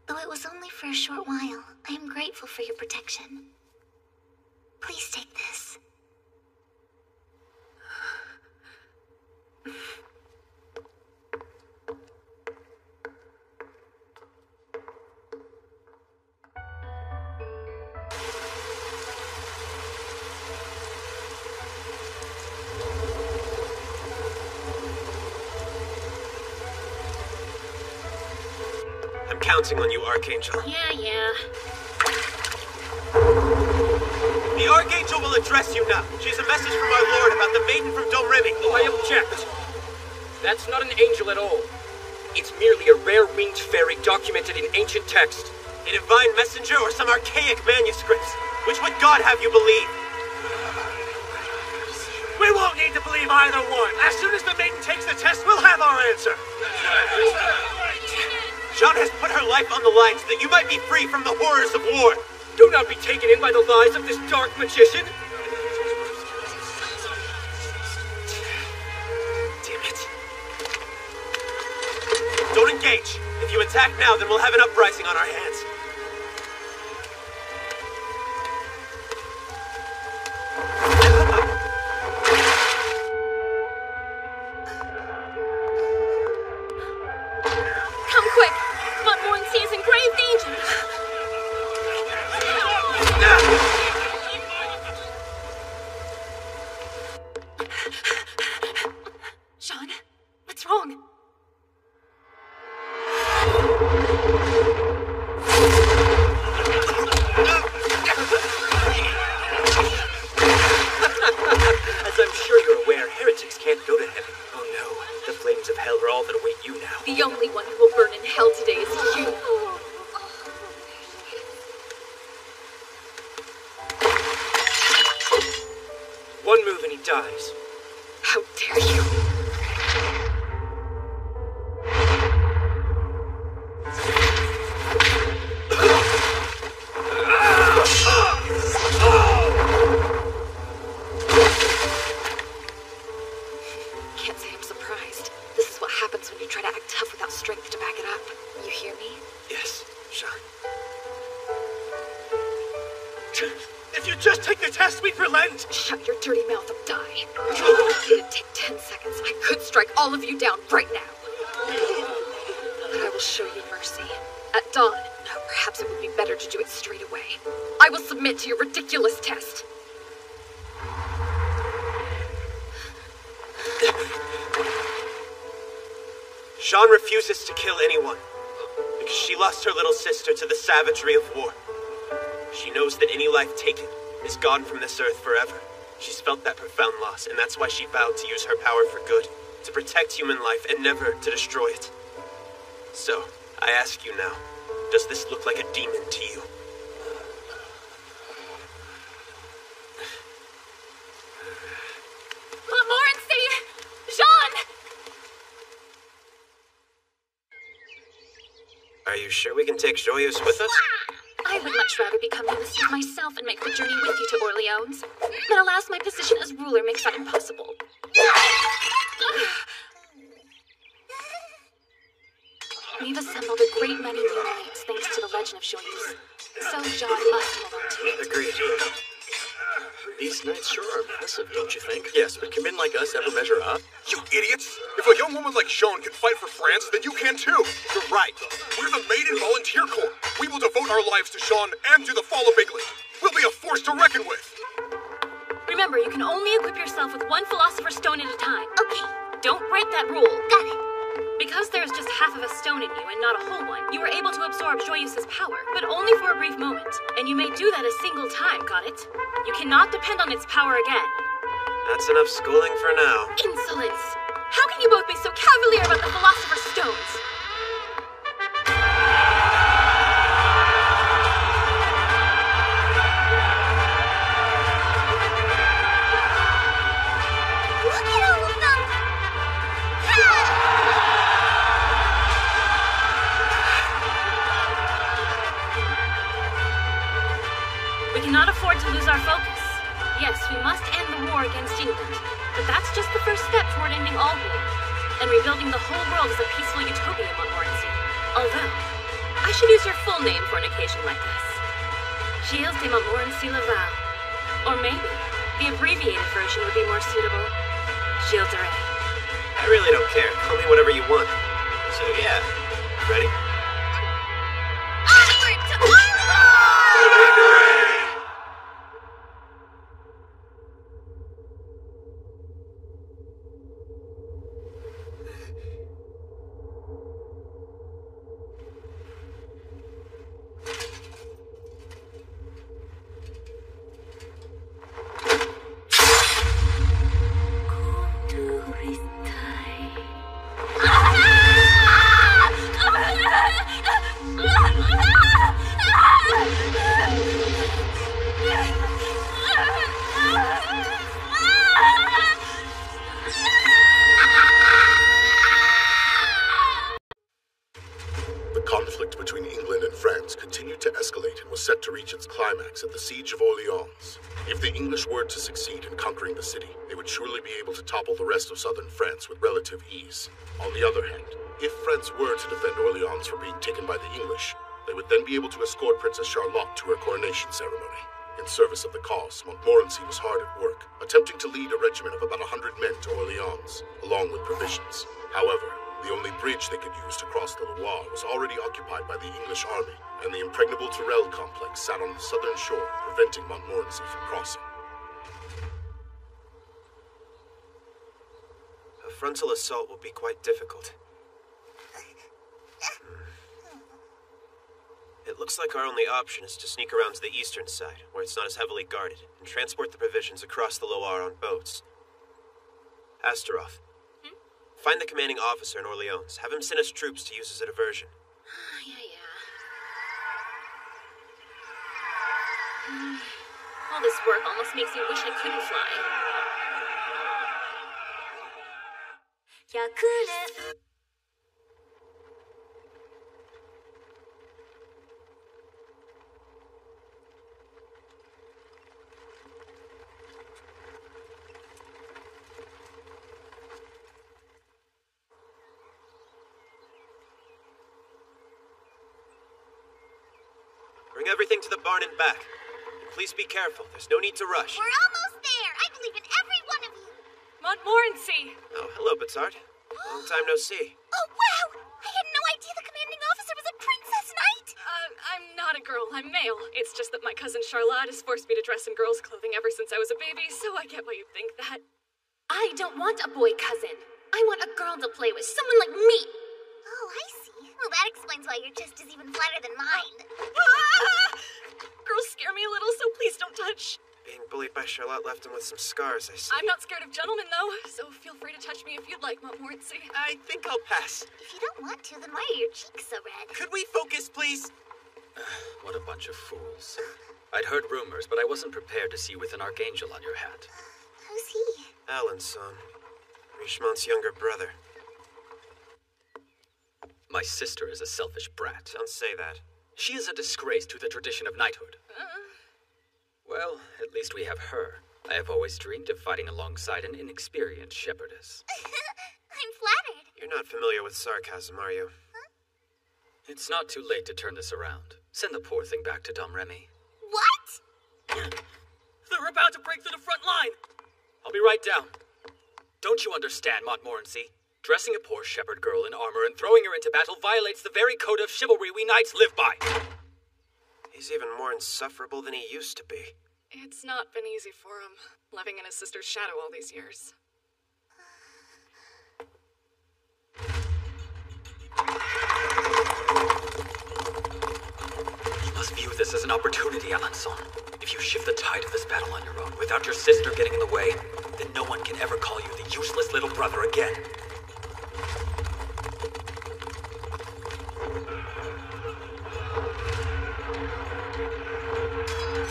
Though it was only for a short while, I am grateful for your protection. Please take this. I'm counting on you, Archangel. Yeah. The Archangel will address you now. She has a message from our Lord about the maiden from Dom Remy. I object. That's not an angel at all. It's merely a rare winged fairy documented in ancient text. A divine messenger or some archaic manuscripts? Which would God have you believe? We won't need to believe either one. As soon as the maiden takes the test, we'll have our answer. Jean has put her life on the line so that you might be free from the horrors of war. Do not be taken in by the lies of this dark magician. Damn it. Don't engage. If you attack now, then we'll have an uprising on our hands. Come quick! Montmorency is in grave danger! Jean, what's wrong? As I'm sure you're aware, heretics can't go to heaven. Oh no, the flames of hell are all that await you now. The only one who will burn in hell today is you. One move and he dies. How dare you! Can't say I'm surprised. This is what happens when you try to act tough without strength to back it up. You hear me? Yes, Jean. If you just take the test, we'd relent. Shut your dirty mouth and die. It'd take 10 seconds. I could strike all of you down right now. But I will show you mercy. At dawn. No, perhaps it would be better to do it straight away. I will submit to your ridiculous test. Jean refuses to kill anyone because she lost her little sister to the savagery of war. She knows that any life taken is gone from this earth forever. She's felt that profound loss, and that's why she vowed to use her power for good, to protect human life and never to destroy it. So, I ask you now, does this look like a demon to you? Montmorency! Jean! Are you sure we can take Joyeuse with us? I would much rather become Ulysses myself and make the journey with you to Orleans. But alas, my position as ruler makes that impossible. We've assembled a great many new knights thanks to the legend of Joyeuse. So Jean must hold on to it. Agreed. These knights sure are impressive, don't you think? Yes, but can men like us ever measure up? You idiots! If a young woman like Jean can fight for France, then you can too! You're right. We're the Maiden Volunteer Corps. We will devote our lives to Jean and to the fall of England. We'll be a force to reckon with! Remember, you can only equip yourself with one Philosopher's Stone at a time. Okay. Don't break that rule. Got it. Because there's just half of a stone in you and not a whole one, you were able to absorb Joyeuse's power, but only for a brief moment. And you may do that a single time, got it? You cannot depend on its power again. That's enough schooling for now. Insolence! How can you both be so cavalier about the Philosopher's Stones? Look at all of them! Ha! to lose our focus. Yes, we must end the war against England, but that's just the first step toward ending all war, and rebuilding the whole world as a peaceful utopia, Montmorency. Although, I should use your full name for an occasion like this. Gilles de Montmorency Laval. Or maybe, the abbreviated version would be more suitable. Gilles de Rais. I really don't care. Call me whatever you want. So yeah, ready? Onward to The conflict between England and France continued to escalate and was set to reach its climax at the Siege of Orleans. If the English were to succeed in conquering the city, they would surely be able to topple the rest of southern France with relative ease. On the other hand, if France were to defend Orleans from being taken by the English, they would then be able to escort Princess Charlotte to her coronation ceremony. In service of the cause, Montmorency was hard at work, attempting to lead a regiment of about 100 men to Orleans, along with provisions. However, the only bridge they could use to cross the Loire was already occupied by the English army, and the impregnable Tourelle complex sat on the southern shore, preventing Montmorency from crossing. A frontal assault will be quite difficult. It looks like our only option is to sneak around to the eastern side, where it's not as heavily guarded, and transport the provisions across the Loire on boats. Astaroth. Find the commanding officer in Orleans. Have him send us troops to use as a diversion. All this work almost makes you wish I couldn't fly. Bring everything to the barn and back. And please be careful. There's no need to rush. We're almost there. I believe in every one of you. Montmorency! Oh, hello, Betard. Long time no see. Oh, wow! I had no idea the commanding officer was a princess knight! I'm not a girl. I'm male. It's just that my cousin Charlotte has forced me to dress in girls' clothing ever since I was a baby, so I get why you think that. I don't want a boy cousin. I want a girl to play with, someone like me. Oh, I see. Well, that explains why your chest is even flatter than mine. Girls scare me a little, so please don't touch. Being bullied by Charlotte left him with some scars, I see. I'm not scared of gentlemen, though, so feel free to touch me if you'd like, Montmorency. I think I'll pass. If you don't want to, then why are your cheeks so red? Could we focus, please? What a bunch of fools. I'd heard rumors, but I wasn't prepared to see you with an archangel on your hat. Who's he? Alan's son. Richemont's younger brother. My sister is a selfish brat. Don't say that. She is a disgrace to the tradition of knighthood. Well, at least we have her. I have always dreamed of fighting alongside an inexperienced shepherdess. I'm flattered. You're not familiar with sarcasm, are you? Huh? It's not too late to turn this around. Send the poor thing back to Domremy. What? They're about to break through the front line! I'll be right down. Don't you understand, Montmorency? Dressing a poor shepherd girl in armor and throwing her into battle violates the very code of chivalry we knights live by. He's even more insufferable than he used to be. It's not been easy for him, living in his sister's shadow all these years. You must view this as an opportunity, Alanson. If you shift the tide of this battle on your own, without your sister getting in the way, then no one can ever call you the useless little brother again.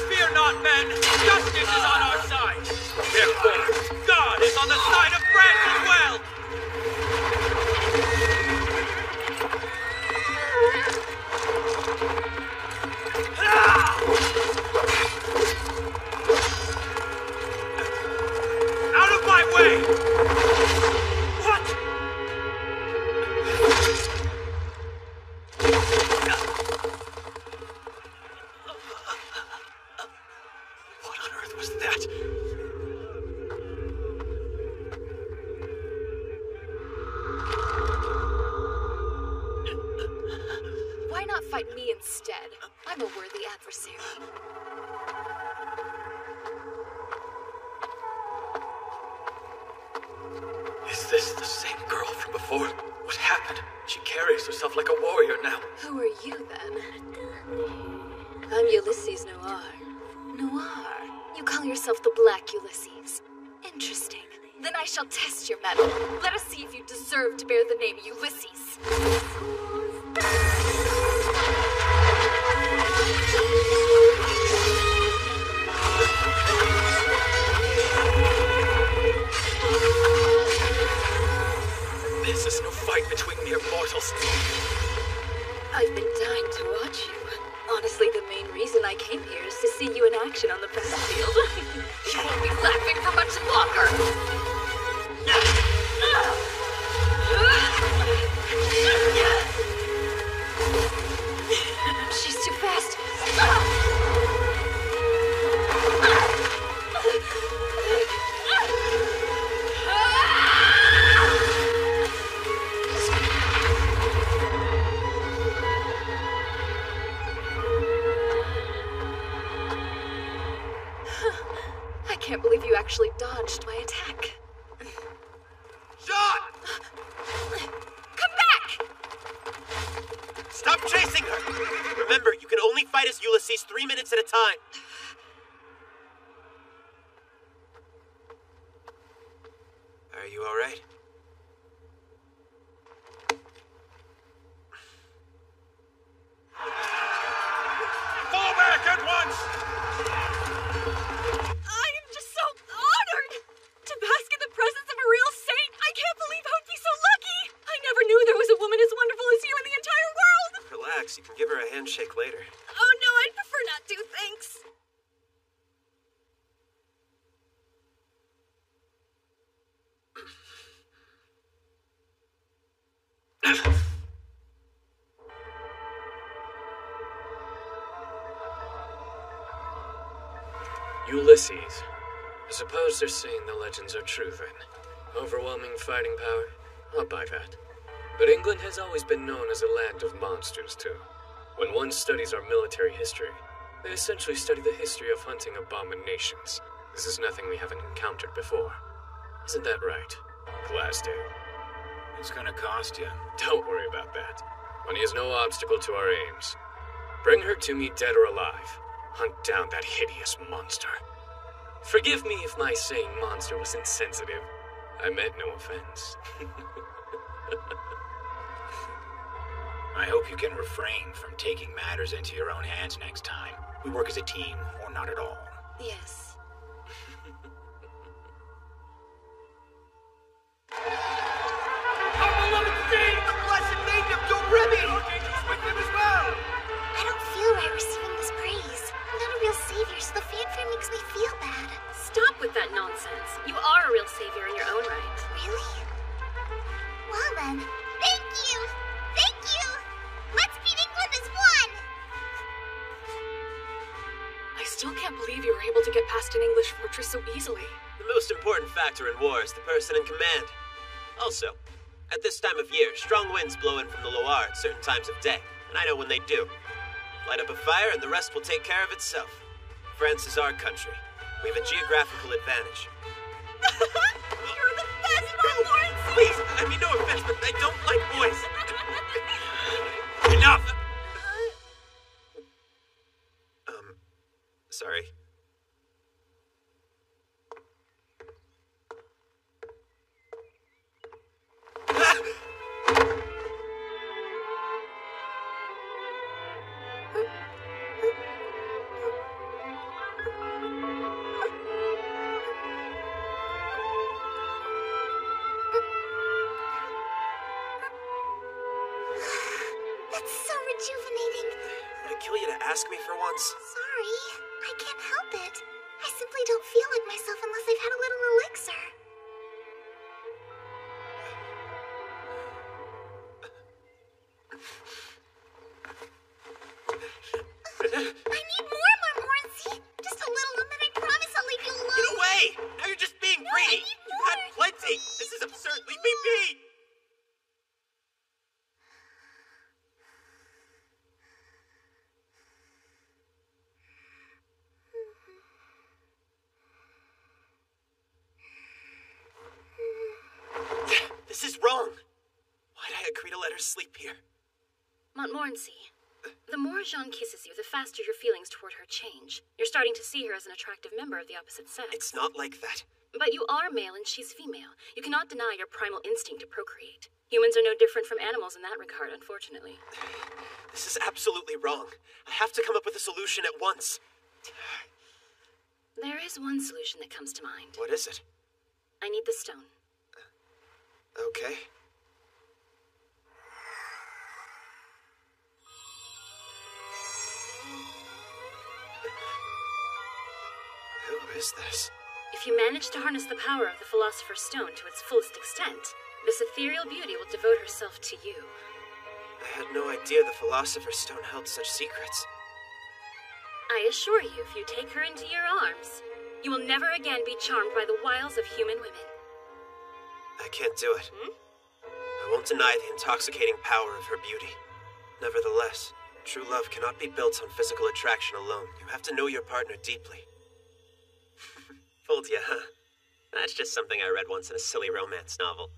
Fear not, men! Justice is on our side! Therefore, God is on the side of France as well! fight me instead. I'm a worthy adversary. Is this the same girl from before? What happened? She carries herself like a warrior now. Who are you, then? I'm Ulysses Noir. Noir? You call yourself the Black Ulysses. Interesting. Then I shall test your mettle. Let us see if you deserve to bear the name Ulysses. This is no fight between mere mortals. I've been dying to watch you. Honestly, the main reason I came here is to see you in action on the battlefield. You won't be laughing for much longer. She's too fast. I can't believe you actually dodged my attack. John! Come back! Stop chasing her! Remember, you can only fight as Ulysses 3 minutes at a time. Are you alright? Fall back at once! I am just so honored to bask in the presence of a real saint. I can't believe I would be so lucky. I never knew there was a woman as wonderful as you in the entire world. Relax, you can give her a handshake later. Oh no, I'd prefer not to, thanks. Ulysses. I suppose they're saying the legends are true then. Overwhelming fighting power? I'll buy that. But England has always been known as a land of monsters, too. When one studies our military history, they essentially study the history of hunting abominations. This is nothing we haven't encountered before. Isn't that right, Glassdale? It's gonna cost you. Don't worry about that. Money is no obstacle to our aims. Bring her to me dead or alive. Hunt down that hideous monster. Forgive me if my saying monster was insensitive. I meant no offense. I hope you can refrain from taking matters into your own hands next time. We work as a team, or not at all. Yes. Our beloved saint, the blessed Lady of Doremi! Archangels with him as well! I don't feel right receiving this praise. I'm not a real savior, so the fanfare makes me feel bad. Stop with that nonsense. You are a real savior in your own right. Really? Well then, thank you! Thank you! Let's beat England as one! I still can't believe you were able to get past an English fortress so easily. The most important factor in war is the person in command. Also, at this time of year, strong winds blow in from the Loire at certain times of day, and I know when they do. Light up a fire and the rest will take care of itself. France is our country. We have a geographical advantage. You're the best, Montmorency! Please, I mean no offense, but I don't like boys. Enough! Sorry. That's so rejuvenating. Would it kill you to ask me for once? Sorry, I can't help it. I simply don't feel like myself unless I've had a little elixir. I need more, Montmorency. Just a little, and then I promise I'll leave you alone. Get away! Now you're just being greedy! You've had plenty! This is absurd! Leave me be! asleep here. Montmorency, the more Jeanne kisses you, the faster your feelings toward her change. You're starting to see her as an attractive member of the opposite sex. It's not like that. But you are male and she's female. You cannot deny your primal instinct to procreate. Humans are no different from animals in that regard, unfortunately. This is absolutely wrong. I have to come up with a solution at once. There is one solution that comes to mind. What is it? I need the stone. Okay. Who is this? If you manage to harness the power of the Philosopher's Stone to its fullest extent, this ethereal beauty will devote herself to you. I had no idea the Philosopher's Stone held such secrets. I assure you, if you take her into your arms, you will never again be charmed by the wiles of human women. I can't do it. I won't deny the intoxicating power of her beauty. Nevertheless, true love cannot be built on physical attraction alone. You have to know your partner deeply. Fooled ya, huh? That's just something I read once in a silly romance novel.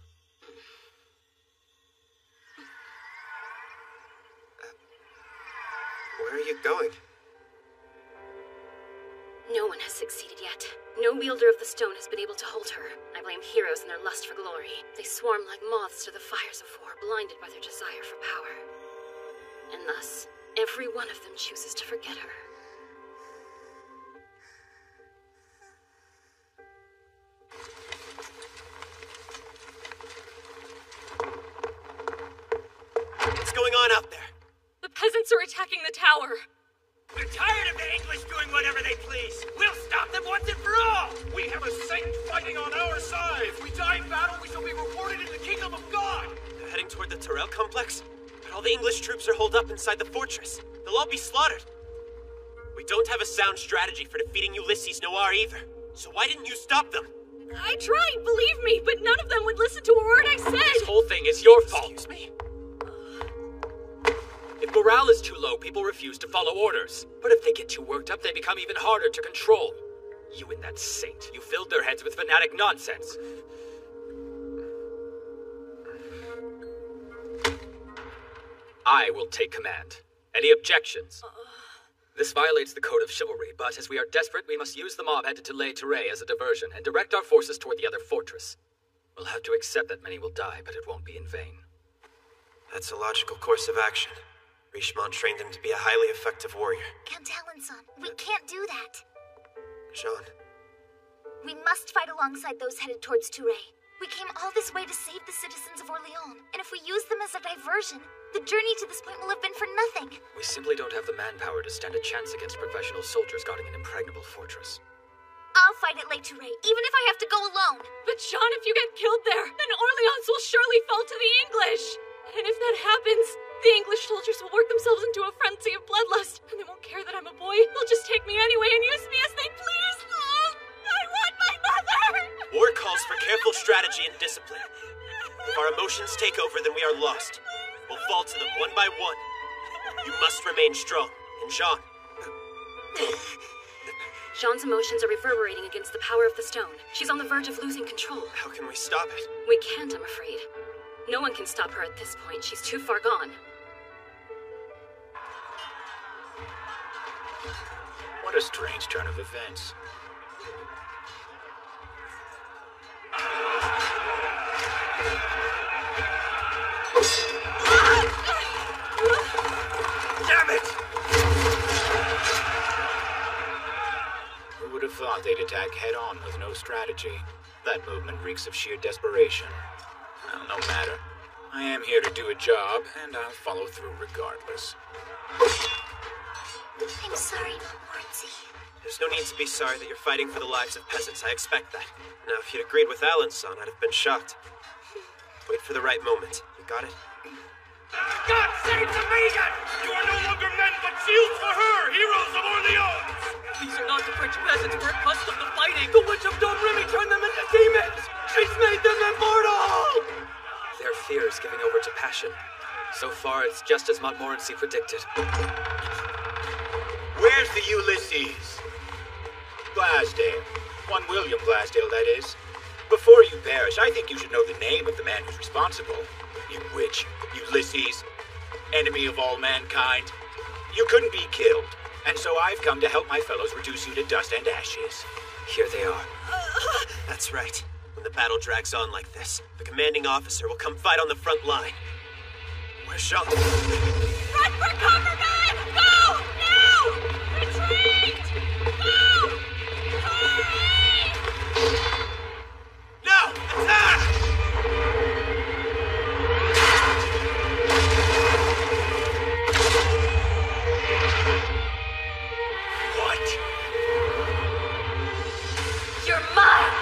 Where are you going? No one has succeeded yet. No wielder of the stone has been able to hold her. I blame heroes and their lust for glory. They swarm like moths to the fires of war, blinded by their desire for power. And thus, every one of them chooses to forget her. What's going on out there? The peasants are attacking the tower. We're tired of the English doing whatever they please. We'll stop them once and for all. We have a saint fighting on our side. If we die in battle, we shall be reported in the kingdom of God. They're heading toward the Tyrell complex? But all the English troops are holed up inside the fortress. They'll all be slaughtered. We don't have a sound strategy for defeating Ulysses Noir either. So why didn't you stop them? I tried, believe me, but none of them would listen to a word I said. This whole thing is your fault. Excuse me? If morale is too low, people refuse to follow orders. But if they get too worked up, they become even harder to control. You and that saint, you filled their heads with fanatic nonsense. I will take command. Any objections? This violates the code of chivalry, but as we are desperate, we must use the mob headed to Les Tourets as a diversion and direct our forces toward the other fortress. We'll have to accept that many will die, but it won't be in vain. That's a logical course of action. Richemont trained him to be a highly effective warrior. Count Alençon, we can't do that. Jean. We must fight alongside those headed towards Tourret. We came all this way to save the citizens of Orléans, and if we use them as a diversion, the journey to this point will have been for nothing. We simply don't have the manpower to stand a chance against professional soldiers guarding an impregnable fortress. I'll fight at Les Tourets, even if I have to go alone. But Jean, if you get killed there, then Orléans will surely fall to the English. And if that happens, the English soldiers will work themselves into a frenzy of bloodlust, and they won't care that I'm a boy. They'll just take me anyway and use me as they please. Oh, I want my mother! War calls for careful strategy and discipline. If our emotions take over, then we are lost. We'll fall to them one by one. You must remain strong. And Jean. Jean's emotions are reverberating against the power of the stone. She's on the verge of losing control. How can we stop it? We can't, I'm afraid. No one can stop her at this point. She's too far gone. What a strange turn of events. Damn it! Who would have thought they'd attack head-on with no strategy? That movement reeks of sheer desperation. Well, no matter. I am here to do a job, and I'll follow through regardless. I'm sorry, Montmorency. There's no need to be sorry that you're fighting for the lives of peasants. I expect that. Now, if you'd agreed with Alençon, I'd have been shocked. Wait for the right moment. You got it? God save the Megan! You are no longer men, but shields for her, heroes of Orleans! These are not the French peasants we're accustomed to fighting. The witch of Dom Remy turned them into demons! She's made them immortal! Their fear is giving over to passion. So far, it's just as Montmorency predicted. Where's the Ulysses? Glasdale. One William Glasdale, that is. Before you perish, I think you should know the name of the man who's responsible. You witch. Ulysses. Enemy of all mankind. You couldn't be killed. And so I've come to help my fellows reduce you to dust and ashes. Here they are. That's right. When the battle drags on like this, the commanding officer will come fight on the front line. Where's Sean? Run for cover, men! Go! Now! Retreat! Go! Hurry! No! Attack! What? You're mine!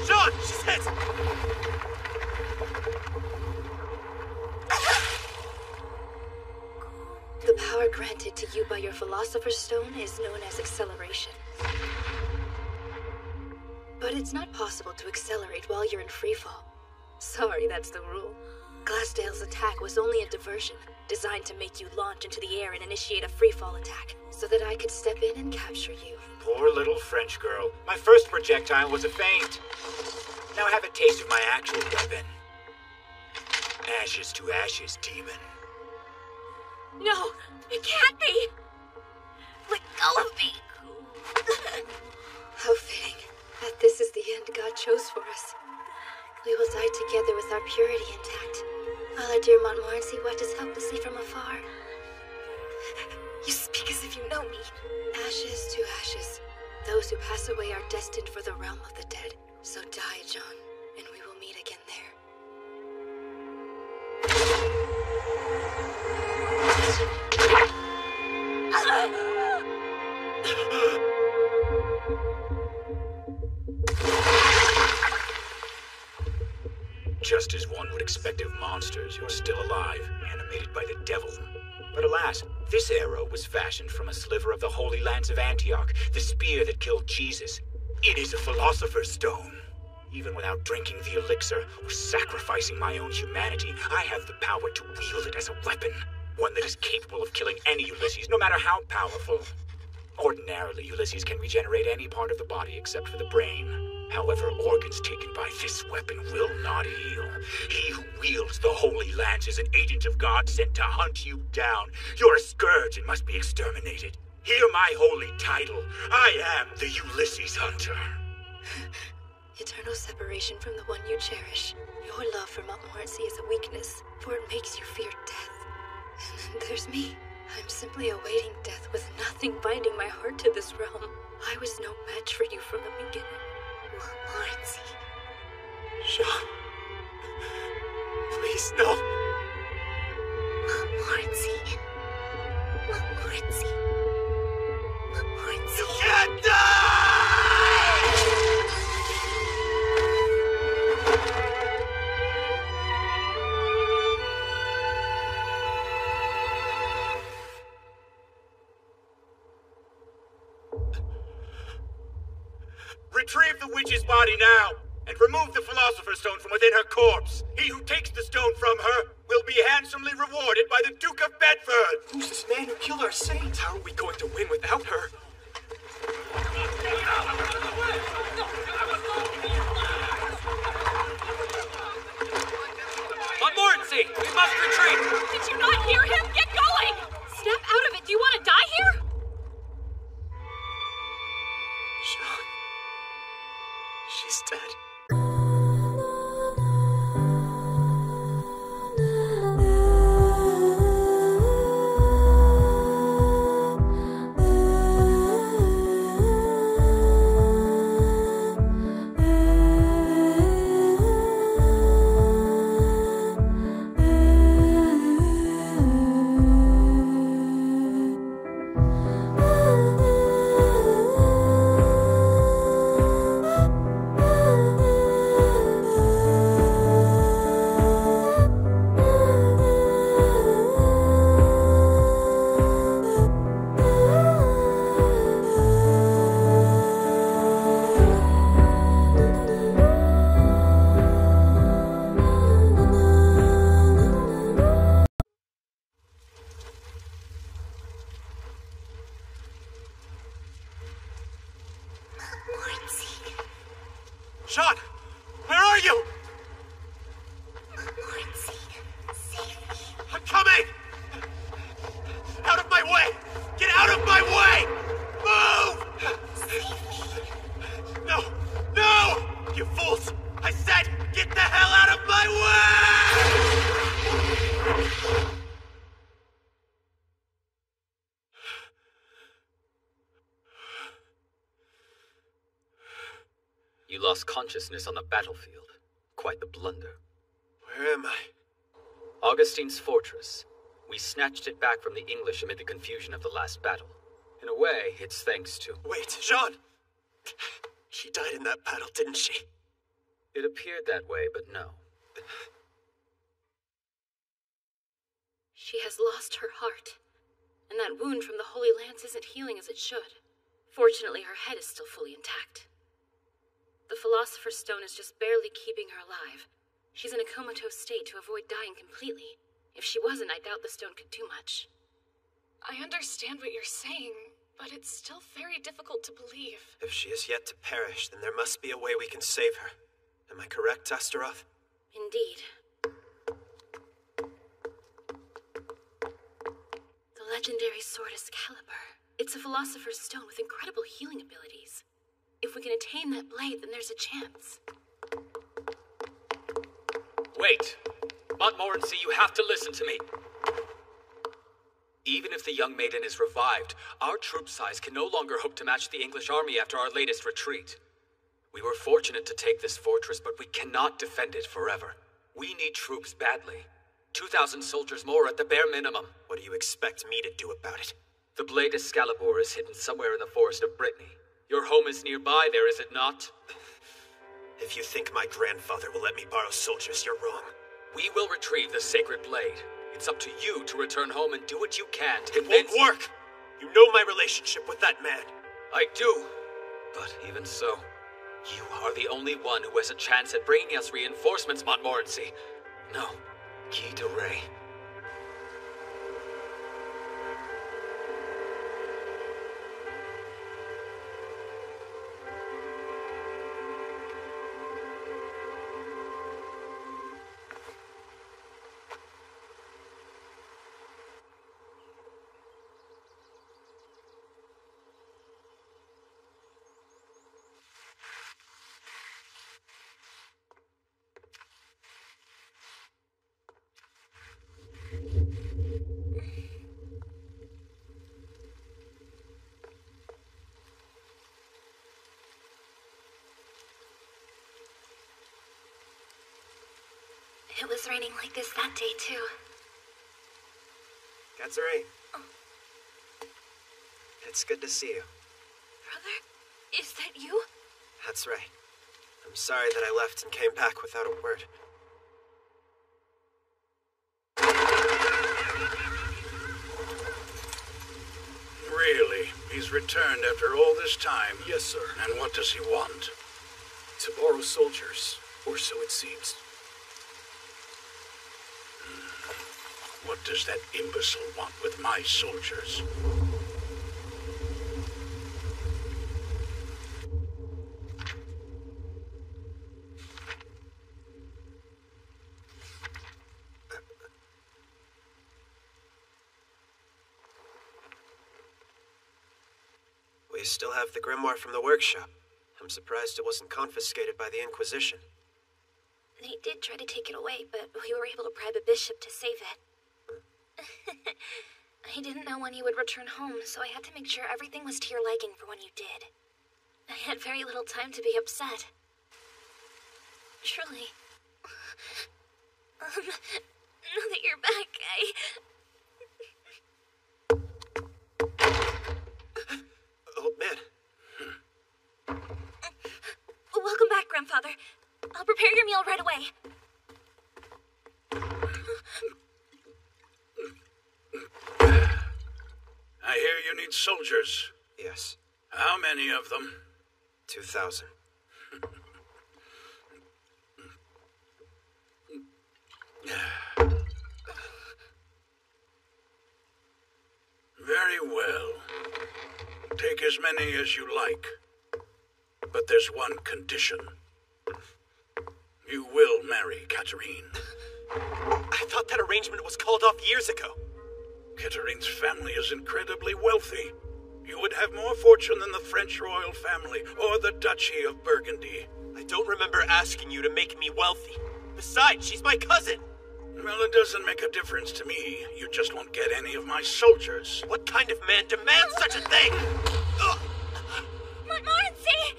Sean! She's hit! The power granted to you by your Philosopher's Stone is known as acceleration. But it's not possible to accelerate while you're in freefall. Sorry, that's the rule. Glassdale's attack was only a diversion, designed to make you launch into the air and initiate a freefall attack, so that I could step in and capture you. Poor little French girl. My first projectile was a feint. Now have a taste of my actual weapon. Ashes to ashes, demon. No, it can't be! Let go of me! How fitting that this is the end God chose for us. We will die together with our purity intact, while our dear Montmorency watches helplessly from afar. You speak as if you know me. Ashes to ashes. Those who pass away are destined for the realm of the dead. So die, John, and we will meet again there. Just as one would expect of monsters, you're still alive, animated by the devil. But alas, this arrow was fashioned from a sliver of the Holy Lance of Antioch, the spear that killed Jesus. It is a Philosopher's Stone. Even without drinking the elixir or sacrificing my own humanity, I have the power to wield it as a weapon. One that is capable of killing any Ulysses, no matter how powerful. Ordinarily, Ulysses can regenerate any part of the body except for the brain. However, organs taken by this weapon will not heal. He who wields the Holy Lance is an agent of God sent to hunt you down. You're a scourge and must be exterminated. Hear my holy title. I am the Ulysses Hunter. Eternal separation from the one you cherish. Your love for Montmorency is a weakness, for it makes you fear death. And then there's me. I'm simply awaiting death with nothing binding my heart to this realm. I was no match for you from the beginning. Montmorency. Sean. Please, no. Montmorency. Montmorency. Montmorency. You can't die! Retrieve the witch's body now, and remove the Philosopher's Stone from within her corpse. He who takes the stone from her will be handsomely rewarded by the Duke of Bedford. Who's this man who killed our saint? How are we going to win without her? Montmorency, we must retreat! Did you not hear him? Get going! Snap out of it! Do you want to die here? Sean. She's dead. Get the hell out of my way! You lost consciousness on the battlefield. Quite the blunder. Where am I? Augustine's fortress. We snatched it back from the English amid the confusion of the last battle. In a way, it's thanks to... Wait, Jean! She died in that battle, didn't she? It appeared that way, but no. She has lost her heart, and that wound from the Holy Lance isn't healing as it should. Fortunately, her head is still fully intact. The Philosopher's Stone is just barely keeping her alive. She's in a comatose state to avoid dying completely. If she wasn't, I doubt the stone could do much. I understand what you're saying, but it's still very difficult to believe. If she is yet to perish, then there must be a way we can save her. Am I correct, Astaroth? Indeed. The legendary sword Excalibur. It's a Philosopher's Stone with incredible healing abilities. If we can attain that blade, then there's a chance. Wait! Montmorency, you have to listen to me. Even if the young maiden is revived, our troop size can no longer hope to match the English army after our latest retreat. We were fortunate to take this fortress, but we cannot defend it forever. We need troops badly. 2,000 soldiers more at the bare minimum. What do you expect me to do about it? The blade Excalibur is hidden somewhere in the forest of Brittany. Your home is nearby there, is it not? If you think my grandfather will let me borrow soldiers, you're wrong. We will retrieve the sacred blade. It's up to you to return home and do what you can to convince... It won't work! You know my relationship with that man. I do. But even so, you are the only one who has a chance at bringing us reinforcements, Montmorency. No, Guy de Ray. It was raining like this that day, too. Katsuri. Oh. It's good to see you. Brother? Is that you? That's right. I'm sorry that I left and came back without a word. Really? He's returned after all this time? Yes, sir. And what does he want? To borrow soldiers, or so it seems. What does that imbecile want with my soldiers? We still have the grimoire from the workshop. I'm surprised it wasn't confiscated by the Inquisition. They did try to take it away, but we were able to bribe a bishop to save it. I didn't know when you would return home, so I had to make sure everything was to your liking for when you did. I had very little time to be upset. Truly. Now that you're back, Old man. Welcome back, Grandfather. I'll prepare your meal right away. I hear you need soldiers. Yes. How many of them? 2,000. Very well. Take as many as you like. But there's one condition. You will marry Catherine. I thought that arrangement was called off years ago. Catherine's family is incredibly wealthy. You would have more fortune than the French royal family or the Duchy of Burgundy. I don't remember asking you to make me wealthy. Besides, she's my cousin. Well, it doesn't make a difference to me. You just won't get any of my soldiers. What kind of man demands such a thing? Montmorency!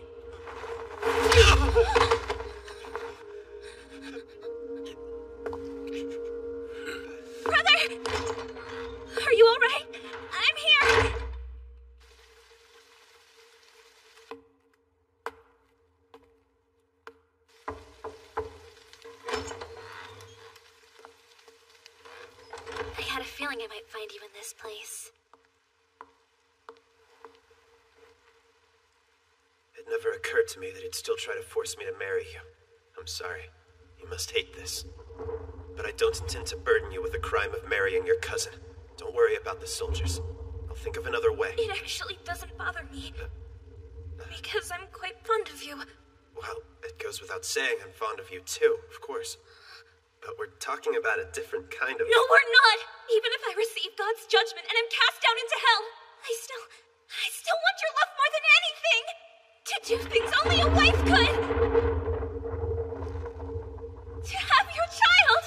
Brother! Are you alright? I'm here! I had a feeling I might find you in this place. It never occurred to me that you'd still try to force me to marry you. I'm sorry. You must hate this. But I don't intend to burden you with the crime of marrying your cousin. Don't worry about the soldiers. I'll think of another way. It actually doesn't bother me. Because I'm quite fond of you. Well, it goes without saying I'm fond of you too, of course. But we're talking about a different kind of... No, we're not! Even if I receive God's judgment and am cast down into hell, I still want your love more than anything! To do things only a wife could! To have your child!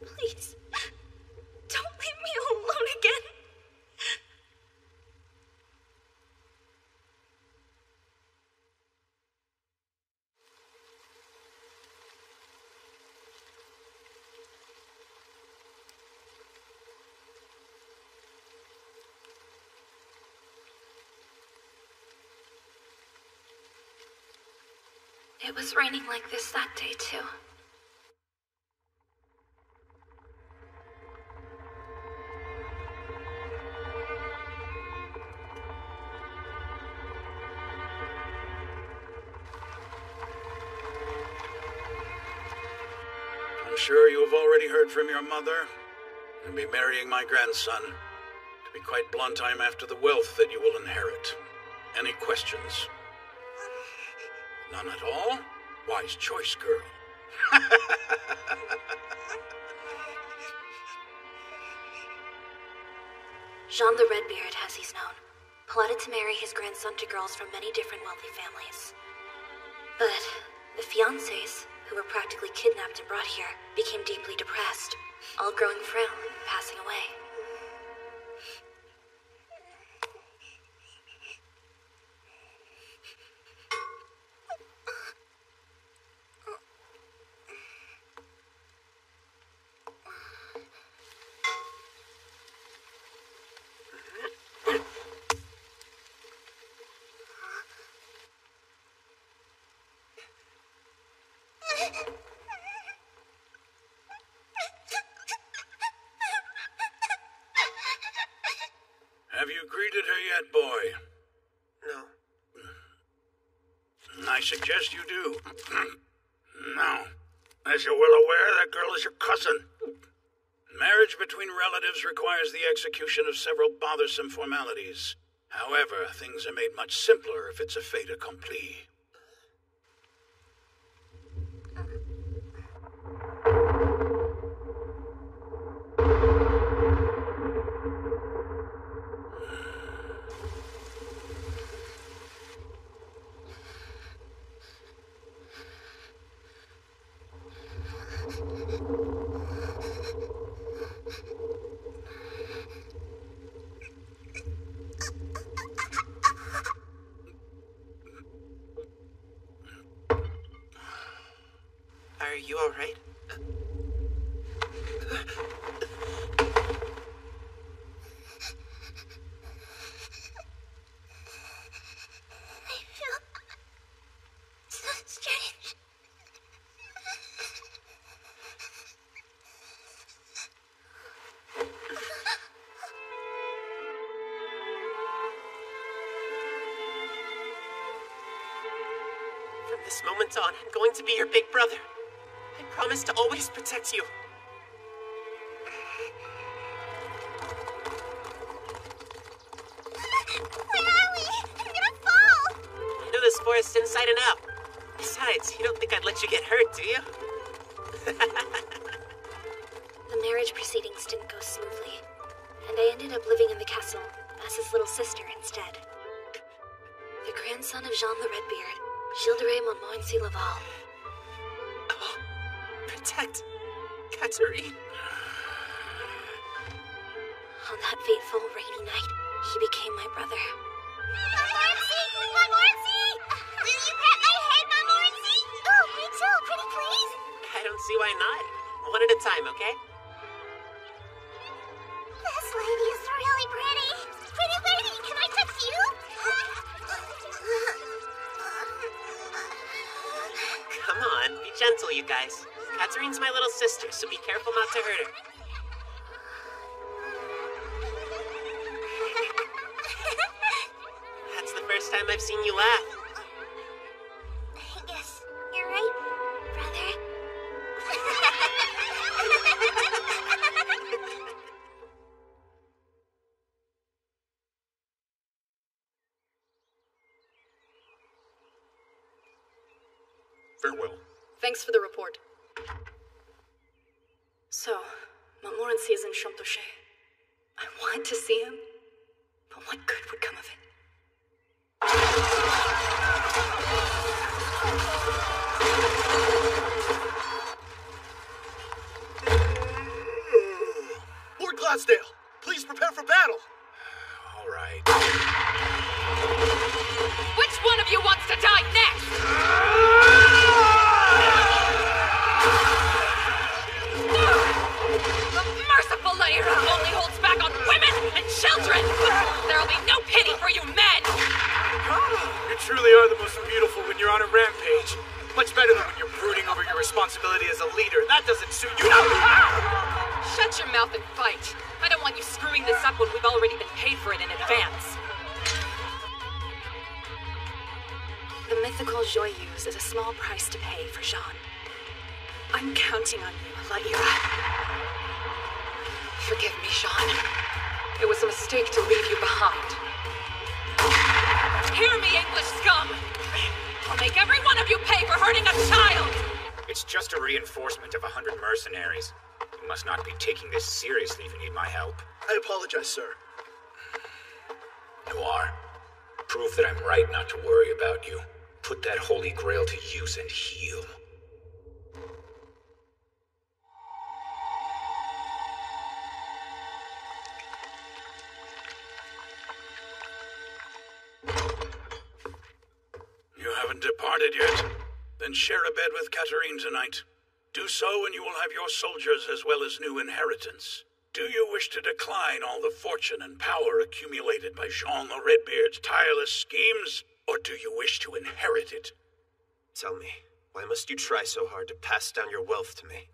Please, don't leave me alone again. It was raining like this that day, too. I'm sure you have already heard from your mother. You'll be marrying my grandson. To be quite blunt, I'm after the wealth that you will inherit. Any questions? None at all? Wise choice, girl. Jean the Redbeard, as he's known, plotted to marry his grandson to girls from many different wealthy families. But the fiancés, who were practically kidnapped and brought here, became deeply depressed, all growing frail and passing away. Have you greeted her yet, boy? No. I suggest you do. Now, as you're well aware, that girl is your cousin. Marriage between relatives requires the execution of several bothersome formalities. However, things are made much simpler if it's a fait accompli. Are you alright? I feel so strange. From this moment on, I'm going to be your big brother. I promise to always protect you. Where are we? I'm gonna fall! I know this forest inside and out. Besides, you don't think I'd let you get hurt, do you? The marriage proceedings didn't go smoothly, and I ended up living in the castle as his little sister instead. The grandson of Jean the Redbeard, Gilles de Montmorency Laval. Oh, protect Catherine. On that fateful rainy night, he became my brother. Montmorency! Montmorency! Will you pet my head, Montmorency? Oh, me too, pretty please. I don't see why not. One at a time, okay? This lady is really pretty. Pretty lady, can I touch you? Come on, be gentle, you guys. Catherine's my little sister, so be careful not to hurt her. That's the first time I've seen you laugh. I guess you're right, brother. Farewell. Thanks for the report. So, Montmorency is in Champtochet. I want to see him, but what good would come of it? Lord Gladsdale, please prepare for battle. All right. Which one of you wants to die next? The merciful Lyra only holds back on women and children! There'll be no pity for you men! You truly are the most beautiful when you're on a rampage. Much better than when you're brooding over your responsibility as a leader. That doesn't suit you. Shut your mouth and fight. I don't want you screwing this up when we've already been paid for it in advance. The mythical Joyeuse is a small price to pay for Jean. I'm counting on you, Lyra. Forgive me, Jean. It was a mistake to leave you behind. Hear me, English scum! I'll make every one of you pay for hurting a child! It's just a reinforcement of 100 mercenaries. You must not be taking this seriously if you need my help. I apologize, sir. Noir, prove that I'm right not to worry about you. Put that holy grail to use and heal. You haven't departed yet? Then share a bed with Catherine tonight. Do so and you will have your soldiers as well as new inheritance. Do you wish to decline all the fortune and power accumulated by Jean the Redbeard's tireless schemes, or do you wish to inherit it? Tell me, why must you try so hard to pass down your wealth to me?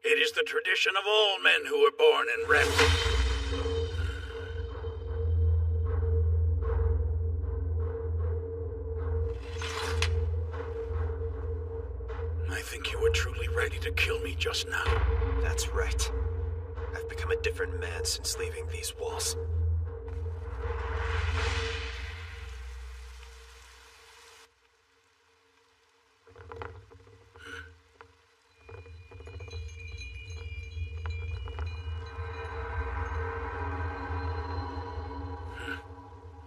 It is the tradition of all men who are born in Ramsey. I think you were truly ready to kill me just now. That's right. I've become a different man since leaving these walls.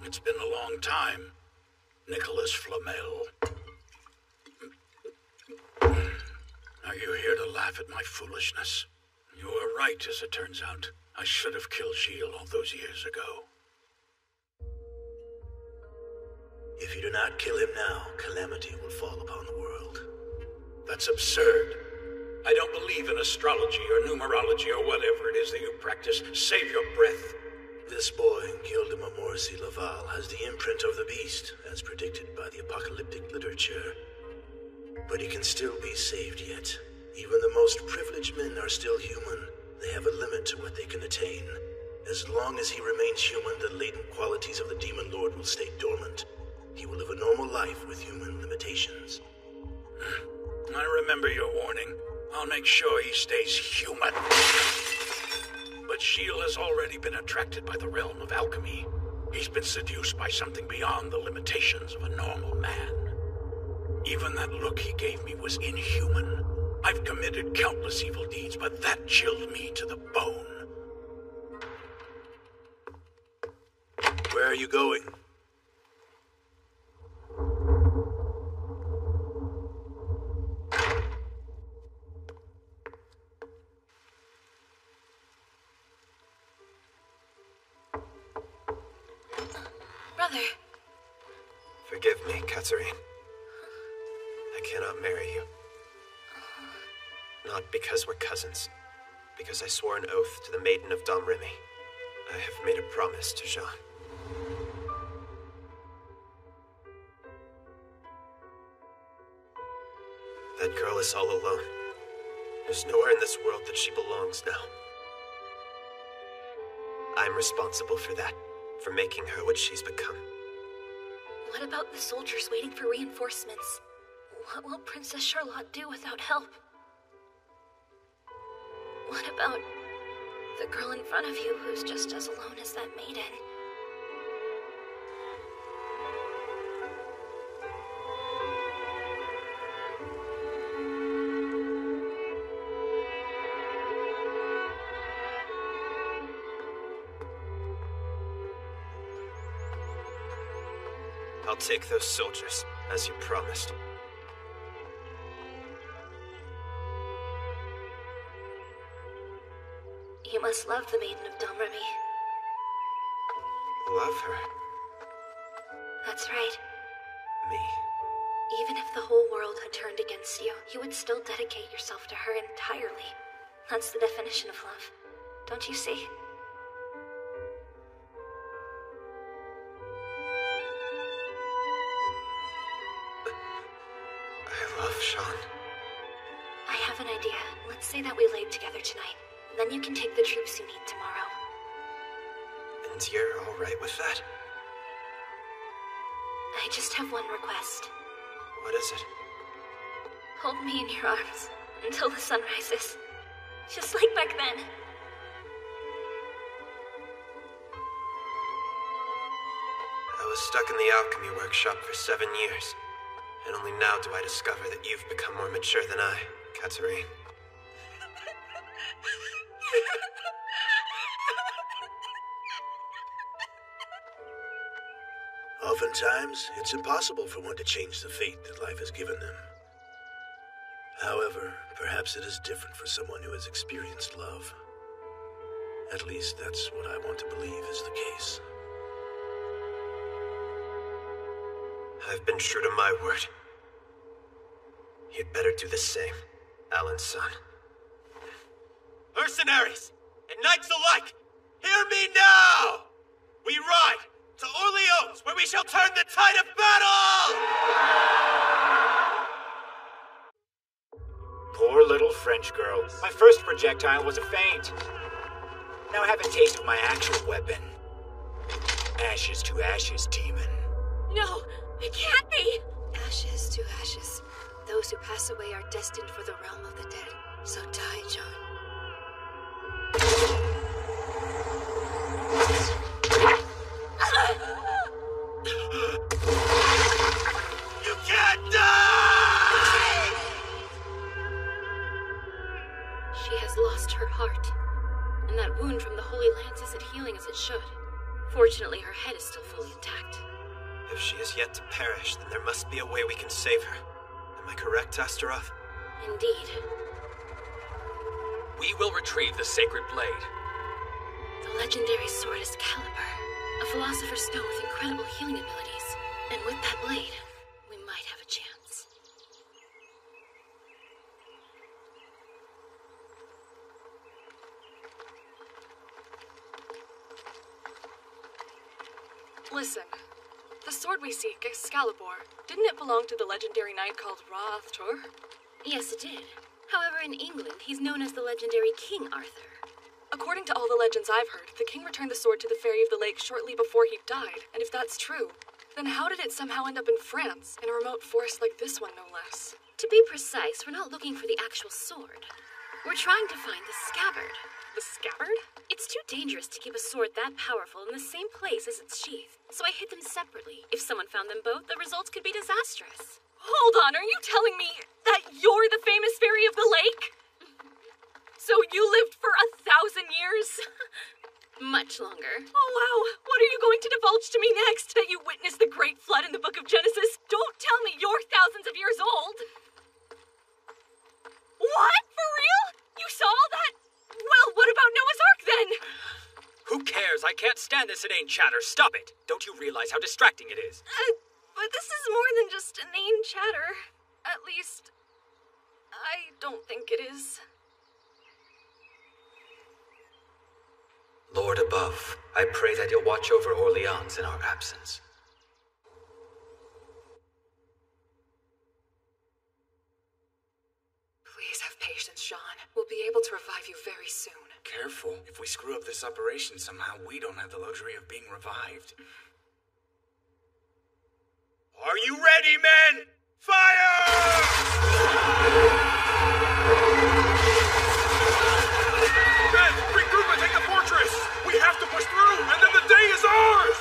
It's been a long time, Nicholas Flamel. Are you here to laugh at my foolishness? You were right, as it turns out. I should have killed Gilles all those years ago. If you do not kill him now, calamity will fall upon the world. That's absurd. I don't believe in astrology or numerology or whatever it is that you practice. Save your breath. This boy, Gilles de Montmorency Laval, has the imprint of the beast, as predicted by the apocalyptic literature. But he can still be saved yet. Even the most privileged men are still human. They have a limit to what they can attain. As long as he remains human, the latent qualities of the Demon Lord will stay dormant. He will live a normal life with human limitations. I remember your warning. I'll make sure he stays human. But Gilles has already been attracted by the realm of alchemy. He's been seduced by something beyond the limitations of a normal man. Even that look he gave me was inhuman. I've committed countless evil deeds, but that chilled me to the bone. are you going? Brother. Forgive me, Katharine. I cannot marry you. Not because we're cousins. Because I swore an oath to the Maiden of Domremy. I have made a promise to Jean. That girl is all alone. There's nowhere in this world that she belongs now. I'm responsible for that, for making her what she's become. What about the soldiers waiting for reinforcements? What will Princess Charlotte do without help? What about the girl in front of you who's just as alone as that maiden? I'll take those soldiers, as you promised. You must love the Maiden of Domremy. Love her? That's right. Me? Even if the whole world had turned against you, you would still dedicate yourself to her entirely. That's the definition of love. Don't you see? I love Jean. I have an idea. Let's say that we laid together tonight. Then you can take the troops you need tomorrow. And you're all right with that? I just have one request. What is it? Hold me in your arms until the sun rises. Just like back then. I was stuck in the alchemy workshop for 7 years. And only now do I discover that you've become more mature than I, Katharine. Oftentimes, it's impossible for one to change the fate that life has given them. However, perhaps it is different for someone who has experienced love. At least that's what I want to believe is the case. I've been true to my word. You'd better do the same, Alan's son. Mercenaries and knights alike, hear me now! We ride to Orleans, where we shall turn the tide of battle! Poor little French girl. My first projectile was a feint. Now have a taste of my actual weapon. Ashes to ashes, demon. No, it can't be! Ashes to ashes. Those who pass away are destined for the realm of the dead. So die, John. You can't die! She has lost her heart, and that wound from the Holy Lance isn't healing as it should. Fortunately, her head is still fully intact. If she is yet to perish, then there must be a way we can save her. Am I correct, Astaroth? Indeed. We will retrieve the sacred blade. The legendary sword is Caliber, a philosopher's stone with incredible healing abilities. And with that blade, we might have a chance. Listen, the sword we seek, Excalibur, didn't it belong to the legendary knight called Ra-Thor? Yes, it did. However, in England, he's known as the legendary King Arthur. According to all the legends I've heard, the king returned the sword to the Fairy of the Lake shortly before he died. And if that's true, then how did it somehow end up in France, in a remote forest like this one, no less? To be precise, we're not looking for the actual sword. We're trying to find the scabbard. The scabbard? It's too dangerous to keep a sword that powerful in the same place as its sheath, so I hid them separately. If someone found them both, the results could be disastrous. Hold on, are you telling me that you're the famous Fairy of the Lake? So you lived for 1,000 years? Much longer. Oh, wow. What are you going to divulge to me next? That you witnessed the great flood in the book of Genesis? Don't tell me you're thousands of years old. What? For real? You saw all that? Well, what about Noah's Ark then? Who cares? I can't stand this inane chatter. Stop it. Don't you realize how distracting it is? But this is more than just inane chatter. At least, I don't think it is. Lord above, I pray that you'll watch over Orleans in our absence. Please have patience, Jean. We'll be able to revive you very soon. Careful. If we screw up this operation somehow, we don't have the luxury of being revived. Are you ready, men? Fire! Men, regroup and take the fortress! We have to push through, and then the day is ours!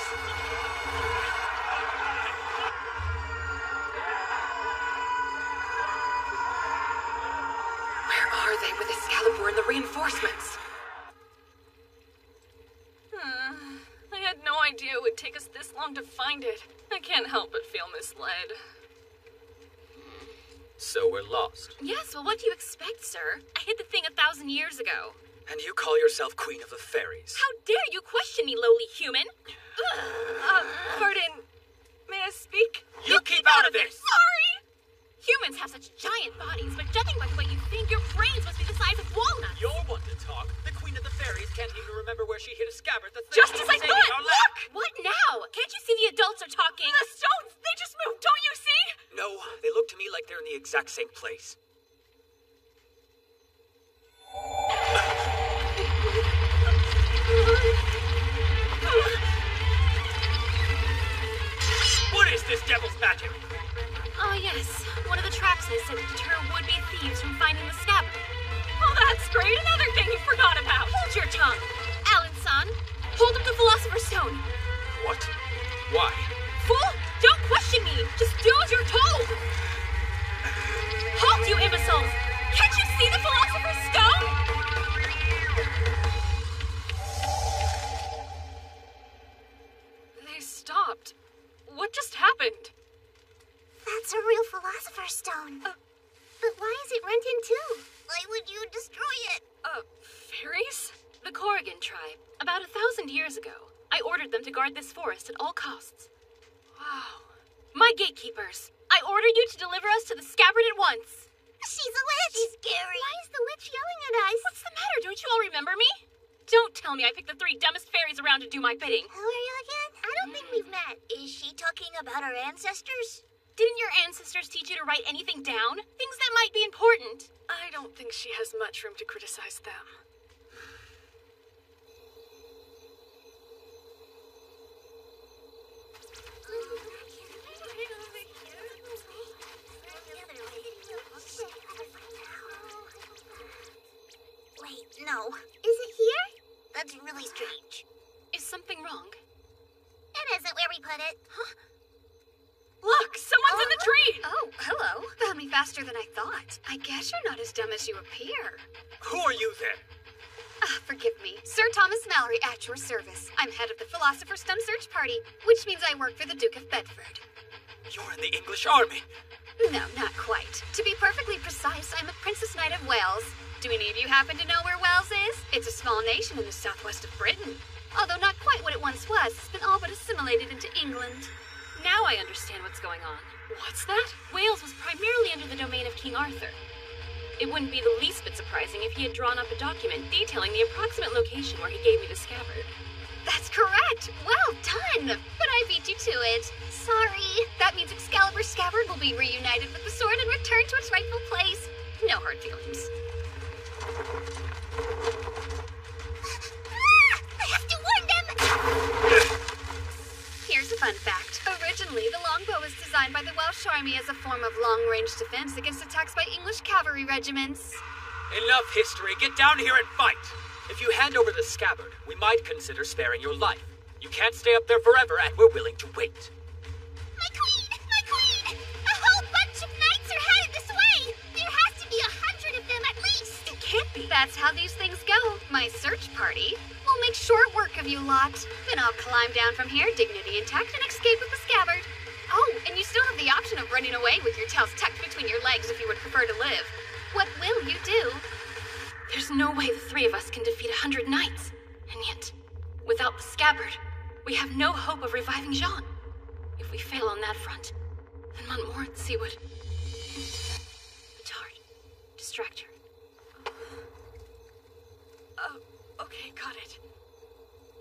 Where are they with Excalibur and the reinforcements? I had no idea it would take us this long to find it. I can't help but feel misled. So we're lost. Yes, well, what do you expect, sir? I hid the thing 1,000 years ago. And you call yourself Queen of the Fairies? How dare you question me, lowly human? Pardon. May I speak? You keep out of this! Sorry! Humans have such giant bodies, but judging by the way you think, your brains must be the size of walnuts. You're one to talk. The Queen of the Fairies can't even remember where she hid a scabbard. Just as I thought! Look! What now? Can't you see the adults are talking? The stones! They just moved, don't you see? No, they look to me like they're in the exact same place. What is this devil's magic? Oh, yes. One of the traps I said to deter would-be thieves from finding the scabbard. Oh, that's great. Another thing you forgot about. Hold your tongue. Alan-san, hold up the Philosopher's Stone. What? Why? Fool! Don't question me. Just do as you're told. Halt, you imbeciles! Can't you see the Philosopher's Stone? They stopped. What just happened? That's a real Philosopher's Stone. But why is it rent in two? Why would you destroy it? Fairies? The Corrigan tribe. About 1,000 years ago. I ordered them to guard this forest at all costs. Wow. My gatekeepers, I order you to deliver us to the scabbard at once. She's a witch! She's scary. Why is the witch yelling at us? What's the matter? Don't you all remember me? Don't tell me I picked the 3 dumbest fairies around to do my bidding. Who are you again? I don't think we've met. Is she talking about our ancestors? Didn't your ancestors teach you to write anything down? Things that might be important. I don't think she has much room to criticize them. Wait, no. Is it here? That's really strange. Is something wrong? It isn't where we put it. Huh? Look! Someone's in the tree! Oh, hello. Found me faster than I thought. I guess you're not as dumb as you appear. Who are you then? Forgive me. Sir Thomas Mallory at your service. I'm head of the Philosopher's Stone Search Party, which means I work for the Duke of Bedford. You're in the English army. No, not quite. To be perfectly precise, I'm a Princess Knight of Wales. Do any of you happen to know where Wales is? It's a small nation in the southwest of Britain. Although not quite what it once was, it's been all but assimilated into England. Now I understand what's going on. What's that? Wales was primarily under the domain of King Arthur. It wouldn't be the least bit surprising if he had drawn up a document detailing the approximate location where he gave me the scabbard. That's correct! Well done! But I beat you to it. Sorry. That means Excalibur's scabbard will be reunited with the sword and returned to its rightful place. No hard feelings. I have to warn them! Here's a fun fact. Originally, the longbow was designed by the Welsh army as a form of long-range defense against attacks by English cavalry regiments. Enough history. Get down here and fight. If you hand over the scabbard, we might consider sparing your life. You can't stay up there forever, and we're willing to wait. My queen! My queen! A whole bunch of knights are headed this way! There has to be 100 of them at least! It can't be. That's how these things go. My search party will make short work of you lot. Then I'll climb down from here, dignity intact, and escape with the scabbard. Oh, and you still have the option of running away with your tails tucked between your legs if you would prefer to live. What will you do? There's no way the three of us can defeat 100 knights. And yet, without the scabbard, we have no hope of reviving Jean. If we fail on that front, then Montmorency would... Petard, distract her. Okay, got it.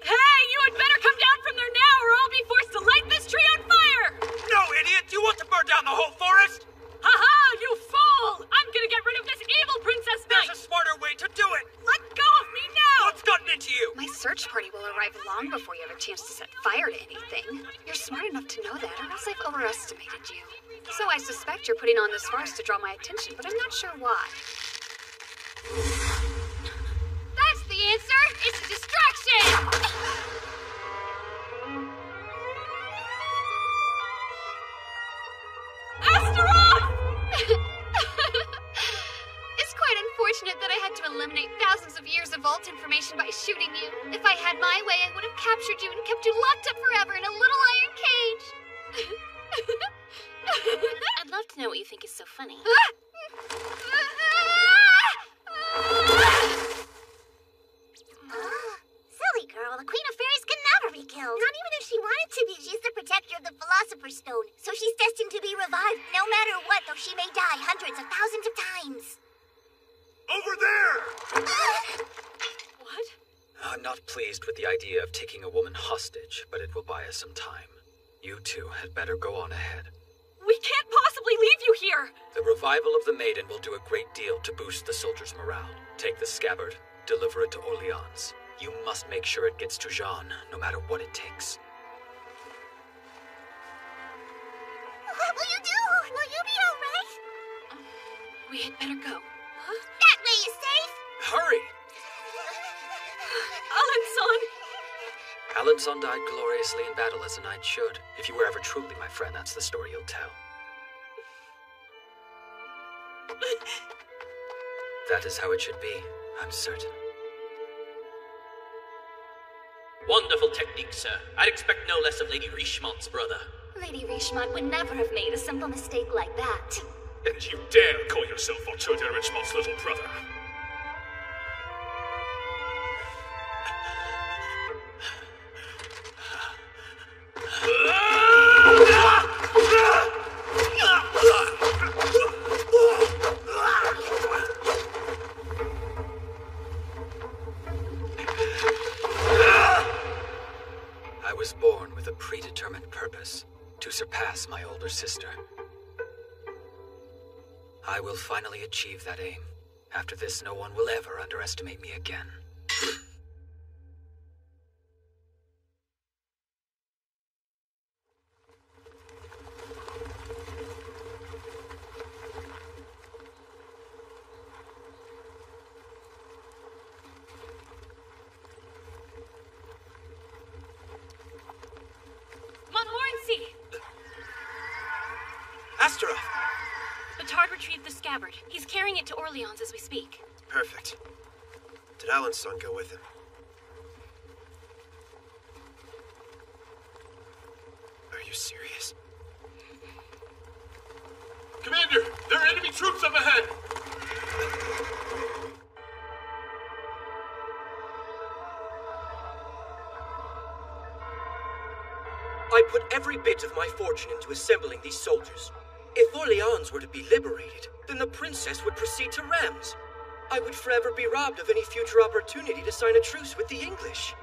Hey, you had better come down from there now or I'll be forced to light this tree on fire! No, idiot! You want to burn down the whole forest? Haha, you fool! I'm gonna get rid of this evil princess knight! There's a smarter way to do it! Let go of me now! What's gotten into you? My search party will arrive long before you have a chance to set fire to anything. You're smart enough to know that, or else I've overestimated you. So I suspect you're putting on this farce to draw my attention, but I'm not sure why. That's the answer! It's a distraction! It's quite unfortunate that I had to eliminate thousands of years of vault information by shooting you. If I had my way, I would have captured you and kept you locked up forever in a little iron cage. I'd love to know what you think is so funny. Silly girl, the Queen of Fairies can never be killed. Not even if she wanted to be. She's the protector of the Philosopher's Stone. So she's destined to be revived no matter what, though she may die hundreds of thousands of times. Over there! What? I'm not pleased with the idea of taking a woman hostage, but it will buy us some time. You two had better go on ahead. We can't possibly leave you here! The revival of the maiden will do a great deal to boost the soldiers' morale. Take the scabbard, deliver it to Orleans. You must make sure it gets to Jean, no matter what it takes. What will you do? Will you be alright? We had better go. That way is safe! Hurry! Alanson! Alanson died gloriously in battle as a knight should. If you were ever truly my friend, that's the story you'll tell. That is how it should be, I'm certain. Wonderful technique, sir. I'd expect no less of Lady Richemont's brother. Lady Richemont would never have made a simple mistake like that. And you dare call yourself Arthur de Richemont's little brother? I was born with a predetermined purpose, to surpass my older sister. I will finally achieve that aim. After this, no one will ever underestimate me again. Montmorency! Astaroth! Petard retrieved the scabbard. He's carrying it to Orleans as we speak. Perfect. Did Alanson go with him? Are you serious? Commander, there are enemy troops up ahead! I put every bit of my fortune into assembling these soldiers. If Orleans were to be liberated, then the princess would proceed to Rheims. I would forever be robbed of any future opportunity to sign a truce with the English.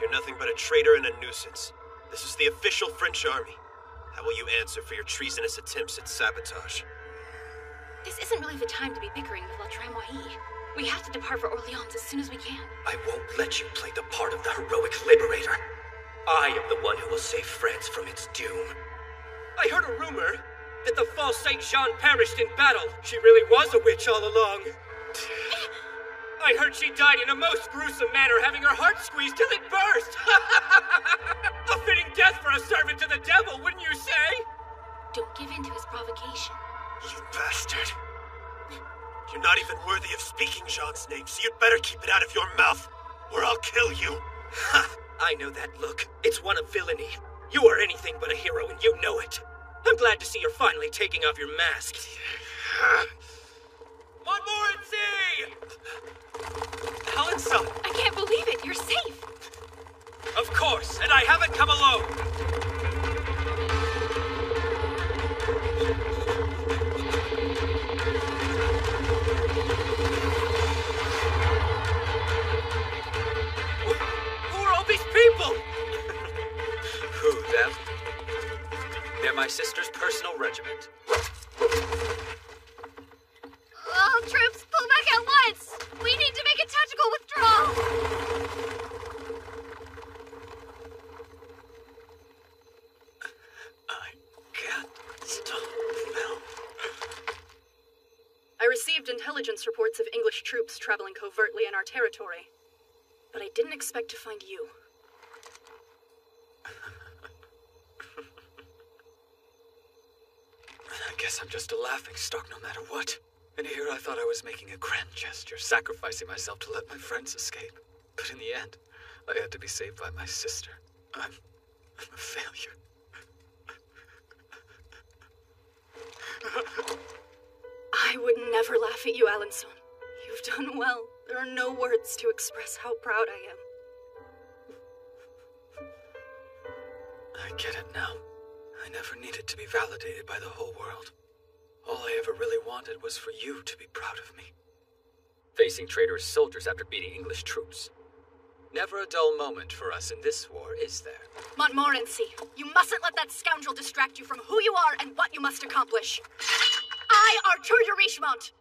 You're nothing but a traitor and a nuisance. This is the official French army. How will you answer for your treasonous attempts at sabotage? This isn't really the time to be bickering with La Tremoille. We have to depart for Orleans as soon as we can. I won't let you play the part of the heroic liberator. I am the one who will save France from its doom. I heard a rumor that the false Saint Jean perished in battle. She really was a witch all along. I heard she died in a most gruesome manner, having her heart squeezed till it burst. A fitting death for a servant to the devil, wouldn't you say? Don't give in to his provocation. You bastard. You're not even worthy of speaking Jean's name, so you'd better keep it out of your mouth, or I'll kill you. Ha! I know that look. It's one of villainy. You are anything but a hero, and you know it. I'm glad to see you're finally taking off your mask. Montmorency! Alanson! I can't believe it. You're safe. Of course, and I haven't come alone. Who are all these people? Who, them? They're my sister's personal regiment. All troops, pull back at once! We need to make a tactical withdrawal! I can't stop now. I received intelligence reports of English troops traveling covertly in our territory, but I didn't expect to find you. I guess I'm just a laughingstock no matter what. And here I thought I was making a grand gesture, sacrificing myself to let my friends escape. But in the end, I had to be saved by my sister. I'm a failure. I would never laugh at you, Alanson. You've done well. There are no words to express how proud I am. I get it now. I never needed to be validated by the whole world. All I ever really wanted was for you to be proud of me. Facing traitorous soldiers after beating English troops. Never a dull moment for us in this war, is there? Montmorency, you mustn't let that scoundrel distract you from who you are and what you must accomplish. I, Arthur de Richemont,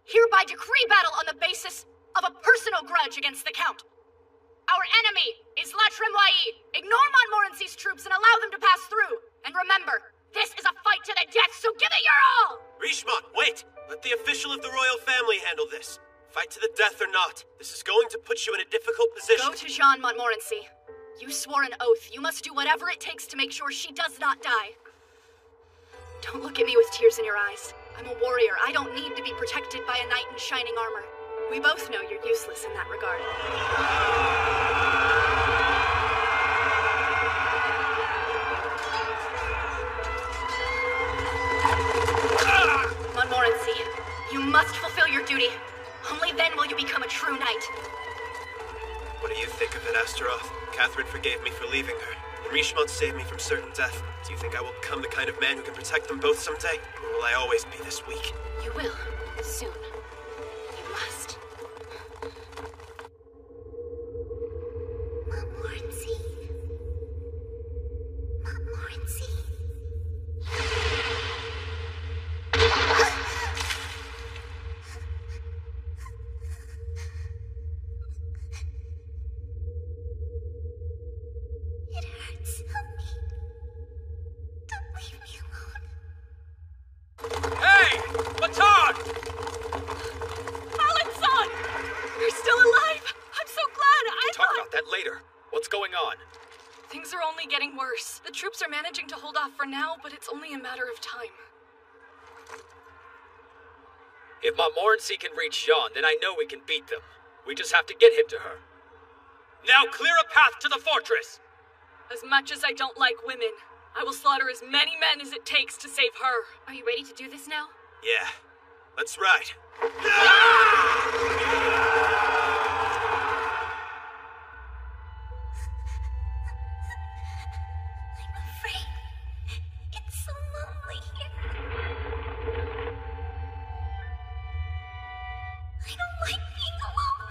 hereby decree battle on the basis of a personal grudge against the Count. Our enemy is La Tremoille. Ignore Montmorency's troops and allow them to pass through. And remember, this is a fight to the death, so give it your all! Richemont, wait! Let the official of the royal family handle this. Fight to the death or not, this is going to put you in a difficult position. Go to Jean Montmorency. You swore an oath. You must do whatever it takes to make sure she does not die. Don't look at me with tears in your eyes. I'm a warrior. I don't need to be protected by a knight in shining armor. We both know you're useless in that regard. Montmorency, you must fulfill your duty. Only then will you become a true knight. What do you think of it, Astaroth? Catherine forgave me for leaving her. And Richemont saved me from certain death. Do you think I will become the kind of man who can protect them both someday? Or will I always be this weak? You will. Soon. You must. Montmorency. Montmorency. It hurts. Help me. Don't leave me alone. Hey! Baton! Alanson! You're still alive! I'm so glad! We'll talk about that later. What's going on? Things are only getting worse. The troops are managing to hold off for now, but it's only a matter of time. If Montmorency can reach Jean, then I know we can beat them. We just have to get him to her. Now clear a path to the fortress! As much as I don't like women, I will slaughter as many men as it takes to save her. Are you ready to do this now? Yeah. Let's ride. I'm afraid. It's so lonely here. I don't like being alone.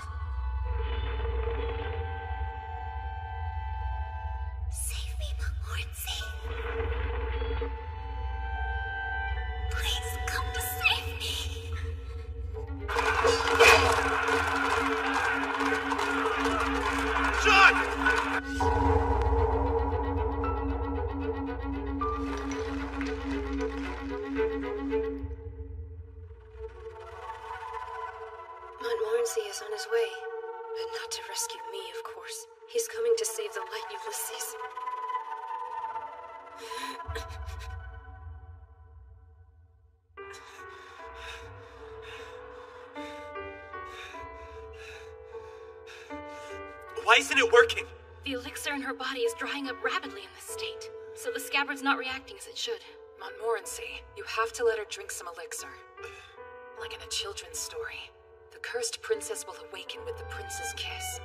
Save me, Montmorency. Please come to save me. John! Montmorency is on his way, but not to rescue me, of course. He's coming to save the light Ulysses. Why isn't it working? The elixir in her body is drying up rapidly in this state, so the scabbard's not reacting as it should. Montmorency, you have to let her drink some elixir. Like in a children's story, the cursed princess will awaken with the prince's kiss.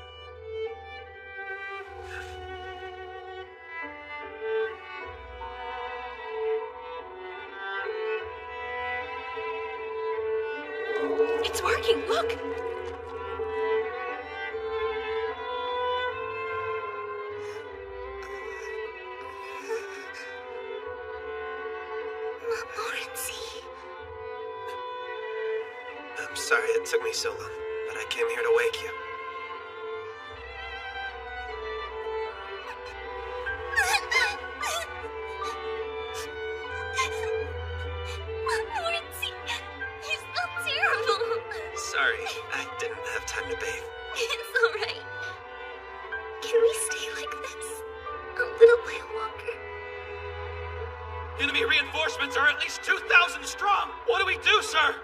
It's working, look! I'm sorry it took me so long, but I came here to wake you. Montmorency, you're so terrible. Sorry, I didn't have time to bathe. It's alright. Can we stay like this a little while longer? Enemy reinforcements are at least 2,000 strong. What do we do, sir?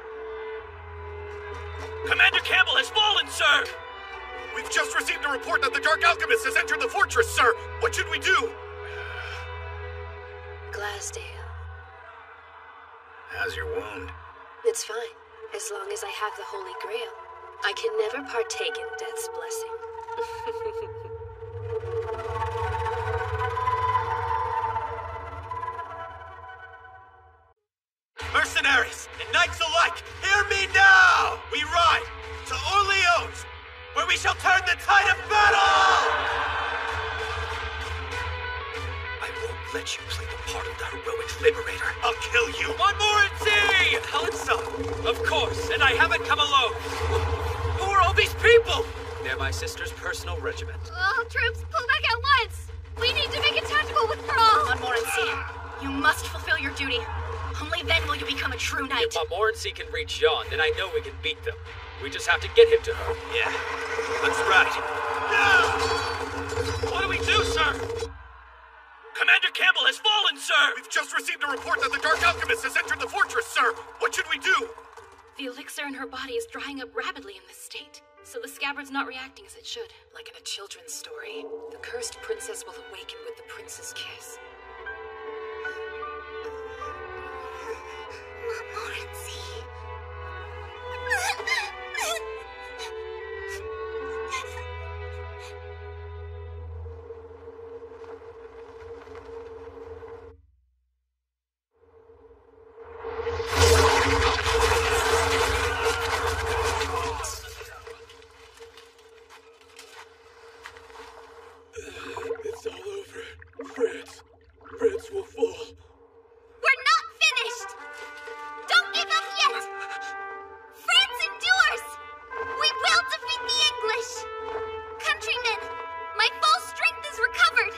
Commander Campbell has fallen, sir! We've just received a report that the Dark Alchemist has entered the fortress, sir! What should we do? Glasdale. How's your wound? It's fine. As long as I have the Holy Grail, I can never partake in death's blessing. Mercenaries and knights alike, hear me now! We ride to Orleans, where we shall turn the tide of battle! I won't let you play the part of the heroic liberator. I'll kill you! Montmorency! Helen, of course, and I haven't come alone. Who are all these people? They're my sister's personal regiment. All troops, pull back at once! We need to make a tactical withdrawal! Montmorency, you must fulfill your duty. Only then will you become a true knight. If Montmorency can reach Jean, then I know we can beat them. We just have to get him to her. Yeah, that's right. What do we do, sir? Commander Campbell has fallen, sir! We've just received a report that the Dark Alchemist has entered the fortress, sir! What should we do? The elixir in her body is drying up rapidly in this state, so the scabbard's not reacting as it should. Like in a children's story, the cursed princess will awaken with the prince's kiss. Montmorency. It's all over. France will fall. We're not finished! Don't give up yet! France endures! We will defeat the English! Countrymen, my full strength is recovered!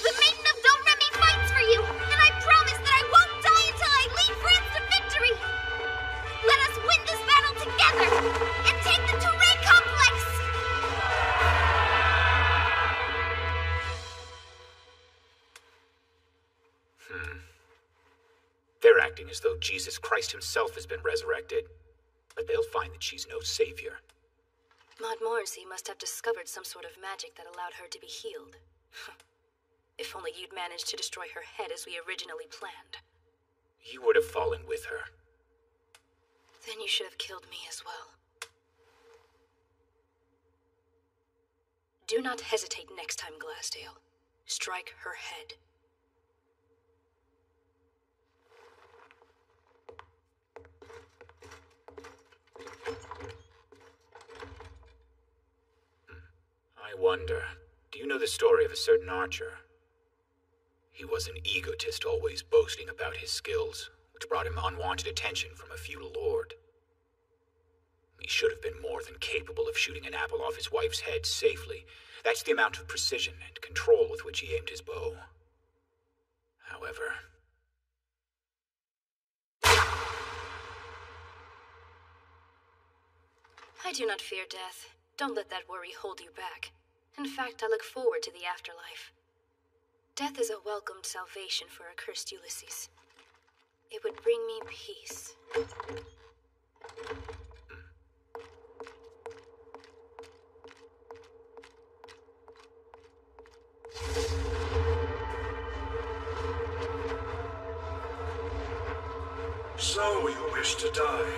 The Maiden of Domremy fights for you, and I promise that I won't die until I lead France to victory! Let us win this battle together, and take the Touré complex! They're acting as though Jesus Christ himself has been resurrected. But they'll find that she's no savior. Montmorency must have discovered some sort of magic that allowed her to be healed. If only you'd managed to destroy her head as we originally planned. You would have fallen with her. Then you should have killed me as well. Do not hesitate next time, Glasdale. Strike her head. I wonder, do you know the story of a certain archer? He was an egotist, always boasting about his skills, which brought him unwanted attention from a feudal lord. He should have been more than capable of shooting an apple off his wife's head safely. That's the amount of precision and control with which he aimed his bow. However... I do not fear death. Don't let that worry hold you back. In fact, I look forward to the afterlife. Death is a welcomed salvation for accursed Ulysses. It would bring me peace. So you wish to die?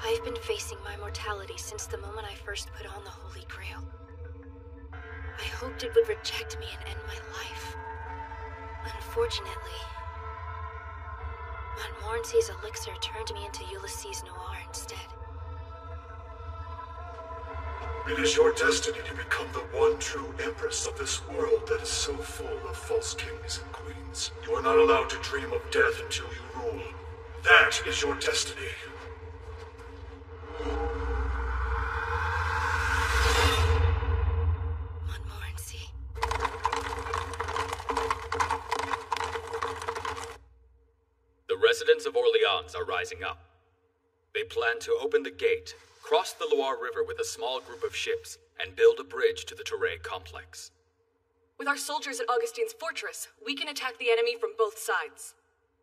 I've been facing my mortality since the moment I first put on the Holy Grail. I hoped it would reject me and end my life. Unfortunately, Montmorency's elixir turned me into Ulysses Noir instead. It is your destiny to become the one true empress of this world that is so full of false kings and queens. You are not allowed to dream of death until you rule. That is your destiny. Montmorency. The residents of Orleans are rising up. They plan to open the gate, cross the Loire River with a small group of ships, and build a bridge to the Touré complex. With our soldiers at Augustine's fortress, we can attack the enemy from both sides.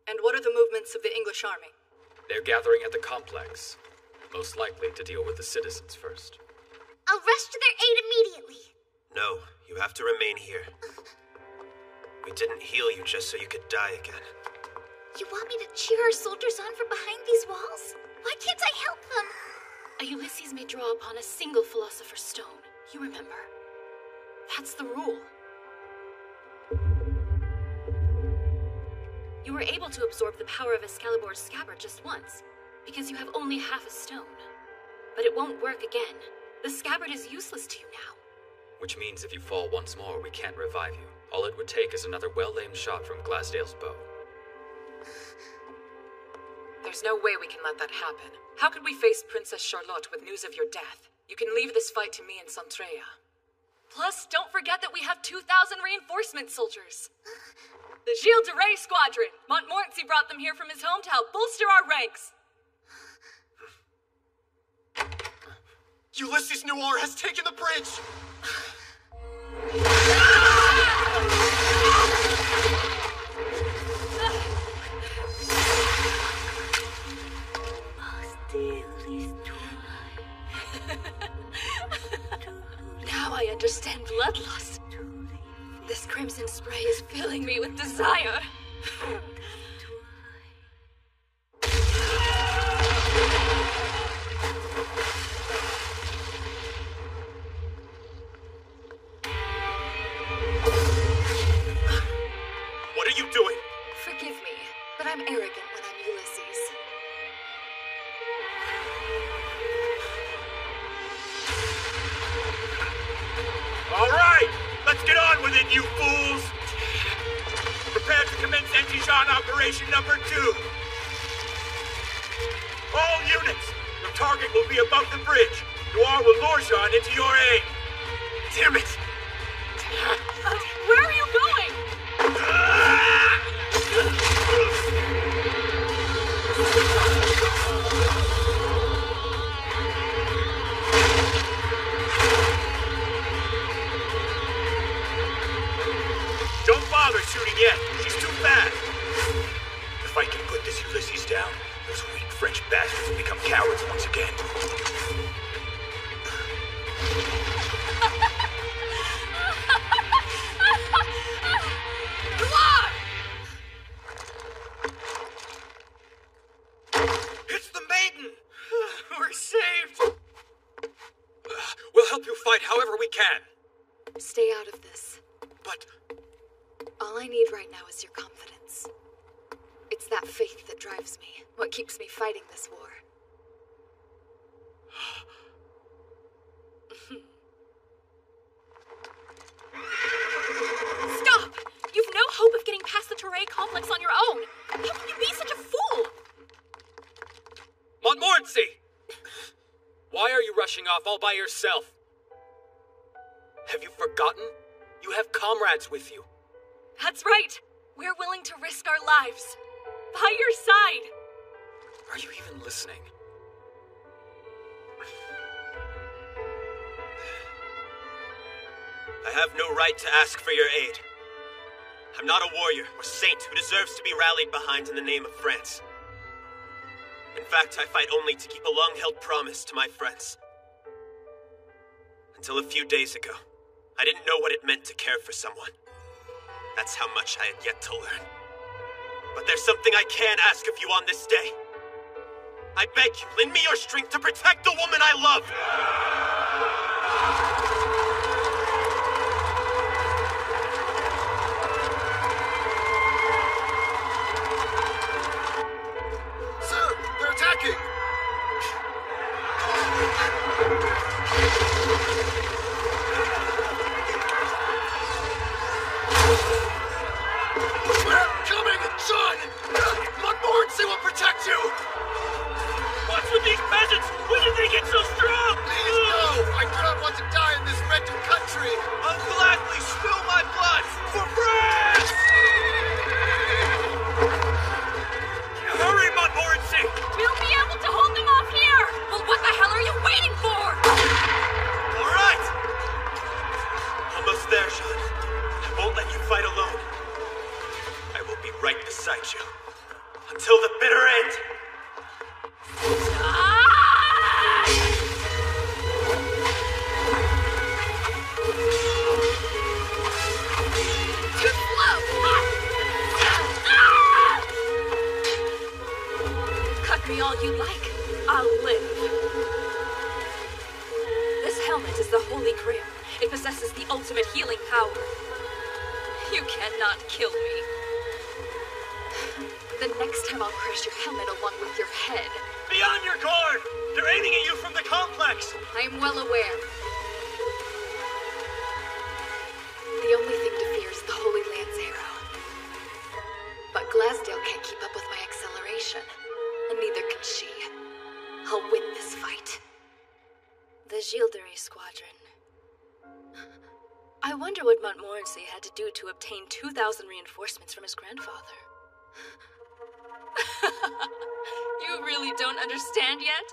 And what are the movements of the English army? They're gathering at the complex, most likely to deal with the citizens first. I'll rush to their aid immediately. No, you have to remain here. We didn't heal you just so you could die again. You want me to cheer our soldiers on from behind these walls? Why can't I help them? A Ulysses may draw upon a single philosopher's stone. You remember. That's the rule. You were able to absorb the power of Excalibur's scabbard just once, because you have only half a stone. But it won't work again. The scabbard is useless to you now. Which means if you fall once more, we can't revive you. All it would take is another well-aimed shot from Glasdale's bow. There's no way we can let that happen. How could we face Princess Charlotte with news of your death? You can leave this fight to me and Santrea. Plus, don't forget that we have 2,000 reinforcement soldiers. The Gilles de Rais squadron. Montmorency brought them here from his home to help bolster our ranks. Ulysses Noir has taken the bridge! Now I understand bloodlust. This crimson spray is filling me with desire. What are you doing? Forgive me, but I'm arrogant when I'm Ulysses. All right, let's get on with it, you fools! Prepare to commence anti-Jean Operation number 2. All units, your target will be above the bridge. Noir will lure Jean into your aid. Damn it! Where are you going? Don't bother shooting yet. She's too fast. If I can put this Ulysses down, those weak French bastards will become cowards once again. It's the maiden! We're saved! We'll help you fight however we can. Stay out of this. But all I need right now is your confidence. It's that faith that drives me, what keeps me fighting this war. Stop! You've no hope of getting past the Touré complex on your own. How can you be such a fool? Montmorency! Why are you rushing off all by yourself? Have you forgotten? You have comrades with you. That's right. We're willing to risk our lives. By your side. Are you even listening? I have no right to ask for your aid. I'm not a warrior or saint who deserves to be rallied behind in the name of France. In fact, I fight only to keep a long-held promise to my friends. Until a few days ago, I didn't know what it meant to care for someone. That's how much I had yet to learn. But there's something I can ask of you on this day. I beg you, lend me your strength to protect the woman I love! Sir, they're attacking! We're coming, John! Montmorency will protect you! What's with these peasants? When did they get so strong? Please, no! I do not want to die in this wretched country! I'll gladly spill my blood for France! Hurry, Montmorency! We'll be able to hold them off here! Well, what the hell are you waiting for? All right! Almost there, Jean. I won't let you fight alone. I will be right beside you. Until the bitter end! Too slow! Cut me all you like. I'll live. This helmet is the Holy Grail. It possesses the ultimate healing power. You cannot kill me. The next time I'll crush your helmet along with your head. Be on your guard! They're aiming at you from the complex! I am well aware. The only thing to fear is the Holy Land's arrow. But Glasdale can't keep up with my acceleration, and neither can she. I'll win this fight. The Gildery Squadron. I wonder what Montmorency had to do to obtain 2,000 reinforcements from his grandfather. You really don't understand yet?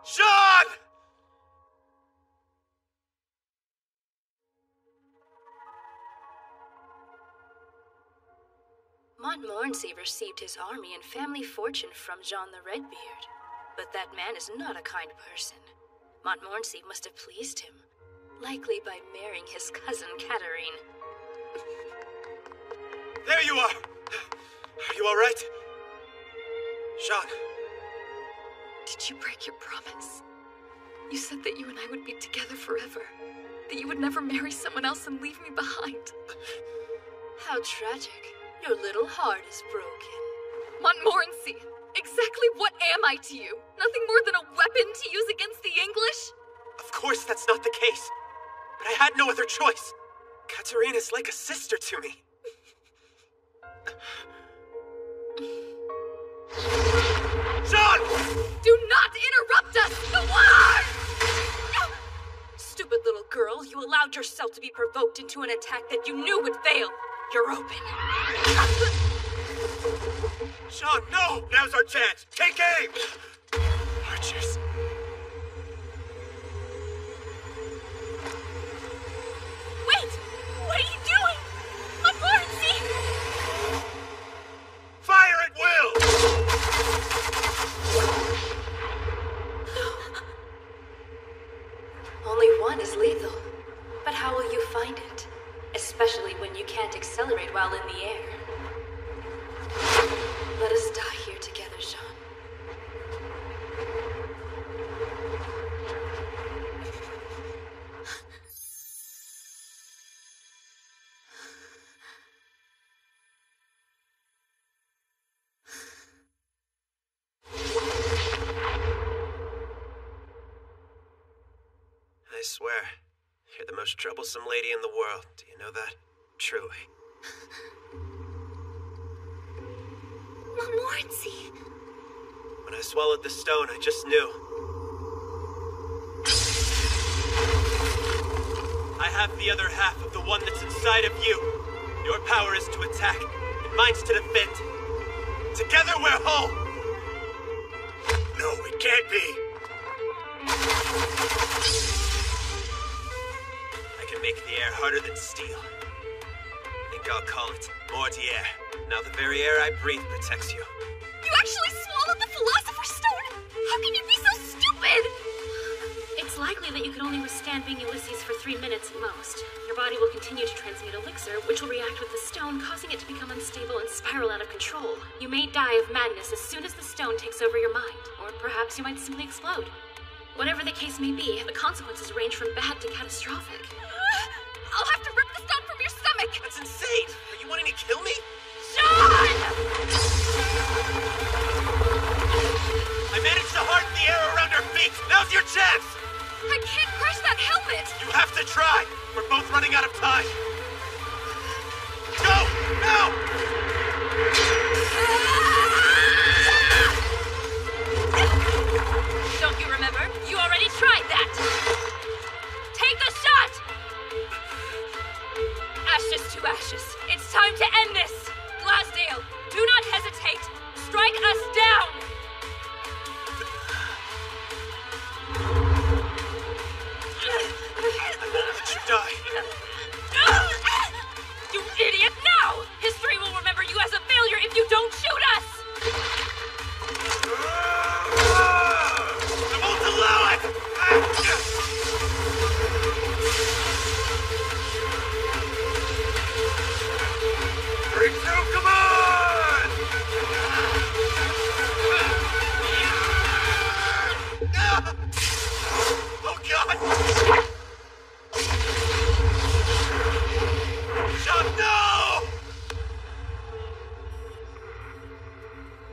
Sean! Montmorency received his army and family fortune from Jean the Redbeard. But that man is not a kind person. Montmorency must have pleased him, likely by marrying his cousin Catherine. There you are! Are you all right? Jean. Did you break your promise? You said that you and I would be together forever. That you would never marry someone else and leave me behind. How tragic. Your little heart is broken. Montmorency! Exactly what am I to you? Nothing more than a weapon to use against the English? Of course that's not the case. But I had no other choice. Katerina is like a sister to me. Jean! Do not interrupt us! The war! Stupid little girl, you allowed yourself to be provoked into an attack that you knew would fail. You're open. Sean, no! Now's our chance! Take aim! Archers. Wait! What are you doing? Montmorency! Fire at will! Only one is lethal. But how will you find it? Especially when you can't accelerate while in the air. Let us die here together, Jean. I swear, you're the most troublesome lady in the world. Do you know that? Truly. Montmorency. When I swallowed the stone, I just knew. I have the other half of the one that's inside of you. Your power is to attack, and mine's to defend. Together we're whole! No, it can't be! I can make the air harder than steel. I think I'll call it Mortier. Now the very air I breathe protects you. You actually swallowed the Philosopher's Stone? How can you be so stupid? likely that you could only withstand being Ulysses for 3 minutes at most. Your body will continue to transmute elixir, which will react with the stone, causing it to become unstable and spiral out of control. You may die of madness as soon as the stone takes over your mind, or perhaps you might simply explode. Whatever the case may be, the consequences range from bad to catastrophic. I'll have to rip the stone from your stomach! That's insane! Are you wanting to kill me? Sean! I managed to harden the arrow around her feet! Now's your chance! I can't crush that helmet! You have to try! We're both running out of time! Go! Now! Don't you remember? You already tried that! Take the shot! Ashes to ashes. It's time to end this! Glasdale, do not hesitate! Strike us down! I won't let you die. You idiot! Now! History will remember you as a failure if you don't shoot us! I won't allow it! Breakthrough, come on! Oh, God! Shut no!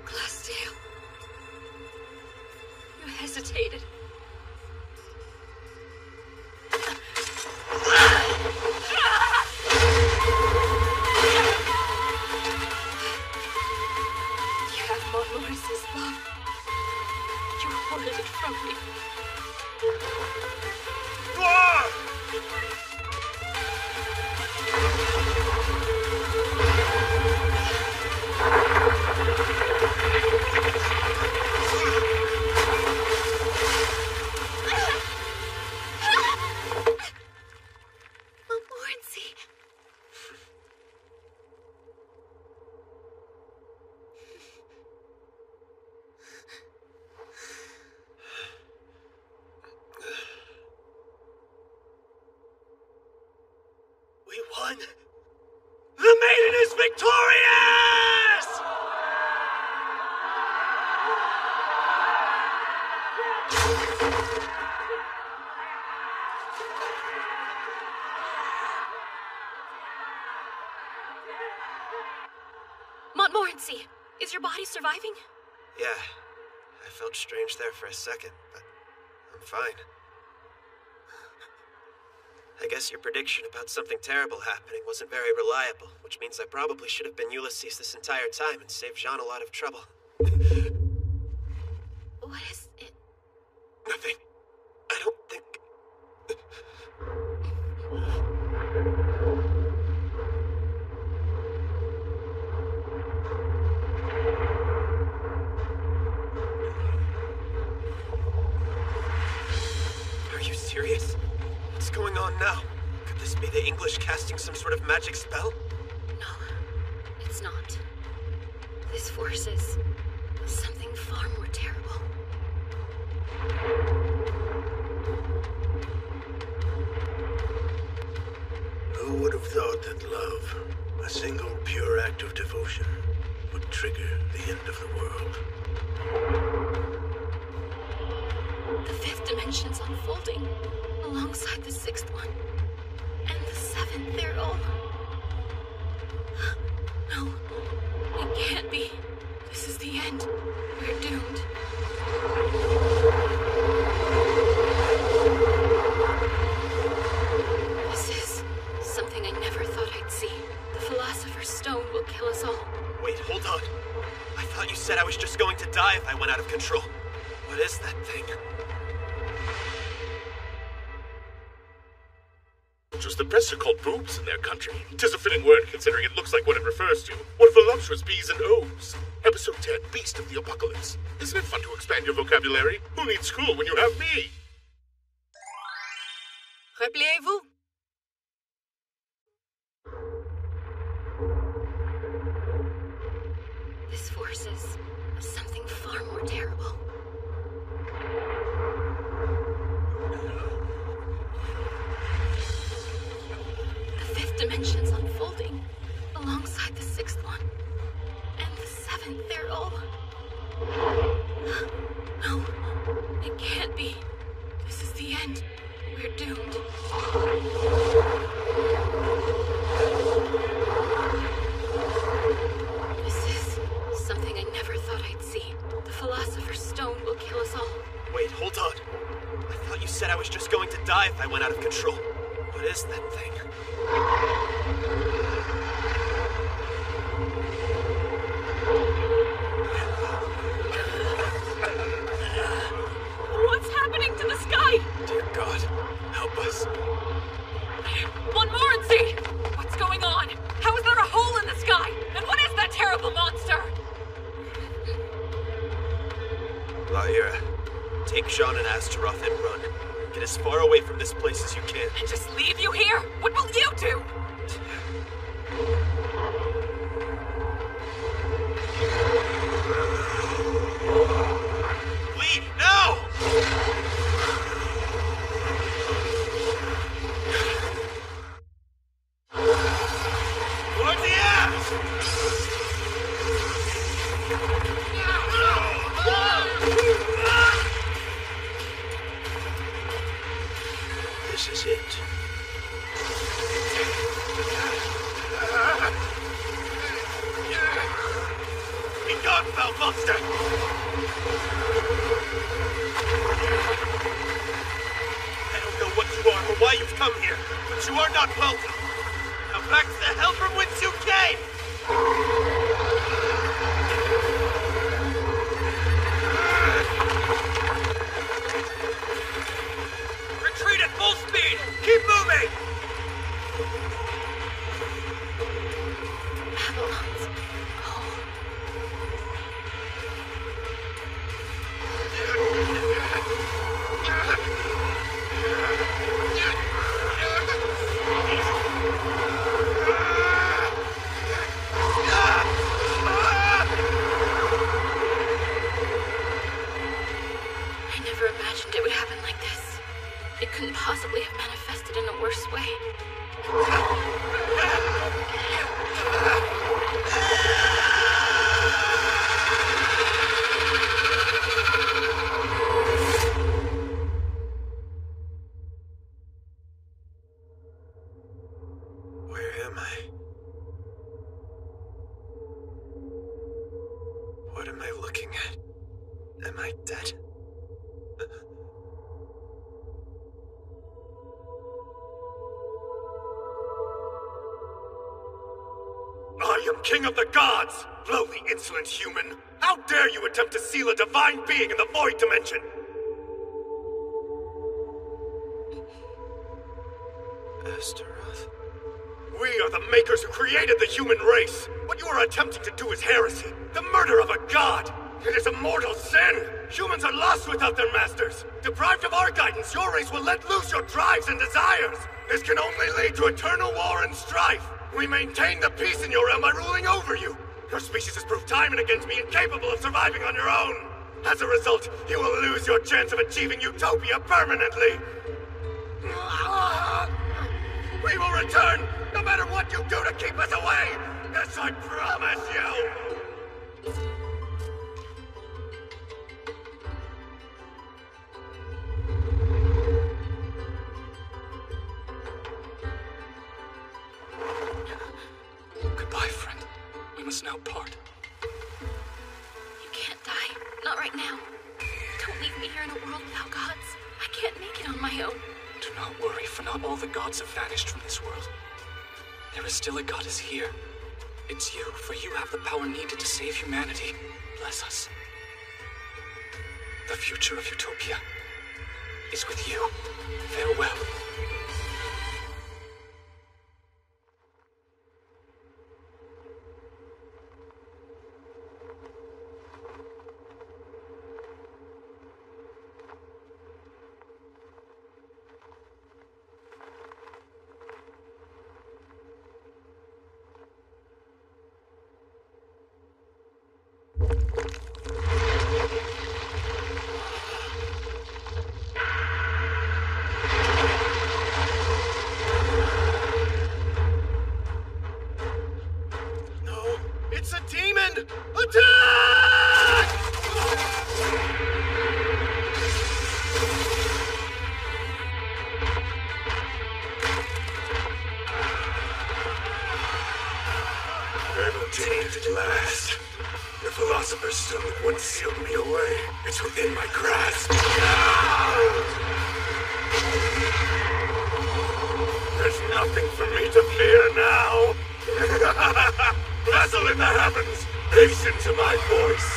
Glasdale. You hesitated. You have Montmorency's love. You hoarded it from me. Montmorency. We won! The maiden is victorious! Montmorency, is your body surviving? Yeah. I felt strange there for a second, but I'm fine. I guess your prediction about something terrible happening wasn't very reliable, which means I probably should have been Ulysses this entire time and saved Jean a lot of trouble. What is it? Nothing. I don't think... Are you serious? What's going on now? Could this be the English casting some sort of magic spell? No, it's not. This force is something far more terrible. Who would have thought that love, a single pure act of devotion, would trigger the end of the world? The fifth dimension's unfolding, alongside the sixth one. And the seventh, they're all... No, it can't be. This is the end. We're doomed. This is something I never thought I'd see. The Philosopher's Stone will kill us all. Wait, hold on. I thought you said I was just going to die if I went out of control. What is that thing? Just the press are called boobs in their country. 'Tis a fitting word, considering it looks like what it refers to. What voluptuous B's and O's? Episode 10, Beast of the Apocalypse. Isn't it fun to expand your vocabulary? Who needs school when you have me? Repliez-vous. This force is something far more terrible. dimensions unfolding, alongside the sixth one. And the seventh, they're all... No, it can't be. This is the end. We're doomed. This is something I never thought I'd see. The Philosopher's Stone will kill us all. Wait, hold on. I thought you said I was just going to die if I went out of control. What is that thing? What's happening to the sky? Dear God, help us. Montmorency! What's going on? How is there a hole in the sky? And what is that terrible monster? Lyra, take Jean and Astaroth and run. Get as far away from this place as you can. And just leave you here? What will you do? Leave now! Towards the ass! This is it. Be gone, foul monster! I don't know what you are or why you've come here, but you are not welcome. Now back to the hell from whence you came! Retreat at full speed! Keep moving! Avalon's hole. I never imagined it would happen like this. It couldn't possibly have manifested in a worse way. Where am I? What am I looking at? Am I dead? I am king of the gods! Lowly, insolent human! How dare you attempt to seal a divine being in the void dimension! Astaroth? We are the makers who created the human race! What you are attempting to do is heresy! The murder of a god! It is a mortal sin! Humans are lost without their masters! Deprived of our guidance, your race will let loose your drives and desires! This can only lead to eternal war and strife! We maintain the peace in your realm by ruling over you! Your species has proved time and again to be incapable of surviving on your own! As a result, you will lose your chance of achieving utopia permanently! We will return, no matter what you do to keep us away! Yes, I promise you! Goodbye, friend. We must now part. You can't die. Not right now. Don't leave me here in a world without gods. I can't make it on my own. Do not worry, for not all the gods have vanished from this world. There is still a goddess here. It's you, for you have the power needed to save humanity. Bless us. The future of Utopia is with you. Farewell. obtained at last. The Philosopher's Stone that once sealed me away. It's within my grasp. There's nothing for me to fear now. Vessel in the heavens, hasten to my voice.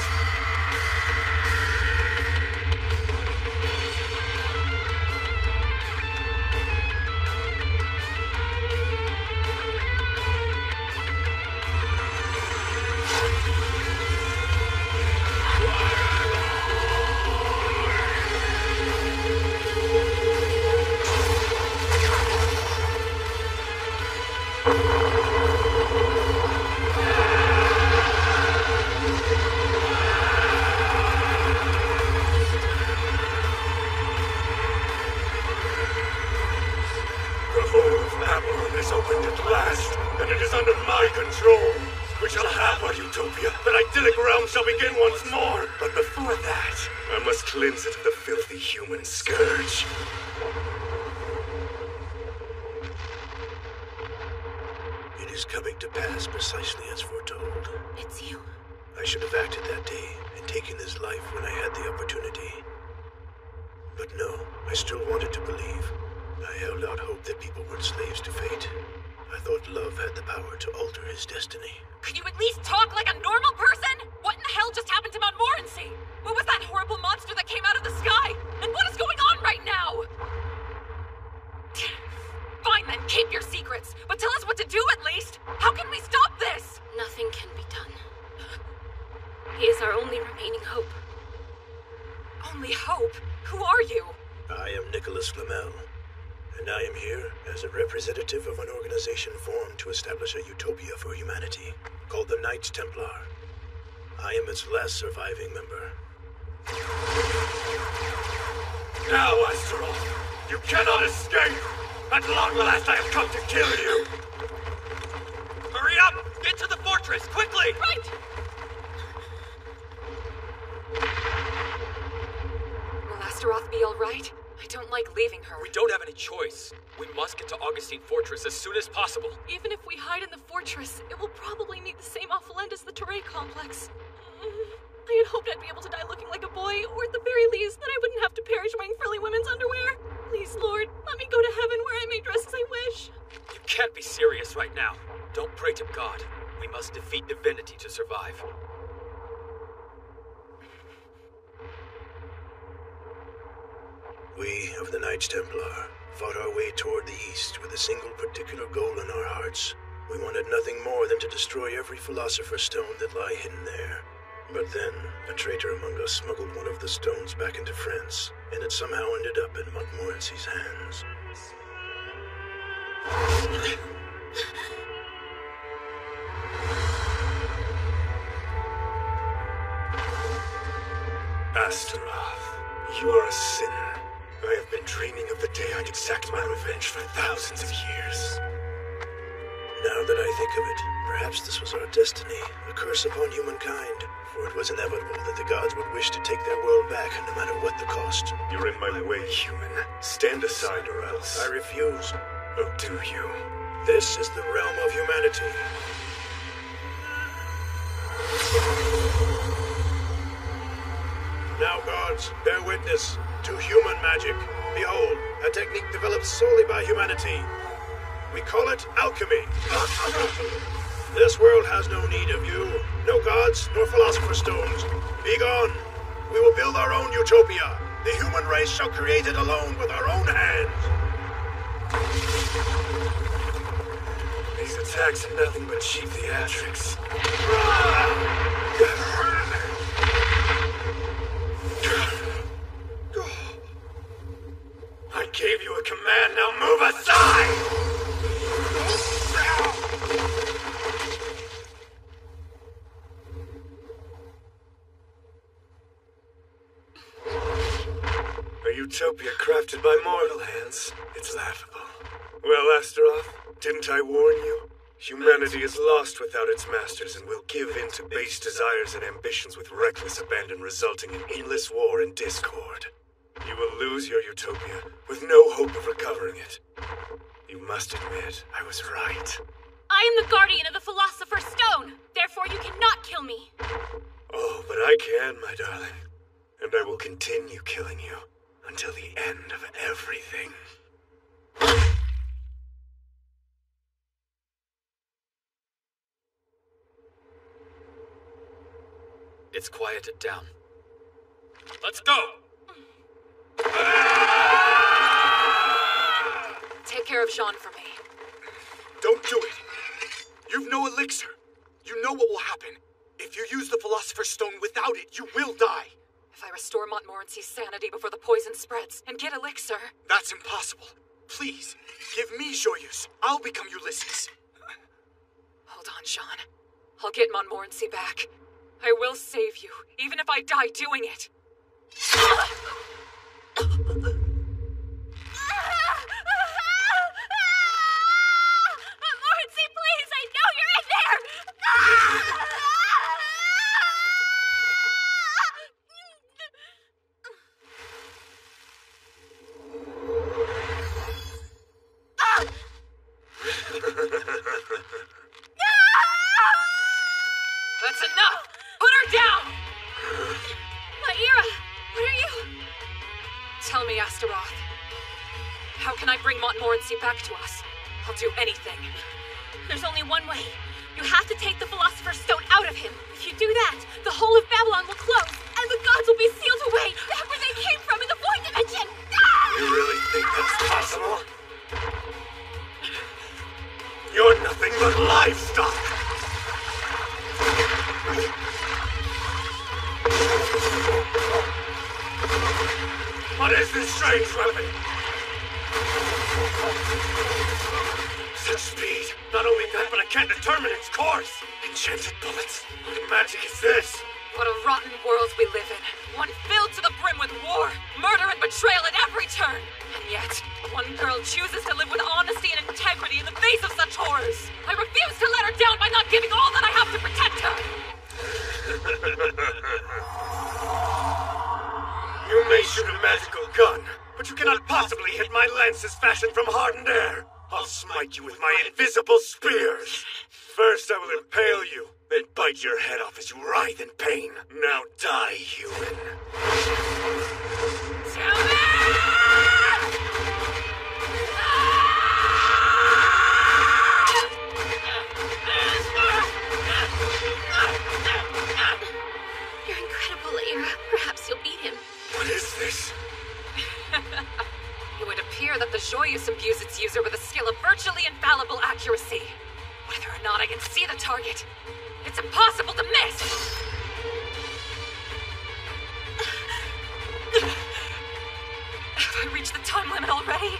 To establish a utopia for humanity, called the Knights Templar. I am its last surviving member. Now, Astaroth, you cannot escape! At long last I have come to kill you! Hurry up! Get to the fortress, quickly! Right! Will Astaroth be all right? I don't like leaving her. We don't have any choice. We must get to Augustine Fortress as soon as possible. Even if we hide in the fortress, it will probably meet the same awful end as the Teray complex. I had hoped I'd be able to die looking like a boy, or at the very least, that I wouldn't have to perish wearing frilly women's underwear. Please, Lord, let me go to heaven where I may dress as I wish. You can't be serious right now. Don't pray to God. We must defeat divinity to survive. We of the Knights Templar fought our way toward the east with a single particular goal in our hearts. We wanted nothing more than to destroy every Philosopher's Stone that lie hidden there. But then, a traitor among us smuggled one of the stones back into France, and it somehow ended up in Montmorency's hands. Astaroth, you are a sinner. I have been dreaming of the day I'd exact my revenge for thousands of years. Now that I think of it, perhaps this was our destiny, a curse upon humankind. For it was inevitable that the gods would wish to take their world back, no matter what the cost. You're in my way, human. Stand aside or else. I refuse. Oh, do you? This is the realm of humanity. Now, gods, bear witness to human magic. Behold, a technique developed solely by humanity. We call it alchemy. This world has no need of you. No gods, nor philosopher's stones. Be gone. We will build our own utopia. The human race shall create it alone with our own hands. These attacks are nothing but cheap theatrics. I gave you a command, now move aside! A utopia crafted by mortal hands. It's laughable. Well, Astaroth, didn't I warn you? Humanity is lost without its masters and will give in to base desires and ambitions with reckless abandon, resulting in endless war and discord. You will lose your utopia with no hope of recovering it. You must admit, I was right. I I am the guardian of the Philosopher's Stone. Therefore, you cannot kill me. Oh, but I can, my darling. And I will continue killing you until the end of everything. It's quieted down. Let's go! Take care of Jean for me. Don't do it. You've no elixir. You know what will happen. If you use the Philosopher's Stone without it, you will die. If I restore Montmorency's sanity before the poison spreads and get elixir... That's impossible. Please, give me Joyeuse. I'll become Ulysses. Hold on, Jean. I'll get Montmorency back. I will save you, even if I die doing it. Montmorency, please! I know you're in there! That's enough! Put her down! Lyra, what are you... Tell me, Astaroth. How can I bring Montmorency back to us? I'll do anything. There's only one way. You have to take the Philosopher's Stone out of him. If you do that, the whole of Babylon will close, and the gods will be sealed away back where they came from in the Void Dimension! You really think that's possible? You're nothing but livestock! What is this strange weapon? Such speed! Not only that, but I can't determine its course! Enchanted bullets? What magic is this? What a rotten world we live in. One filled to the brim with war, murder and betrayal at every turn. And yet, one girl chooses to live with honesty and integrity in the face of such horrors. I refuse to let her down by not giving all that I have to protect her. You may shoot a magical gun, but you cannot possibly hit my lances fashioned from hardened air. I'll smite you with my invisible spears. First I will impale you, then bite your head off as you writhe in pain. Now die, human. You're incredible, Lyra. Perhaps you'll beat him. What is this? It would appear that the Joyeuse imbues its user with a skill of virtually infallible accuracy. Whether or not I can see the target, it's impossible to miss! Have I reached the time limit already?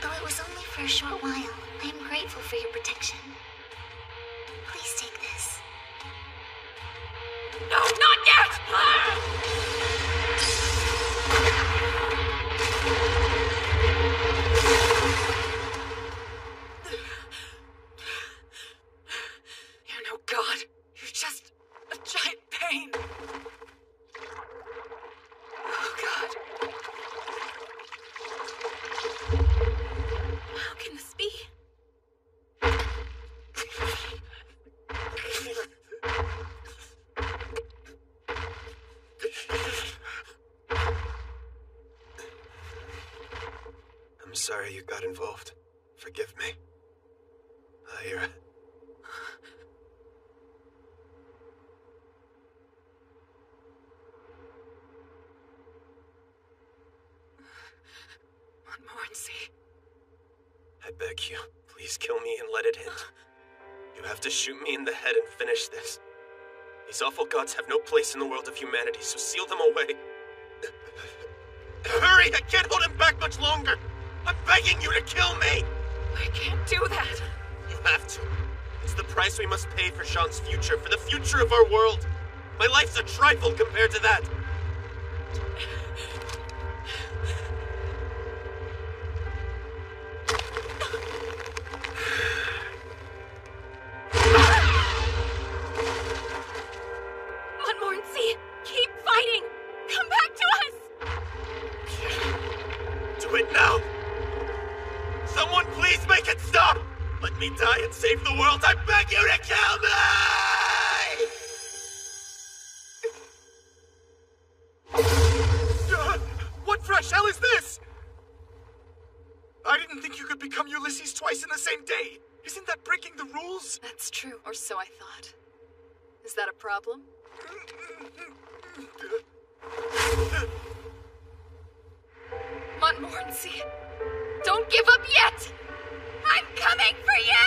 Though it was only for a short while, I am grateful for your protection. Please take this. No, not yet! You're no god. You're just a giant pain. Oh, God. How can this be? I'm sorry you got involved. Forgive me. Lyra. Montmorency. I beg you, please kill me and let it end. You have to shoot me in the head and finish this. These awful gods have no place in the world of humanity, so seal them away. Hurry! I can't hold him back much longer! I'm begging you to kill me! I can't do that. You have to. It's the price we must pay for Jean's future, for the future of our world. My life's a trifle compared to that. Montmorency, keep fighting! Come back to us! Do it now! me die and save the world, I beg you to kill me! What fresh hell is this? I didn't think you could become Ulysses twice in the same day. Isn't that breaking the rules? That's true, or so I thought. Is that a problem? Montmorency, don't give up yet! I'm coming for you!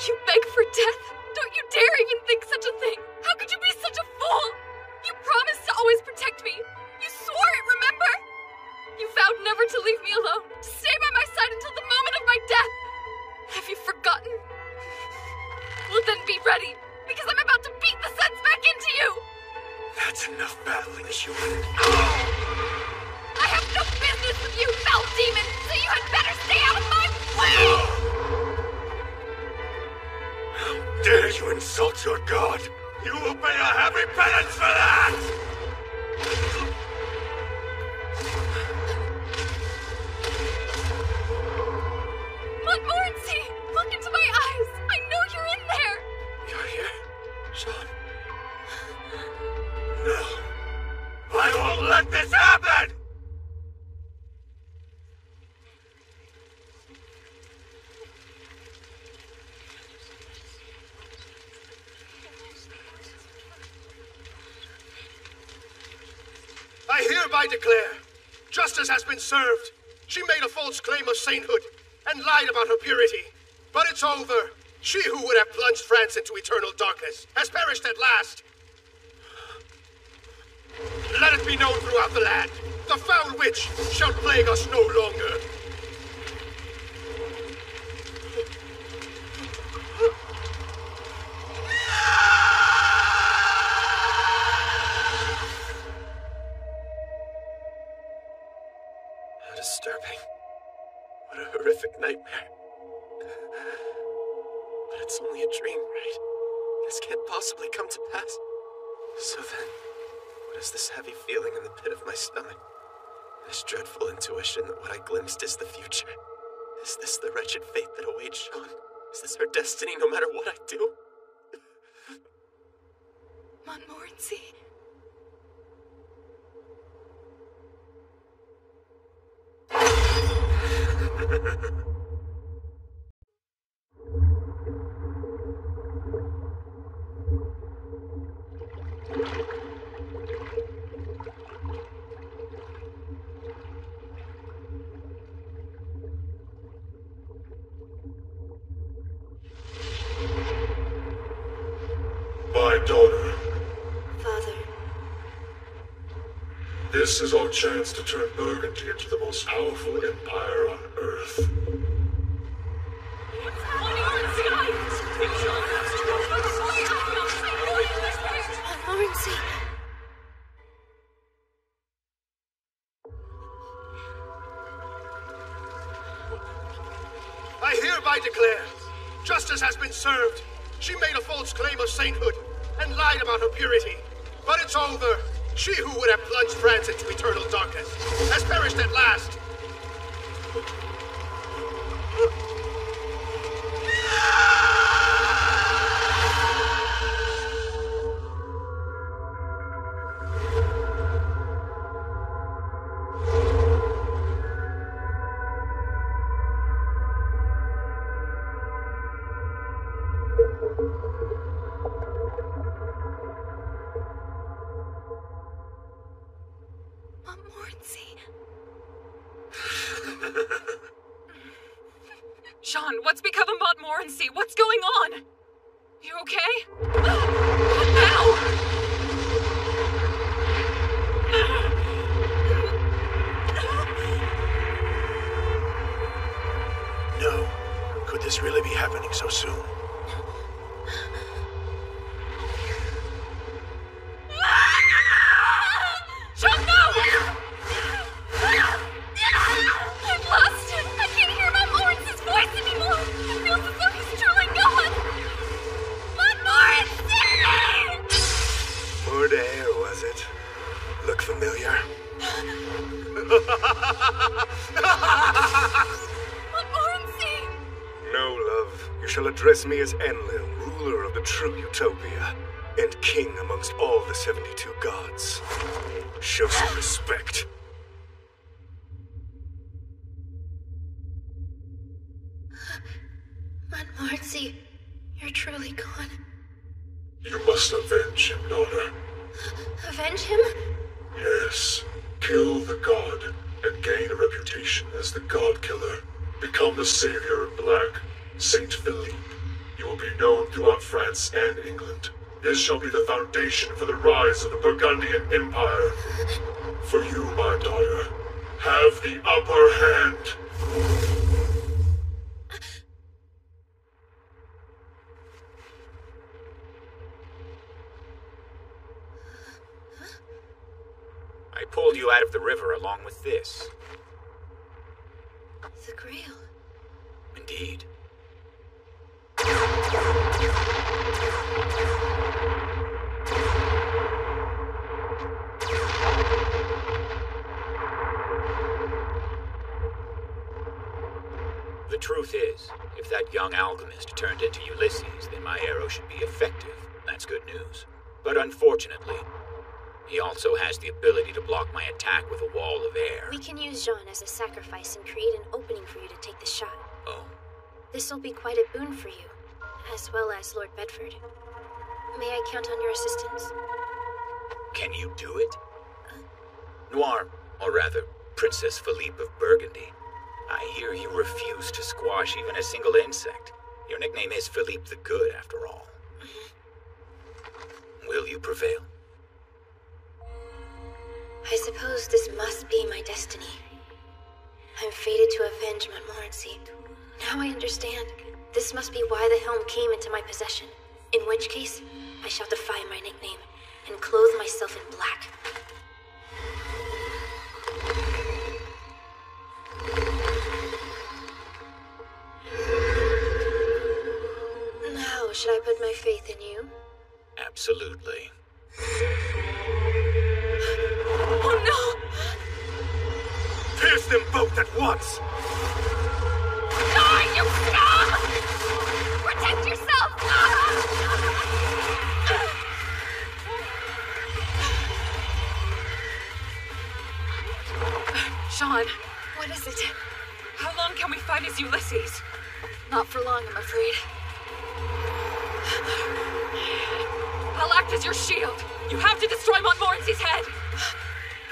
You beg for death? Don't you dare even think such a thing! How could you be such a fool? You promised to always protect me. You swore it, remember? You vowed never to leave me alone, to stay by my side until the moment of my death. Have you forgotten? Well then be ready, because I'm about to beat the sense back into you! That's enough battling, human. I have no business with you, foul demon, so you had better stay out of my way! How dare you insult your god? You will pay a heavy penance for that! Montmorency! Look into my eyes! I know you're in there! You're here, Sean? No. I won't let this happen! I hereby declare, justice has been served. She made a false claim of sainthood and lied about her purity. But it's over. She who would have plunged France into eternal darkness has perished at last. Let it be known throughout the land. The foul witch shall plague us no longer. How disturbing. What a horrific nightmare. But it's only a dream, right? This can't possibly come to pass. So then, what is this heavy feeling in the pit of my stomach? This dreadful intuition that what I glimpsed is the future. Is this the wretched fate that awaits Sean? Is this her destiny no matter what I do? Montmorency. My daughter, Father. this is our chance to turn Burgundy into the most powerful empire on Earth. Montmorency. I hereby declare, justice has been served. She made a false claim of sainthood and lied about her purity. But it's over. She who would have plunged France into eternal darkness has perished at last. Montmorency. Sean, what's become of Montmorency? What's going on? You okay? What now? No. Could this really be happening so soon? Sean, no! I'm lost! I can't hear Montmorency's voice anymore! It feels as though he's truly gone! Montmorency! shall address me as Enlil, ruler of the true Utopia, and king amongst all the 72 gods. Show some respect. Montmorency, you're truly gone. You must avenge him, daughter. Avenge him? Yes. Kill the god and gain a reputation as the god killer. Become the savior of Black, Saint Philippe. You will be known throughout France and England. This shall be the foundation for the rise of the Burgundian Empire. For you, my daughter, have the upper hand. I pulled you out of the river along with this. The Grail. Indeed. The truth is, if that young alchemist turned into Ulysses, then my arrow should be effective. That's good news. But unfortunately, he also has the ability to block my attack with a wall of air. We can use Jean as a sacrifice and create an opening for you to take the shot. Oh? This will be quite a boon for you, as well as Lord Bedford. May I count on your assistance? Can you do it? Noir, or rather, Princess Philippe of Burgundy. I hear you refuse to squash even a single insect. Your nickname is Philippe the Good, after all. Will you prevail? I suppose this must be my destiny. I'm fated to avenge Montmorency. Now I understand. This must be why the helm came into my possession. In which case, I shall defy my nickname and clothe myself in black. Now, should I put my faith in you? Absolutely. Oh no! Pierce them both at once! Die, you scum! Protect yourself! Jean, what is it? How long can we fight as Ulysses? Not for long, I'm afraid. I'll act as your shield. You have to destroy Montmorency's head.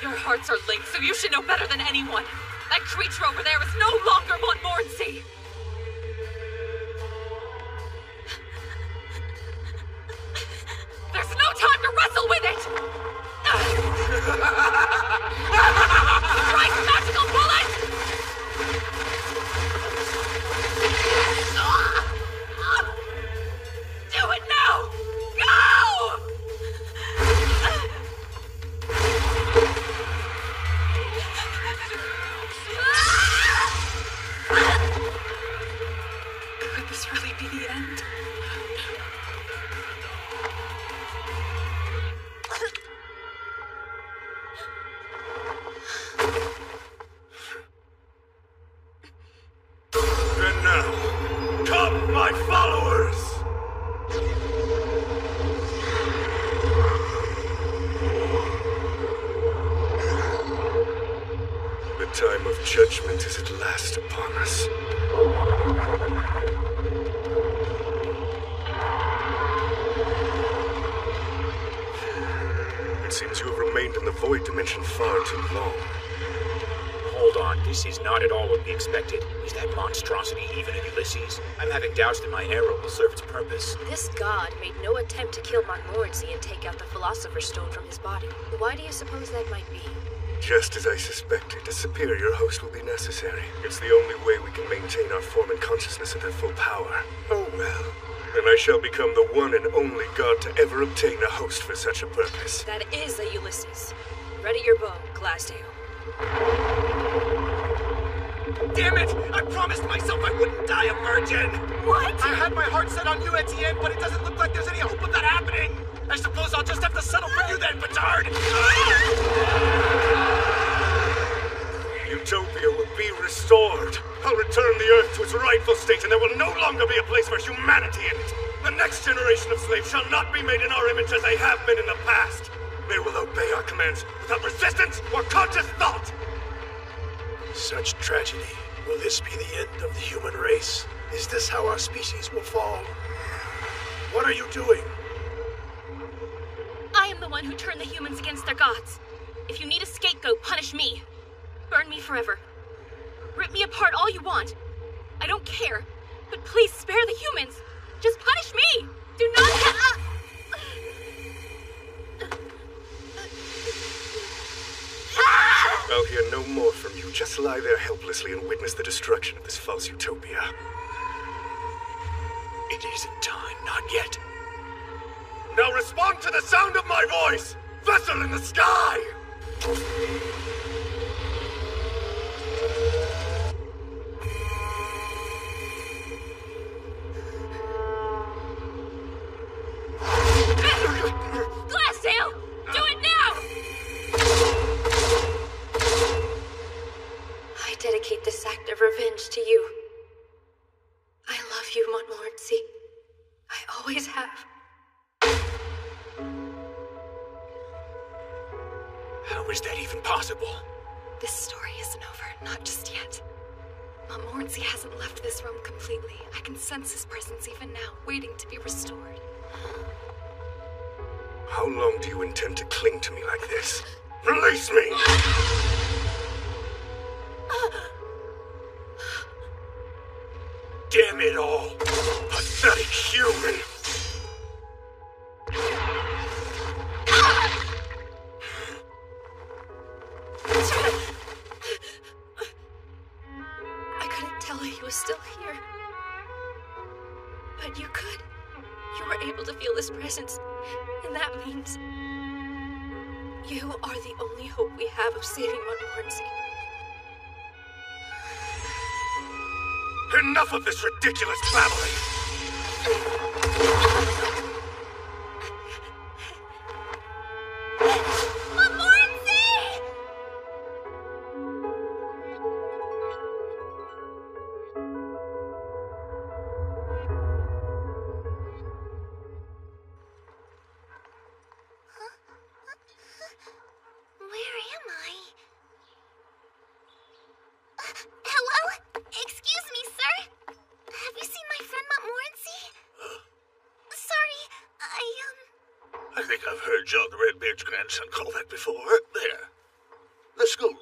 Your hearts are linked, so you should know better than anyone. That creature over there is no longer Montmorency. There's no time to wrestle with it! Strike magical bullet! Do it now! Go! Could this really be the end? And now, come, my followers! The time of judgment is at last upon us. It seems you have remained in the Void Dimension far too long. Hold on, this is not at all what we expected. Is that monstrosity even a Ulysses? I'm having doubts that my arrow will serve its purpose. This god made no attempt to kill Montmorency and take out the Philosopher's Stone from his body. Why do you suppose that might be? Just as I suspected, a superior host will be necessary. It's the only way we can maintain our form and consciousness at their full power. Oh well. Then I shall become the one and only god to ever obtain a host for such a purpose. That is a Ulysses. Ready your bow, Glasdale. Damn it! I promised myself I wouldn't die a virgin! What? I had my heart set on you, Etienne, but it doesn't look like there's any hope of that happening! I suppose I'll just have to settle for you then, Petard! You utopia will be restored. I'll return the Earth to its rightful state, and there will no longer be a place for humanity in it. The next generation of slaves shall not be made in our image as they have been in the past. They will obey our commands without resistance or conscious thought. Such tragedy. Will this be the end of the human race? Is this how our species will fall? What are you doing? I am the one who turned the humans against their gods. If you need a scapegoat, punish me. Burn me forever. Rip me apart all you want. I don't care. But please spare the humans. Just punish me. Do not I'll hear no more from you. Just lie there helplessly and witness the destruction of this false utopia. It isn't time, not yet. Now respond to the sound of my voice! Vessel in the sky! Glassdale! Do it now! I dedicate this act of revenge to you. I love you, Montmorency. I always have. How is that even possible? This story isn't over, not just yet. Montmorency hasn't left this realm completely. I can sense his presence even now, waiting to be restored. How long do you intend to cling to me like this? Release me! Damn it all! Pathetic human! I couldn't tell he was still here. But you could. You were able to feel his presence. And that means you are the only hope we have of saving Montmorency. Enough of this ridiculous babbling! Hello? Excuse me, sir? Have you seen my friend Montmorency? Sorry, I think I've heard John the Redbeard's grandson call that before. There. The school.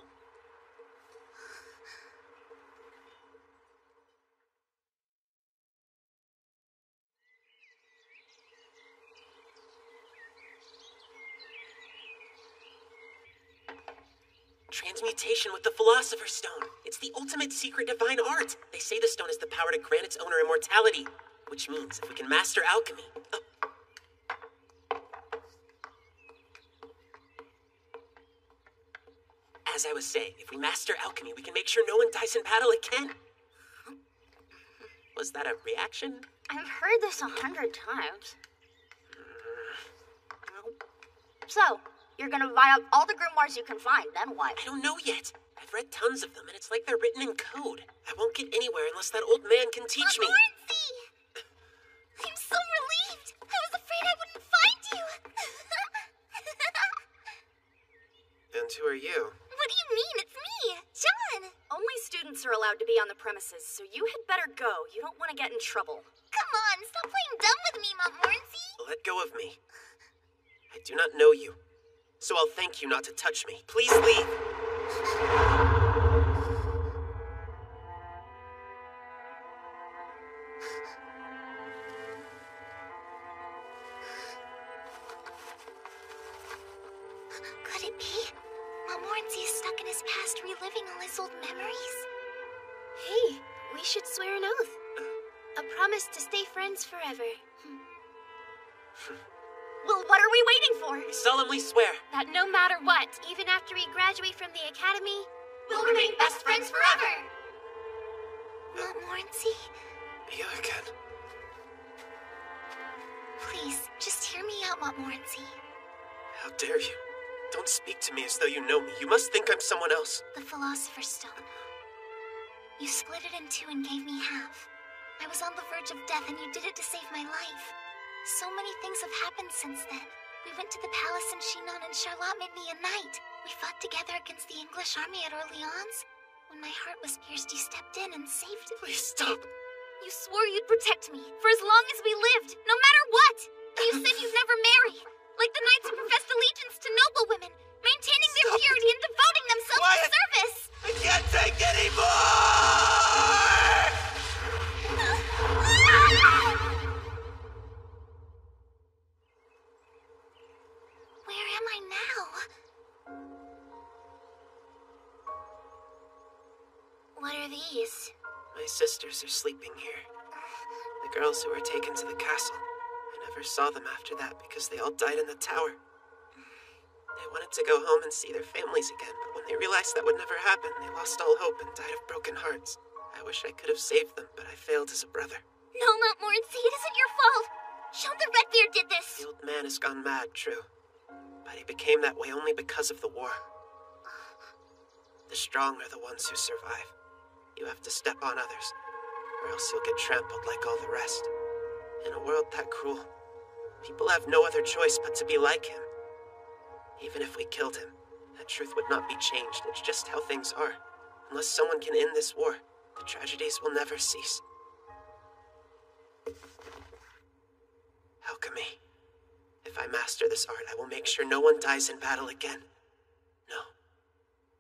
Transmutation with the Philosopher's Stone. It's the ultimate secret divine art. They say the stone has the power to grant its owner immortality, which means if we can master alchemy... Oh. As I was saying, if we master alchemy, we can make sure no one dies in battle again. Was that a reaction? I've heard this 100 times. So, you're gonna buy up all the grimoires you can find, then what? I don't know yet. I've read tons of them, and it's like they're written in code. I won't get anywhere unless that old man can teach me. Montmorency! I'm so relieved! I was afraid I wouldn't find you! And who are you? What do you mean? It's me, John! Only students are allowed to be on the premises, so you had better go. You don't want to get in trouble. Come on, stop playing dumb with me, Montmorency! Let go of me. I do not know you, so I'll thank you not to touch me. Please leave. Could it be? Montmorency is stuck in his past, reliving all his old memories? Hey, we should swear an oath. A promise to stay friends forever. Well, what are we waiting for? We solemnly swear That no matter what, even after we graduate from the academy, We'll remain best friends forever! Montmorency, you again. please, just hear me out, Montmorency. How dare you? Don't speak to me as though you know me. You must think I'm someone else. The Philosopher's Stone. You split it in two and gave me half. I was on the verge of death and you did it to save my life. So many things have happened since then. We went to the palace in Chinon and Charlotte made me a knight. We fought together against the English army at Orleans. When my heart was pierced, you stepped in and saved it. Please stop. You swore you'd protect me for as long as we lived, no matter what. You said you'd never marry. Like the knights who professed allegiance to noble women, maintaining their purity and devoting themselves to service. I can't take any more! Where am I now? What are these? My sisters are sleeping here. The girls who were taken to the castle. I never saw them after that because they all died in the tower. They wanted to go home and see their families again, but when they realized that would never happen, they lost all hope and died of broken hearts. I wish I could have saved them, but I failed as a brother. No, Montmorency, it isn't your fault. Jean the Redbeard did this. The old man has gone mad, true. But he became that way only because of the war. The strong are the ones who survive. You have to step on others, or else you'll get trampled like all the rest. In a world that cruel, people have no other choice but to be like him. Even if we killed him, that truth would not be changed. It's just how things are. Unless someone can end this war, the tragedies will never cease. Alchemy. If I master this art, I will make sure no one dies in battle again. No.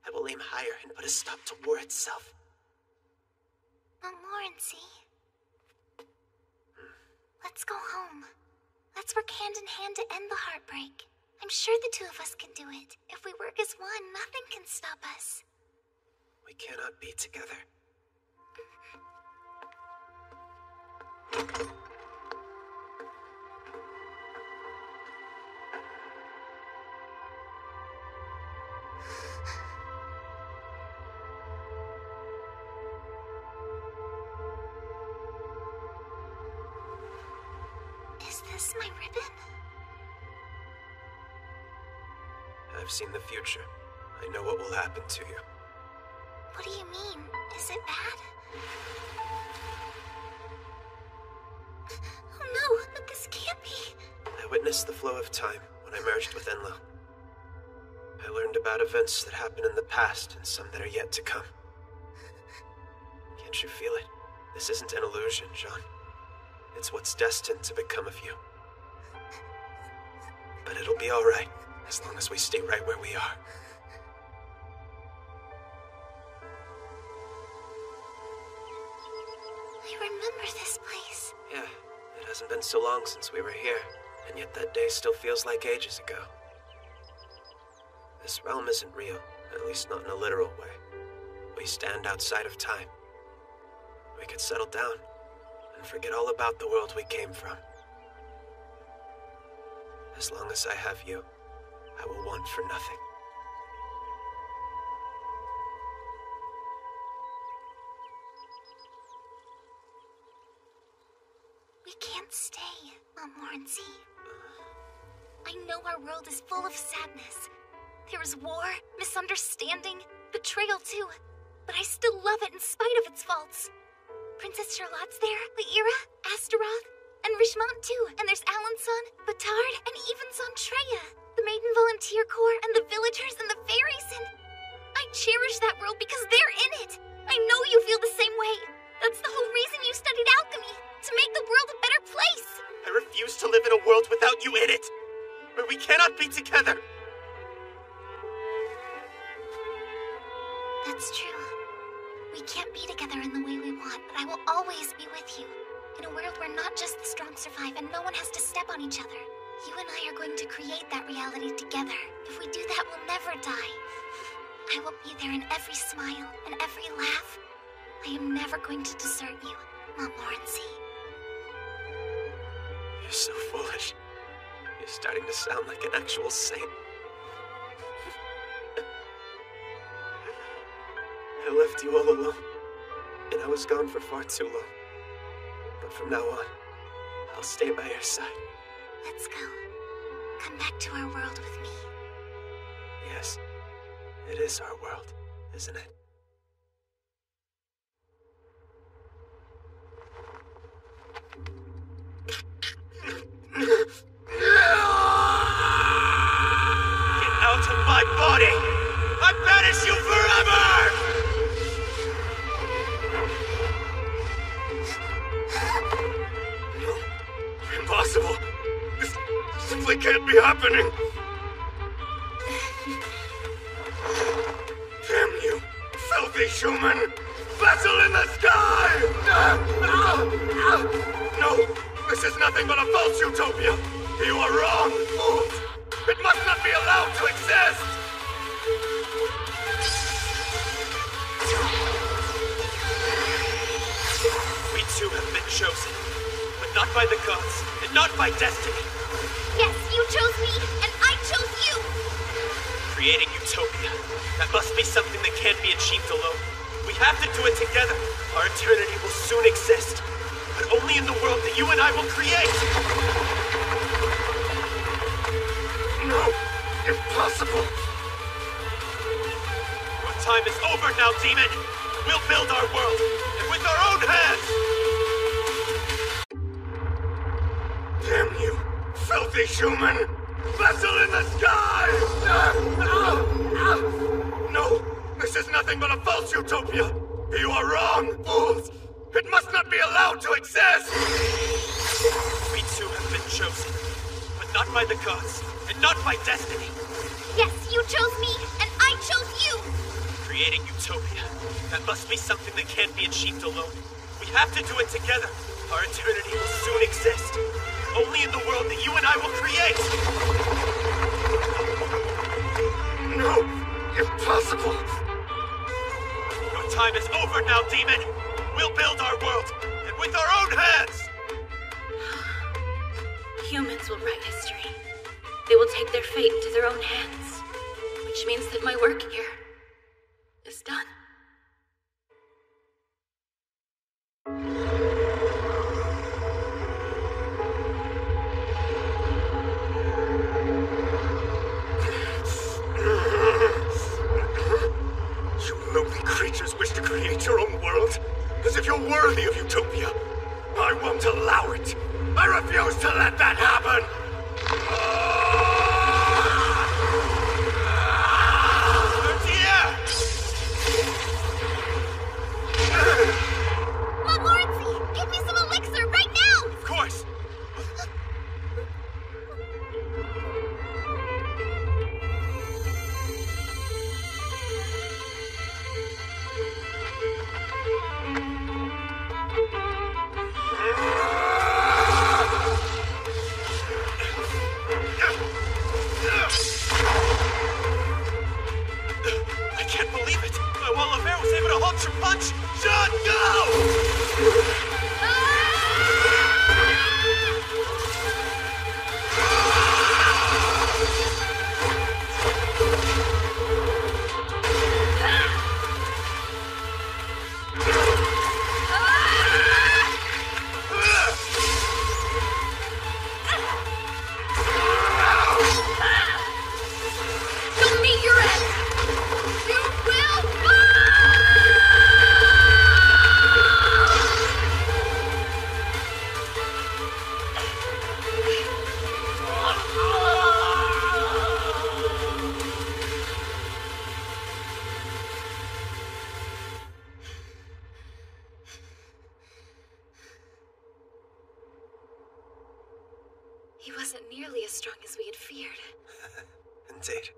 I will aim higher and put a stop to war itself. Montmorency. Let's go home. Let's work hand in hand to end the heartbreak. I'm sure the two of us can do it. If we work as one, nothing can stop us. We cannot be together. Is this my ribbon? I've seen the future. I know what will happen to you. What do you mean? Is it bad? Oh no, but this can't be. I witnessed the flow of time when I merged with Enlil. I learned about events that happened in the past and some that are yet to come. Can't you feel it? This isn't an illusion, Jean. It's what's destined to become of you. But it'll be all right, as long as we stay right where we are. I remember this place. Yeah, it hasn't been so long since we were here, and yet that day still feels like ages ago. This realm isn't real, at least not in a literal way. We stand outside of time. We could settle down and forget all about the world we came from. As long as I have you, I will want for nothing. We can't stay, Montmorency. I know our world is full of sadness. There is war, misunderstanding, betrayal too. But I still love it in spite of its faults. Princess Charlotte's there, Lyra, Astaroth, and Richmond too. And there's Alençon, Batard, and even Zontrea. The Maiden Volunteer Corps, and the villagers, and the fairies, and... I cherish that world because they're in it. I know you feel the same way. That's the whole reason you studied alchemy. To make the world a better place. I refuse to live in a world without you in it. Where we cannot be together. That's true. We can't be together in the way we want, but I will always be with you. In a world where not just the strong survive and no one has to step on each other. You and I are going to create that reality together. If we do that, we'll never die. I will be there in every smile and every laugh. I am never going to desert you, Montmorency. You're so foolish. You're starting to sound like an actual saint. I left you all alone, and I was gone for far too long. But from now on, I'll stay by your side. Let's go. Come back to our world with me. It is our world, isn't it? Get out of my body! I banish you forever! No. Impossible. This simply can't be happening. Damn you, filthy human! Vessel in the sky! No, this is nothing but a false utopia. You are wrong. It must not be allowed to exist. We too have been chosen, but not by the gods, and not by destiny. Yes, you chose me, and I chose you! Creating utopia. That must be something that can't be achieved alone. We have to do it together. Our eternity will soon exist, but only in the world that you and I will create. No, impossible. Your time is over now, demon. We'll build our world, and with our own hands. Damn you, filthy human! Vessel in the sky! No, this is nothing but a false utopia. You are wrong, fools. It must not be allowed to exist. We too have been chosen, but not by the gods, and not by destiny. Yes, you chose me, and I chose you! Creating utopia. That must be something that can't be achieved alone. We have to do it together. Our eternity will soon exist. Only in the world that you and I will create. No, impossible. Your time is over now, demon. We'll build our world, and with our own hands. Humans will write history. They will take their fate into their own hands, which means that my work here is done. You lowly creatures wish to create your own world, as if you're worthy of utopia. I won't allow it. I refuse to let that happen. Montmorency, give me some elixir right now! Of course. I can't believe it! My wall of air was able to halt your punch! John, go! Don't meet your end! You will He wasn't nearly as strong as we had feared. Indeed.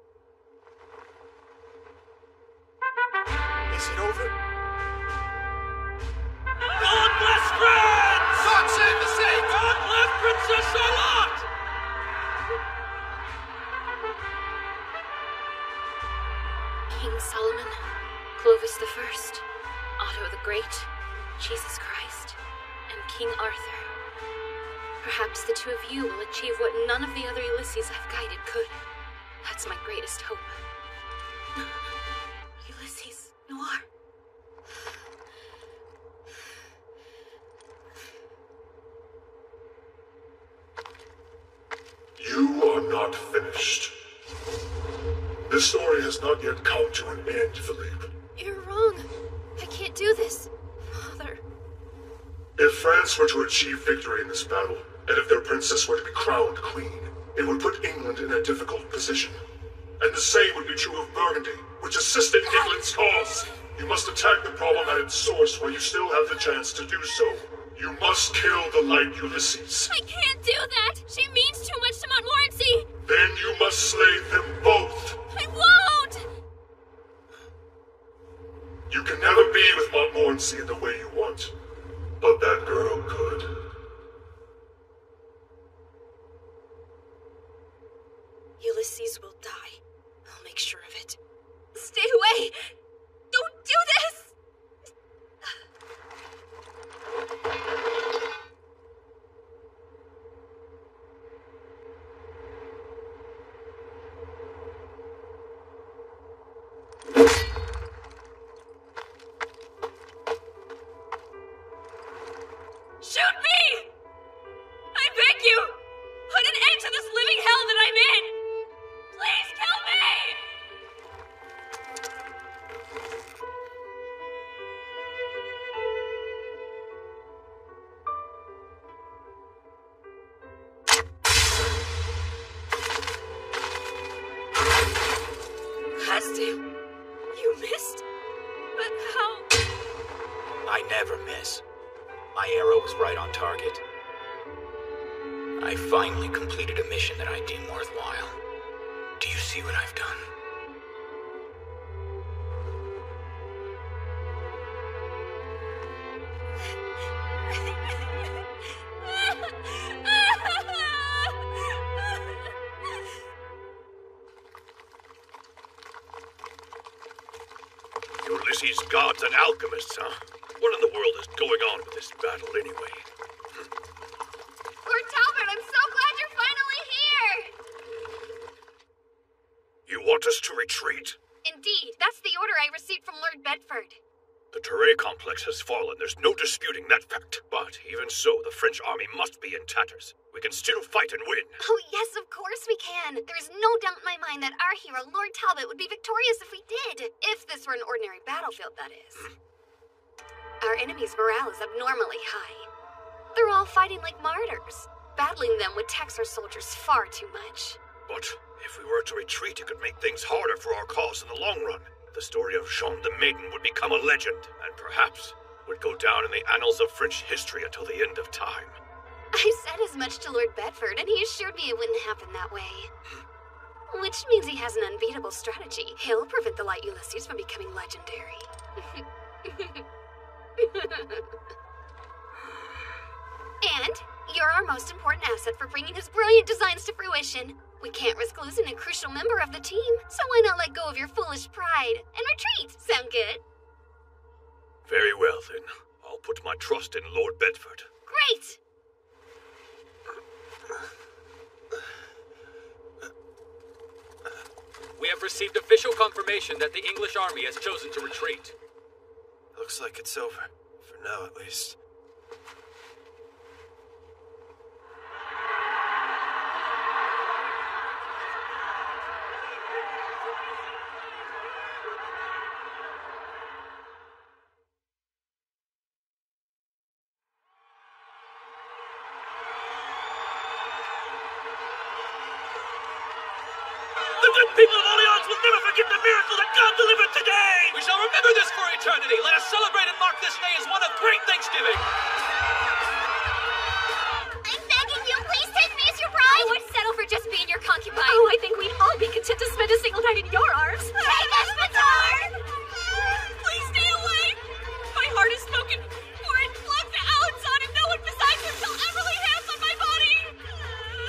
Is it over? God bless France! God save the saints! God bless Princess Charlotte! King Solomon, Clovis the First, Otto the Great, Jesus Christ, and King Arthur. Perhaps the two of you will achieve what none of the other Ulysses I've guided could. That's my greatest hope. Ulysses, Noir. You are not finished. This story has not yet come to an end, Philippe. You're wrong. I can't do this. Father. If France were to achieve victory in this battle, and if their princess were to be crowned queen, it would put England in a difficult position. And the same would be true of Burgundy, which assisted England's cause. You must attack the problem at its source while you still have the chance to do so. You must kill the light Ulysses. I can't do that! She means too much to Montmorency! Then you must slay them both. I won't! You can never be with Montmorency in the way you want, but that girl could. Ulysses will die. I'll make sure of it. Stay away! Don't do this! Shoot me! I beg you! Put an end to this living hell that I'm in! Please kill me! Hasdale, you missed? But how? I never miss. My arrow was right on target. I finally completed a mission that I deem worthwhile. Do you see what I've done? Ulysses, gods, and alchemists, huh? What in the world is going on with this battle, anyway? Lord Talbot, I'm so glad you're finally here! You want us to retreat? Indeed, that's the order I received from Lord Bedford. The Terray complex has fallen. There's no disputing that fact. But even so, the French army must be in tatters. We can still fight and win. Oh, yes, of course we can. There's no doubt in my mind that our hero, Lord Talbot, would be victorious if we did. If this were an ordinary battlefield, that is. Our enemy's morale is abnormally high. They're all fighting like martyrs. Battling them would tax our soldiers far too much. But if we were to retreat, it could make things harder for our cause in the long run. The story of Jean the Maiden would become a legend, and perhaps would go down in the annals of French history until the end of time. I said as much to Lord Bedford, and he assured me it wouldn't happen that way. Which means he has an unbeatable strategy. He'll prevent the light Ulysses from becoming legendary. And you're our most important asset for bringing his brilliant designs to fruition. We can't risk losing a crucial member of the team, so why not let go of your foolish pride and retreat? Sound good? Very well, then. I'll put my trust in Lord Bedford. Great! We have received official confirmation that the English army has chosen to retreat. Looks like it's over. For now, at least. The good people of Orleans will never forget the miracle that God delivered today! We shall remember this for eternity. Let us celebrate and mark this day as one of great thanksgiving. I'm begging you, please take me as your bride! I would settle for just being your concubine. Oh, I think we'd all be content to spend a single night in your arms. Take us, Petard! Please stay away! My heart is spoken for and plucked out on, and no one besides him shall ever lay hands on my body!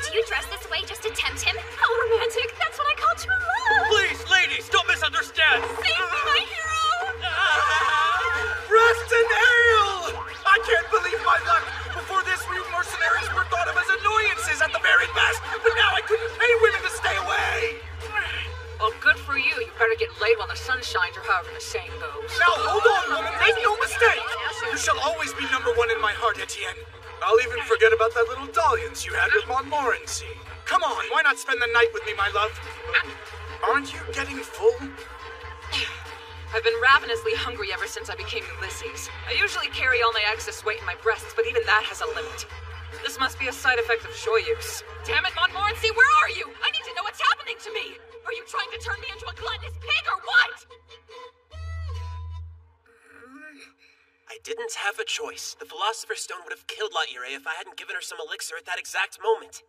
Do you dress this way just to tempt him? How romantic! That's what I call true love! Please, ladies, don't misunderstand! Save me, my hero! Preston Ale! I can't believe my luck! Before this, we mercenaries were thought of as annoyances at the very best, but now I couldn't pay women to stay away! Well, good for you. You better get laid while the sun shines, or however the saying goes. Now, hold on, woman. Make no mistake. You shall always be number one in my heart, Etienne. I'll even forget about that little dalliance you had with Montmorency. Come on, why not spend the night with me, my love? Aren't you getting full? I've been ravenously hungry ever since I became Ulysses. I usually carry all my excess weight in my breasts, but even that has a limit. This must be a side effect of joy use. Damn it, Montmorency, where are you? I need to know what's happening to me! Are you trying to turn me into a gluttonous pig or what? I didn't have a choice. The Philosopher's Stone would have killed La Ire if I hadn't given her some elixir at that exact moment.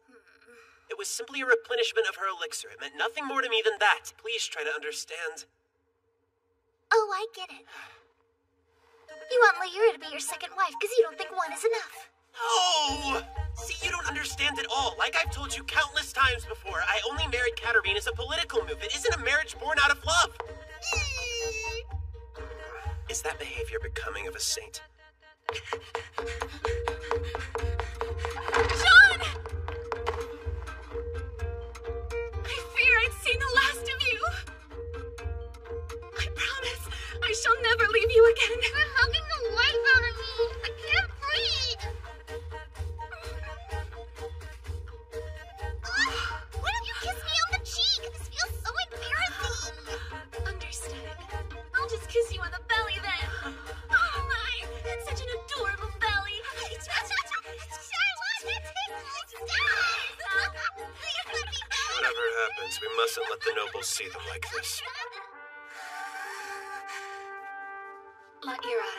It was simply a replenishment of her elixir. It meant nothing more to me than that. Please try to understand. Oh, I get it. You want Lyra to be your second wife because you don't think one is enough. Oh! See, you don't understand at all. Like I've told you countless times before, I only married Katerine as a political move. It isn't a marriage born out of love. Is that behavior becoming of a saint? John! I fear I'd seen the last of you. I promise I shall never leave you again. You're hugging the life out of me. I can't breathe. Why don't you kiss me on the cheek? This feels so embarrassing. Understood. I'll just kiss you on the belly then. Oh my, that's such an adorable belly. Whatever happens, we mustn't let the nobles see them like this. La Ira,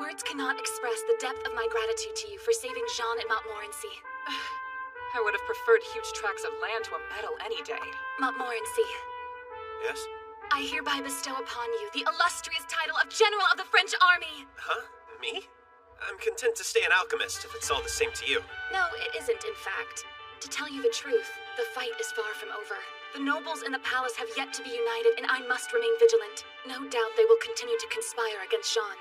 words cannot express the depth of my gratitude to you for saving Jean and Montmorency. I would have preferred huge tracts of land to a medal any day. Montmorency, Yes? I hereby bestow upon you the illustrious title of General of the French Army. Huh? Me? I'm content to stay an alchemist if it's all the same to you. No, it isn't, in fact. To tell you the truth, the fight is far from over. The nobles in the palace have yet to be united, and I must remain vigilant. No doubt they will continue to conspire against Jean.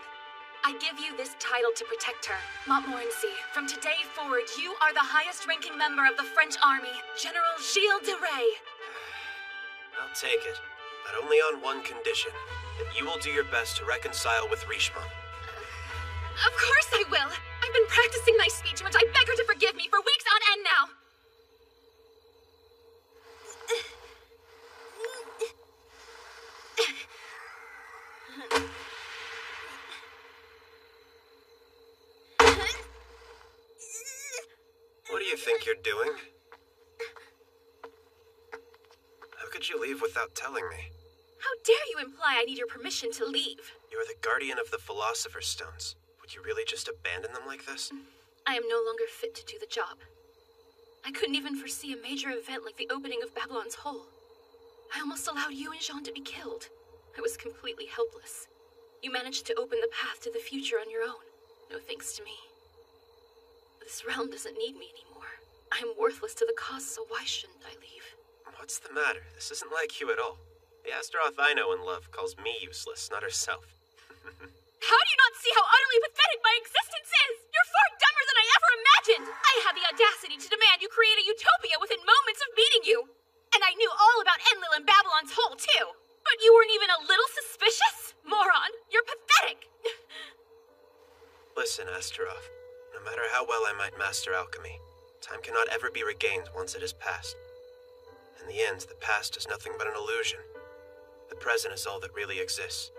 I give you this title to protect her. Montmorency, from today forward, you are the highest-ranking member of the French army, General Gilles de Rais. I'll take it, but only on one condition. That you will do your best to reconcile with Richemont. Of course I will. I've been practicing my speech, which I beg her to forgive me for weeks on end now. What do you think you're doing? How could you leave without telling me? How dare you imply I need your permission to leave? You're the guardian of the Philosopher's Stones. Would you really just abandon them like this? I am no longer fit to do the job. I couldn't even foresee a major event like the opening of Babylon's Hole. I almost allowed you and Jean to be killed. I was completely helpless. You managed to open the path to the future on your own. No thanks to me. This realm doesn't need me anymore. I'm worthless to the cause, so why shouldn't I leave? What's the matter? This isn't like you at all. The Astaroth I know and love calls me useless, not herself. How do you not see how utterly pathetic my existence is? You're far dumber than I ever imagined! I had the audacity to demand you create a utopia within moments of meeting you! And I knew all about Enlil and Babylon's Hole, too! But you weren't even a little suspicious? Moron, you're pathetic! Listen, Astaroth. No matter how well I might master alchemy, time cannot ever be regained once it is past. In the end, the past is nothing but an illusion. The present is all that really exists.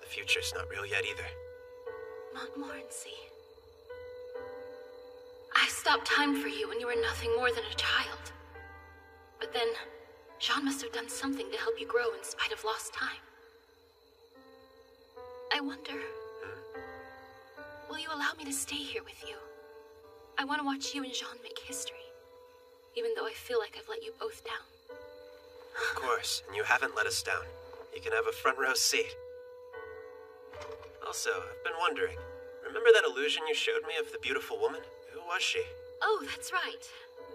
The future's not real yet either. Montmorency. I stopped time for you when you were nothing more than a child. But then, Jean must have done something to help you grow in spite of lost time. I wonder... Will you allow me to stay here with you? I want to watch you and Jean make history, even though I feel like I've let you both down. Of course, and you haven't let us down. You can have a front row seat. Also, I've been wondering, remember that illusion you showed me of the beautiful woman? Who was she? Oh, that's right.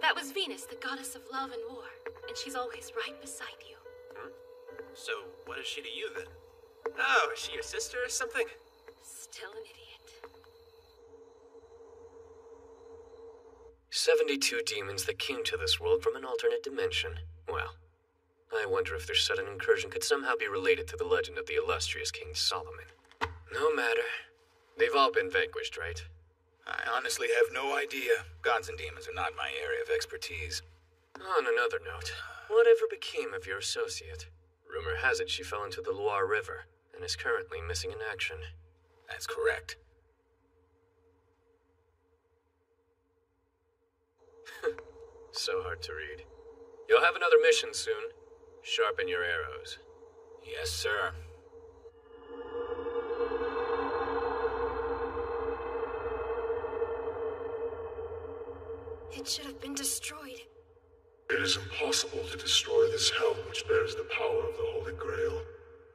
That was Venus, the goddess of love and war, and she's always right beside you. So, what is she to you then? Oh, is she your sister or something? Still an idiot. 72 demons that came to this world from an alternate dimension. Well, I wonder if their sudden incursion could somehow be related to the legend of the illustrious King Solomon. No matter. They've all been vanquished, right? I honestly have no idea. Gods and demons are not my area of expertise. On another note, whatever became of your associate? Rumor has it she fell into the Loire River and is currently missing in action. That's correct. So hard to read. You'll have another mission soon. Sharpen your arrows. Yes, sir. It should have been destroyed. It is impossible to destroy this helm which bears the power of the Holy Grail.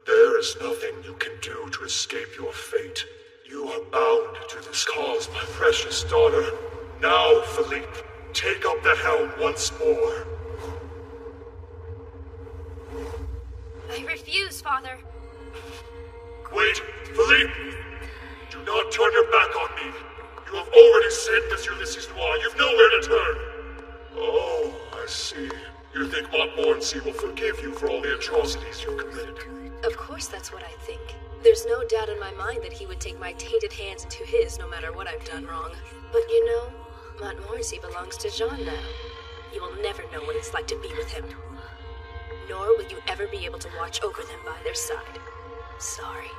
There is nothing you can do to escape your fate. You are bound to this cause, my precious daughter. Now, Philippe, take up the helm once more. I refuse, Father. Wait, Philippe! Do not turn your back on me. You have already sinned as Ulysses Noir. You've nowhere to turn. Oh, I see. You think Montmorency will forgive you for all the atrocities you've committed? Of course that's what I think. There's no doubt in my mind that he would take my tainted hands into his no matter what I've done wrong. But you know, Montmorency belongs to Jean now. You will never know what it's like to be with him. Nor will you ever be able to watch over them by their side. Sorry.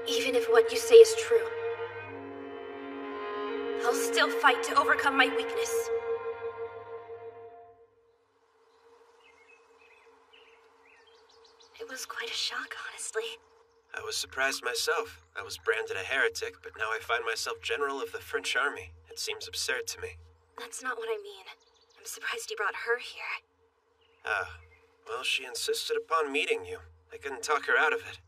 Even if what you say is true, I'll still fight to overcome my weakness. It was quite a shock, honestly. I was surprised myself. I was branded a heretic, but now I find myself general of the French army. It seems absurd to me. That's not what I mean. I'm surprised he brought her here. Ah, well, she insisted upon meeting you. I couldn't talk her out of it.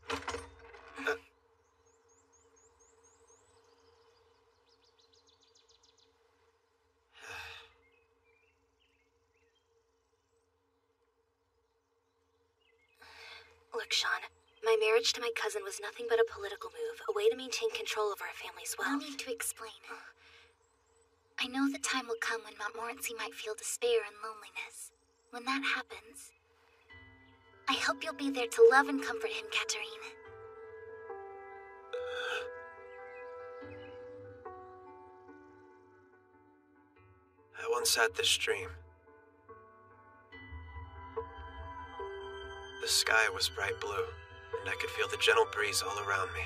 Look, Sean, my marriage to my cousin was nothing but a political move, a way to maintain control of our family's wealth. No need to explain. I know the time will come when Montmorency might feel despair and loneliness. When that happens, I hope you'll be there to love and comfort him, Katerine. I once had this dream. The sky was bright blue, and I could feel the gentle breeze all around me.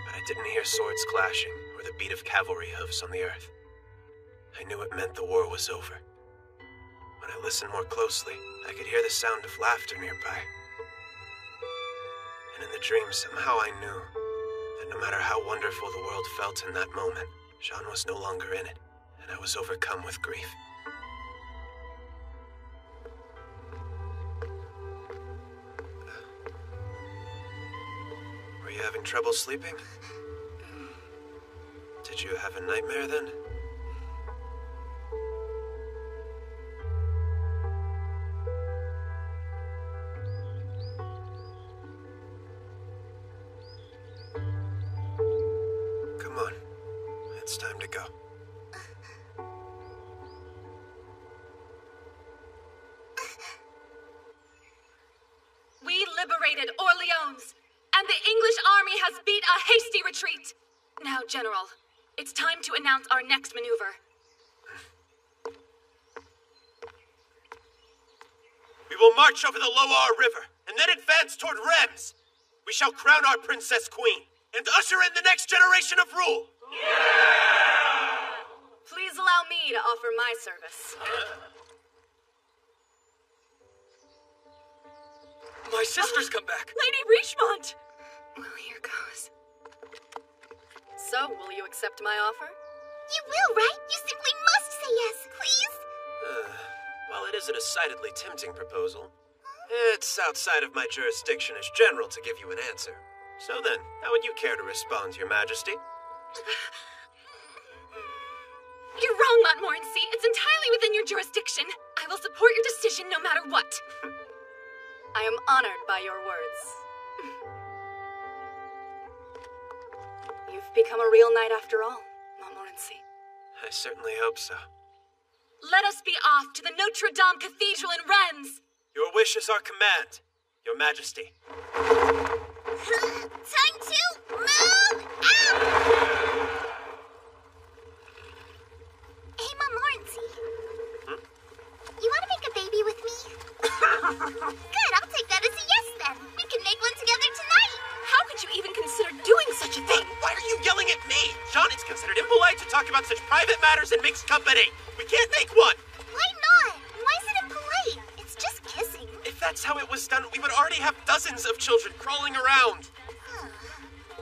But I didn't hear swords clashing or the beat of cavalry hoofs on the earth. I knew it meant the war was over. When I listened more closely, I could hear the sound of laughter nearby. And in the dream, somehow I knew that no matter how wonderful the world felt in that moment, Jean was no longer in it, and I was overcome with grief. Were you having trouble sleeping? Did you have a nightmare then? Come on. It's time to go. We liberated Orleans, and the English army has beat a hasty retreat. Now, General, it's time to announce our next maneuver. We will march over the Loire River, and then advance toward Reims. We shall crown our princess queen, and usher in the next generation of rule. Please allow me to offer my service. My sister's come back. Lady Richemont! Well, here goes. So, will you accept my offer? You will, right? You simply must say yes, please. While it is a decidedly tempting proposal, it's outside of my jurisdiction as general to give you an answer. So then, how would you care to respond, Your Majesty? You're wrong, Montmorency. It's entirely within your jurisdiction. I will support your decision no matter what. I am honored by your words. You've become a real knight after all, Montmorency. I certainly hope so. Let us be off to the Notre Dame Cathedral in Rennes. Your wish is our command, Your Majesty. Time to move out! Good, I'll take that as a yes then. We can make one together tonight. How could you even consider doing such a thing? Why are you yelling at me? John, it's considered impolite to talk about such private matters in mixed company. We can't make one. Why not? Why is it impolite? It's just kissing. If that's how it was done, we would already have dozens of children crawling around.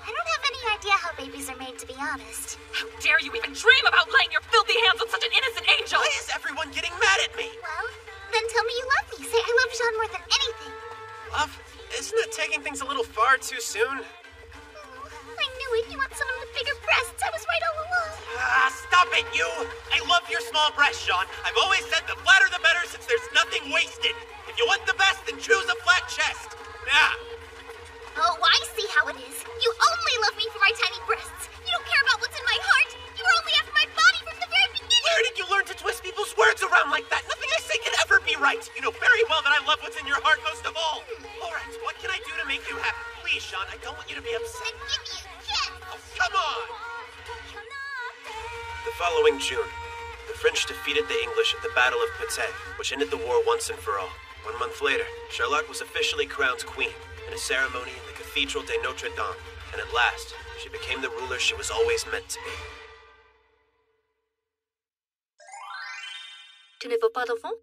I don't have any idea how babies are made, to be honest. How dare you even dream about laying your filthy hands on such an innocent angel? Why is everyone getting mad at me? Well, then tell me you love me. Say I love Jean more than anything. Love? Isn't that taking things a little far too soon? I knew it. You want someone with bigger breasts. I was right all along. Stop it, you! I love your small breasts, Jean. I've always said the flatter the better since there's nothing wasted. If you want the best, then choose a flat chest. Yeah. Oh, I see how it is. You only love me for my tiny breasts. You don't care about what's in my heart. You were only after my body from the very beginning. Where did you learn to twist people's words around like that? Nothing I say can ever be right. You know very well that I love what's in your heart most of all. All right, what can I do to make you happy? Please, Sean, I don't want you to be upset. Then give me a kiss. Oh, come on! The following June, the French defeated the English at the Battle of Patay, which ended the war once and for all. 1 month later, Charlotte was officially crowned queen in a ceremony in the Cathedral de Notre Dame, and at last, she became the ruler she was always meant to be. Tu ne veux pas d'enfant?